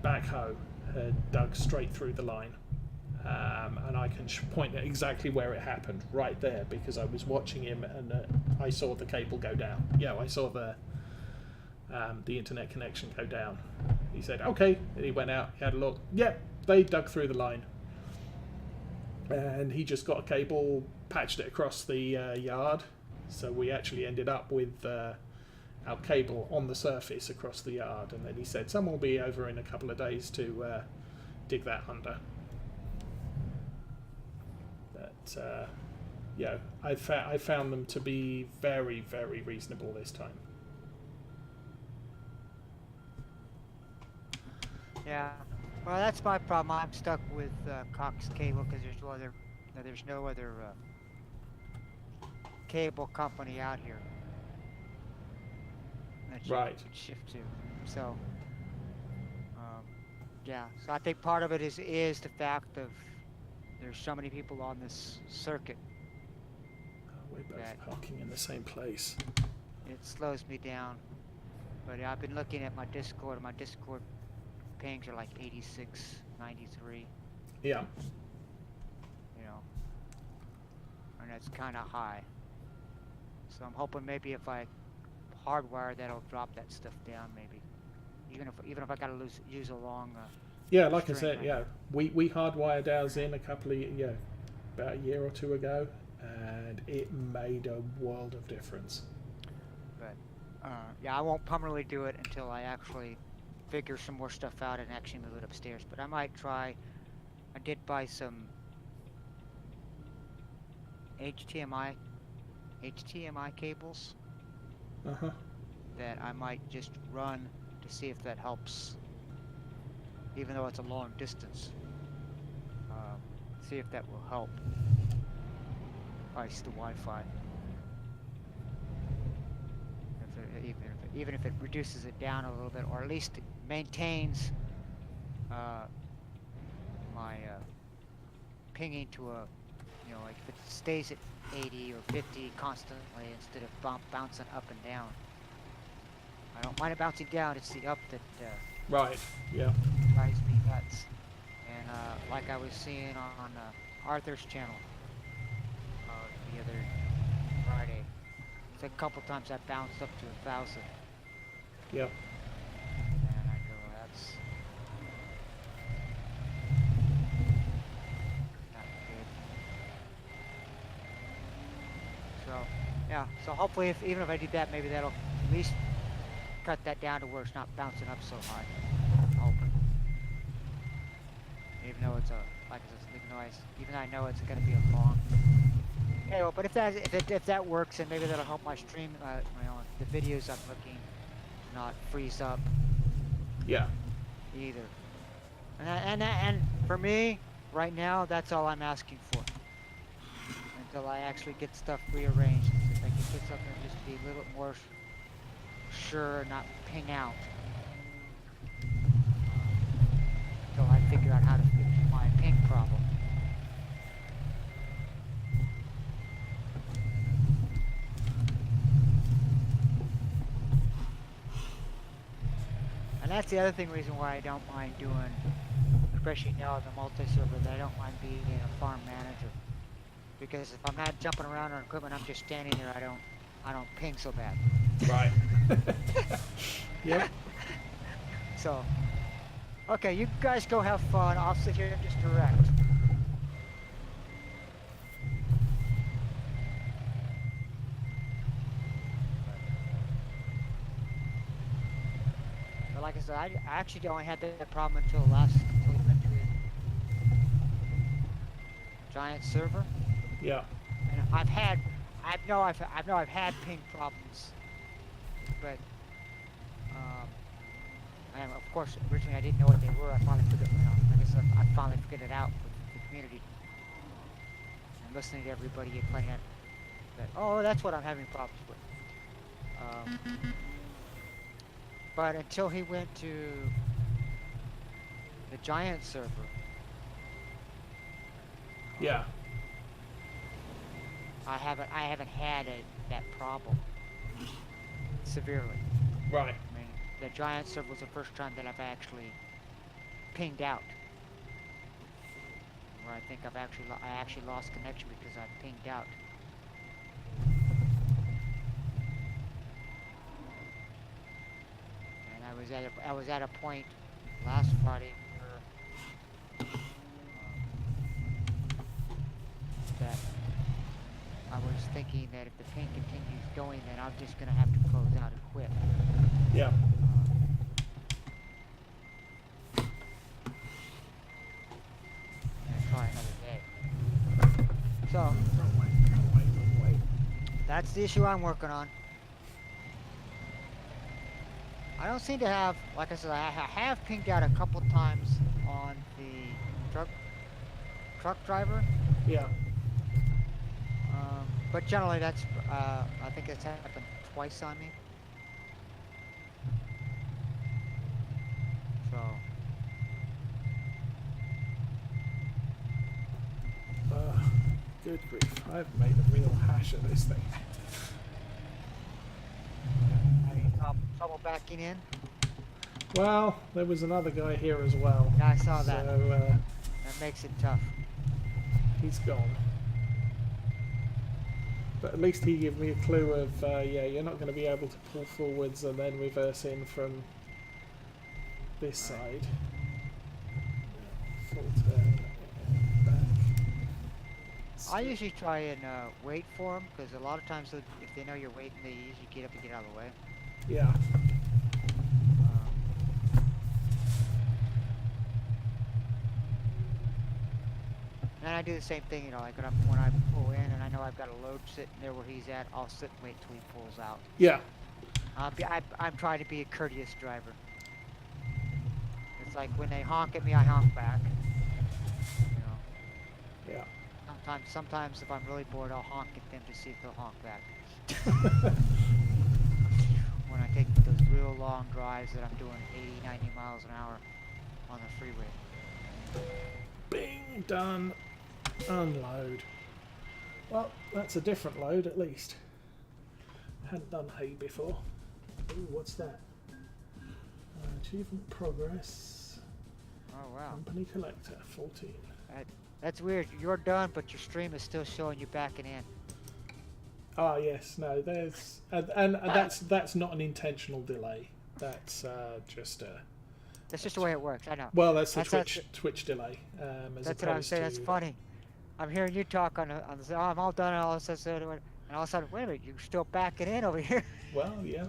backhoe had dug straight through the line. And I can point at exactly where it happened, right there, because I was watching him and I saw the cable go down. I saw the internet connection go down. He said, okay, and he went out, he had a look. Yep, they dug through the line. And he just got a cable, patched it across the yard. So we actually ended up with our cable on the surface across the yard. And then he said, someone will be over in a couple of days to dig that under. I found them to be very, very reasonable this time. Yeah, well, that's my problem. I'm stuck with Cox Cable because there's no other cable company out here that you Right. could shift to. So, so I think part of it is the fact of there's so many people on this circuit. We're both parking in the same place. It slows me down. But I've been looking at my Discord. My Discord pings are like 86, 93. Yeah. And that's kind of high. So I'm hoping maybe if I hardwire, that'll drop that stuff down. Maybe, even if I gotta use a long. Like I said, we hardwired ours in about a year or two ago, and it made a world of difference. But I won't permanently do it until I actually figure some more stuff out and actually move it upstairs. But I might try. I did buy some HDMI cables that I might just run to see if that helps even though it's a long distance. Um, See if that will help. Ice the Wi-Fi. Even if it reduces it down a little bit, or at least it maintains uh, my pinging to a, like if it stays at 80 or 50 constantly instead of bouncing up and down. I don't mind it bouncing down. It's the up that Right. Yeah. drives me nuts. And like I was seeing on Arthur's channel the other Friday, it's a couple times I bounced up to 1,000. Yep. And I go, that's not good. So, yeah. So hopefully, even if I do that, maybe that'll at least cut that down to where it's not bouncing up so high. I'm hoping. Even though it's even though I know it's going to be a long. Okay, well, but if that works, and maybe that'll help my stream, the videos I'm looking not freeze up Yeah. either. And for me, right now, that's all I'm asking for. Until I actually get stuff rearranged. If I can get something just to be a little bit more sure and not ping out. Until I figure out how to fix my ping problem. And that's the other reason why I don't mind doing, especially now in the multi-server, that I don't mind being a farm manager. Because if I'm not jumping around on equipment, I'm just standing there, I don't ping so bad. Right. Yep. So, okay, you guys go have fun. I'll sit here and just direct. But like I said, I actually only had that problem until we went to Giant server. Yeah. And I've had ping problems, but and of course originally I didn't know what they were. I finally figured, like I said, I finally figured it out with the community and listening to everybody explaining that oh, that's what I'm having problems with. But until he went to the Giant server, Yeah. I haven't had that problem severely. Right. I mean, the Giant server was the first time that I've actually pinged out. Where I think I actually lost connection because I pinged out. And I was at a point last Friday where that I was thinking that if the ping continues going, then I'm just gonna have to close out and quit. Yeah. And try another day. So Wrong way. that's the issue I'm working on. I don't seem to have, like I said, I have pinged out a couple times on the truck driver. Yeah. But generally that's, I think it's happened twice on me. So. Good grief. I've made a real hash of this thing. Having trouble backing in? Well, there was another guy here as well. Yeah, I saw that. So, That makes it tough. he's gone. But at least he gave me a clue of, yeah, you're not going to be able to pull forwards and then reverse in from this side. Full turn, back. I usually try and wait for them, because a lot of times if they know you're waiting, they usually get up and get out of the way. Yeah. And I do the same thing, like when I pull in and I know I've got a load sitting there where he's at, I'll sit and wait till he pulls out. Yeah. I'm trying to be a courteous driver. It's like when they honk at me, I honk back. You know. Yeah. Sometimes if I'm really bored, I'll honk at them to see if they'll honk back. When I take those real long drives that I'm doing 80, 90 miles an hour on the freeway. Bing, done. Unload. Well, that's a different load at least. Hadn't done hay before. Ooh, what's that? Achievement progress. Oh wow. Company collector 14. That's weird. You're done, but your stream is still showing you backing in. Ah yes, no, there's and that's not an intentional delay. That's just a. That's just the way it works. I know. Well, that's the Twitch delay. That's what I'm saying. That's funny. I'm hearing you talk on the oh, I'm all done, and all of a sudden, wait a minute, you're still backing in over here. Well, yeah.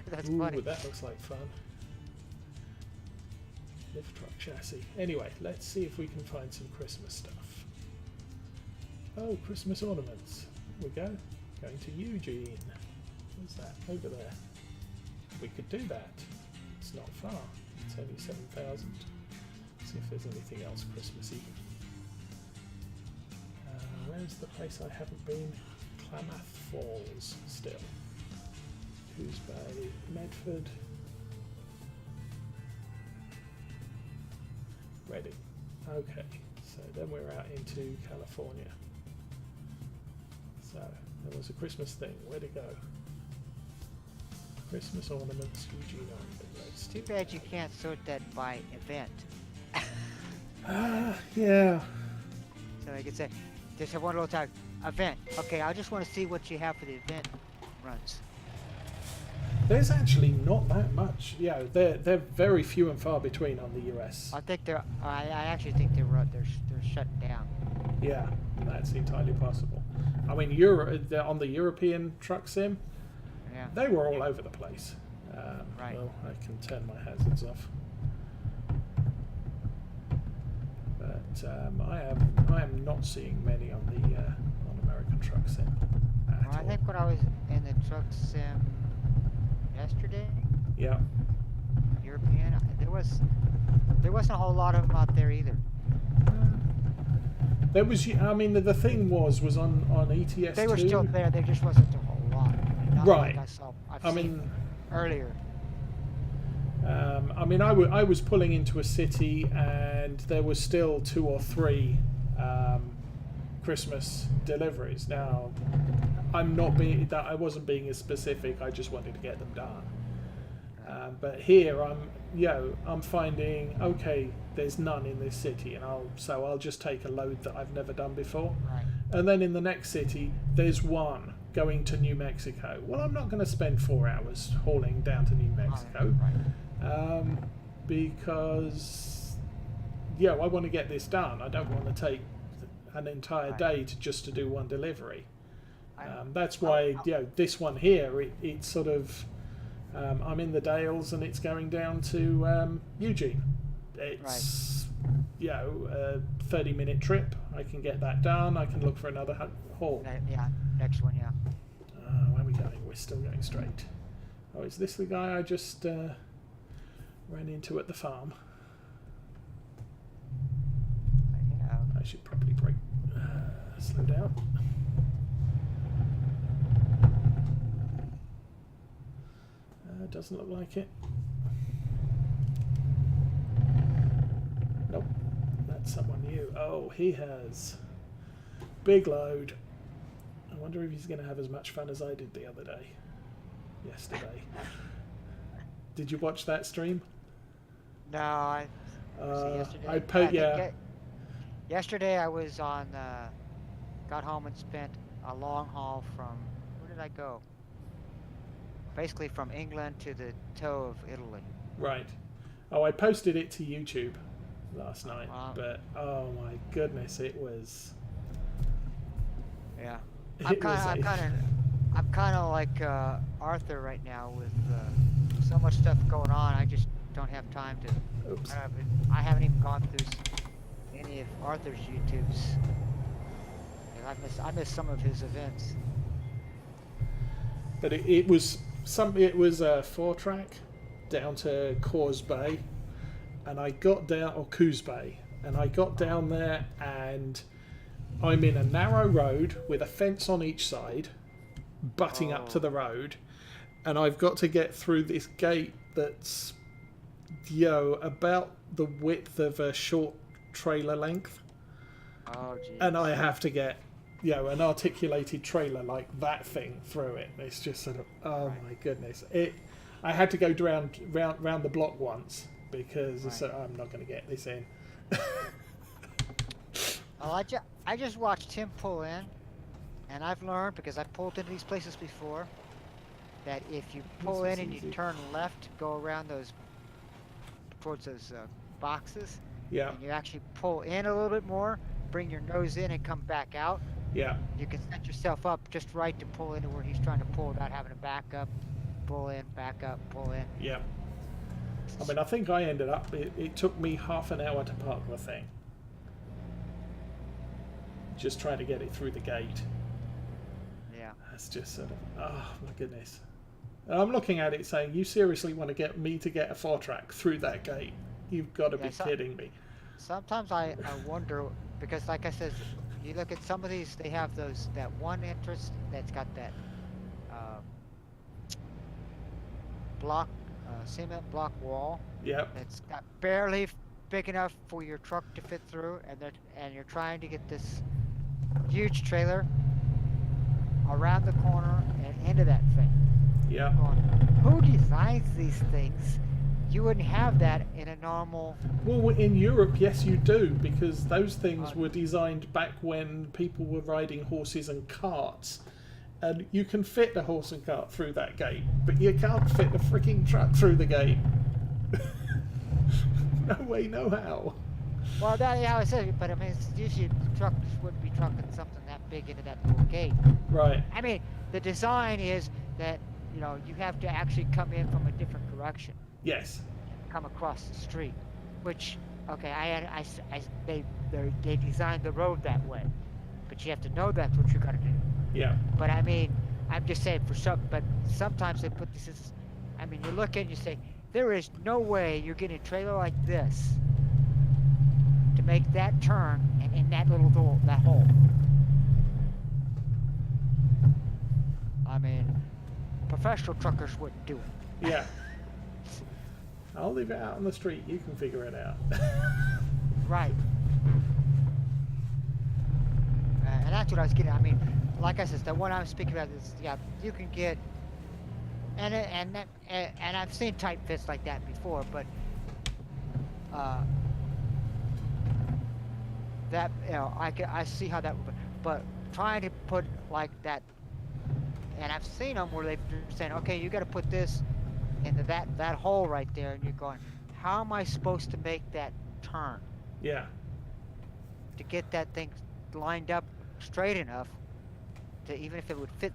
That's Ooh, funny. that looks like fun. Lift truck chassis. Anyway, let's see if we can find some Christmas stuff. Oh, Christmas ornaments. Here we go. Going to Eugene. What's that? Over there. We could do that. It's not far. It's only 7,000. See if there's anything else Christmassy. Where's the place I haven't been? Klamath Falls still. Who's Bay? Medford. Reading. Okay, so then we're out into California. So there was a Christmas thing. Where'd it go? Christmas ornaments, Eugene Oregon. It's too bad you can't sort that by event. Yeah. So I could say, just have one little tag, event. Okay, I just want to see what you have for the event runs. There's actually not that much. Yeah, they're very few and far between on the US. I think they're. I actually think they're shut down. Yeah, that's entirely possible. I mean, on the European truck sim, Yeah. they were all over the place. Right. Well, I can turn my hazards off. But I am not seeing many on the on American truck sim. Well, I think when I was in the truck sim yesterday, Yeah. European, there wasn't a whole lot of them out there either. There was. I mean, the thing was on ATS. They were still there. There just wasn't a whole lot. Not Right. Like I've seen earlier. I mean, I was pulling into a city and there was still 2 or 3 Christmas deliveries. Now, I wasn't being as specific. I just wanted to get them done. But here I'm finding, okay, there's none in this city, and I'll just take a load that I've never done before. Right. And then in the next city, there's one going to New Mexico. Well, I'm not going to spend 4 hours hauling down to New Mexico. Right. Because I want to get this done. I don't want to take an entire day to do one delivery. That's why this one here, it's sort of I'm in the Dales and it's going down to Eugene. It's a 30-minute trip. I can get that done. I can look for another haul. Yeah, next one, yeah. Where are we going? We're still going straight. Oh, is this the guy I just ran into at the farm? I should probably brake. Slow down. Doesn't look like it. Nope. That's someone new. Oh, he has. Big load. I wonder if he's going to have as much fun as I did the other day. Yesterday. Did you watch that stream? No, yesterday. Yesterday I was on. Got home and spent a long haul from. Where did I go? Basically from England to the toe of Italy. Right. Oh, I posted it to YouTube last night, but oh my goodness, it was. Yeah. I'm kind of like Arthur right now with so much stuff going on. I just don't have time to. Oops. I haven't even gone through any of Arthur's YouTubes. I missed some of his events. But it was a 4-track down to Coors Bay, and I got down, or Coos Bay, and I got down there, and I'm in a narrow road with a fence on each side, butting up to the road, and I've got to get through this gate that's, about the width of a short trailer length. Oh, geez. And I have to get, an articulated trailer like that thing through it. It's just sort of, my goodness. I had to go round the block once because I'm not going to get this in. Well, I just watched him pull in, and I've learned, because I've pulled into these places before, that if you pull in and you turn left, go around towards those boxes, Yeah. and you actually pull in a little bit more, bring your nose in and come back out, Yeah. you can set yourself up just right to pull into where he's trying to pull without having to back up, pull in, back up, pull in. Yeah. I mean, I think I ended up, it took me half an hour to park the thing. Just trying to get it through the gate. Yeah. That's just sort of, oh my goodness. And I'm looking at it saying, you seriously want to get me to get a 4-track through that gate? You've got to be kidding me. Sometimes I wonder, because like I said, you look at some of these, they have that one entrance that's got that cement block wall. Yep. It's got barely big enough for your truck to fit through, and you're trying to get this huge trailer around the corner and into that thing. Yeah. Who designs these things? You wouldn't have that in a normal... Well, in Europe, yes, you do, because those things were designed back when people were riding horses and carts. And you can fit a horse and cart through that gate, but you can't fit a freaking truck through the gate. No way, no how. Well, that's how I said it, but I mean, usually trucks wouldn't be trucking something that big into that little gate. Right. I mean, the design is that, you have to actually come in from a different direction. Yes. Come across the street, which, okay, they designed the road that way, but you have to know that's what you're gonna do. Yeah. But I mean, I'm just saying but sometimes they put this as, I mean, you look and you say, there is no way you're getting a trailer like this to make that turn and in that little door, that hole. I mean, professional truckers wouldn't do it. Yeah. I'll leave it out on the street. You can figure it out. Right. And that's what I was getting. I mean, like I said, the one I was speaking about is, you can get, and I've seen tight fits like that before, but that I see how that would, but trying to put like that, and I've seen them where they're saying, okay, you got to put this into that hole right there, and you're going, how am I supposed to make that turn? Yeah. To get that thing lined up straight enough to, even if it would fit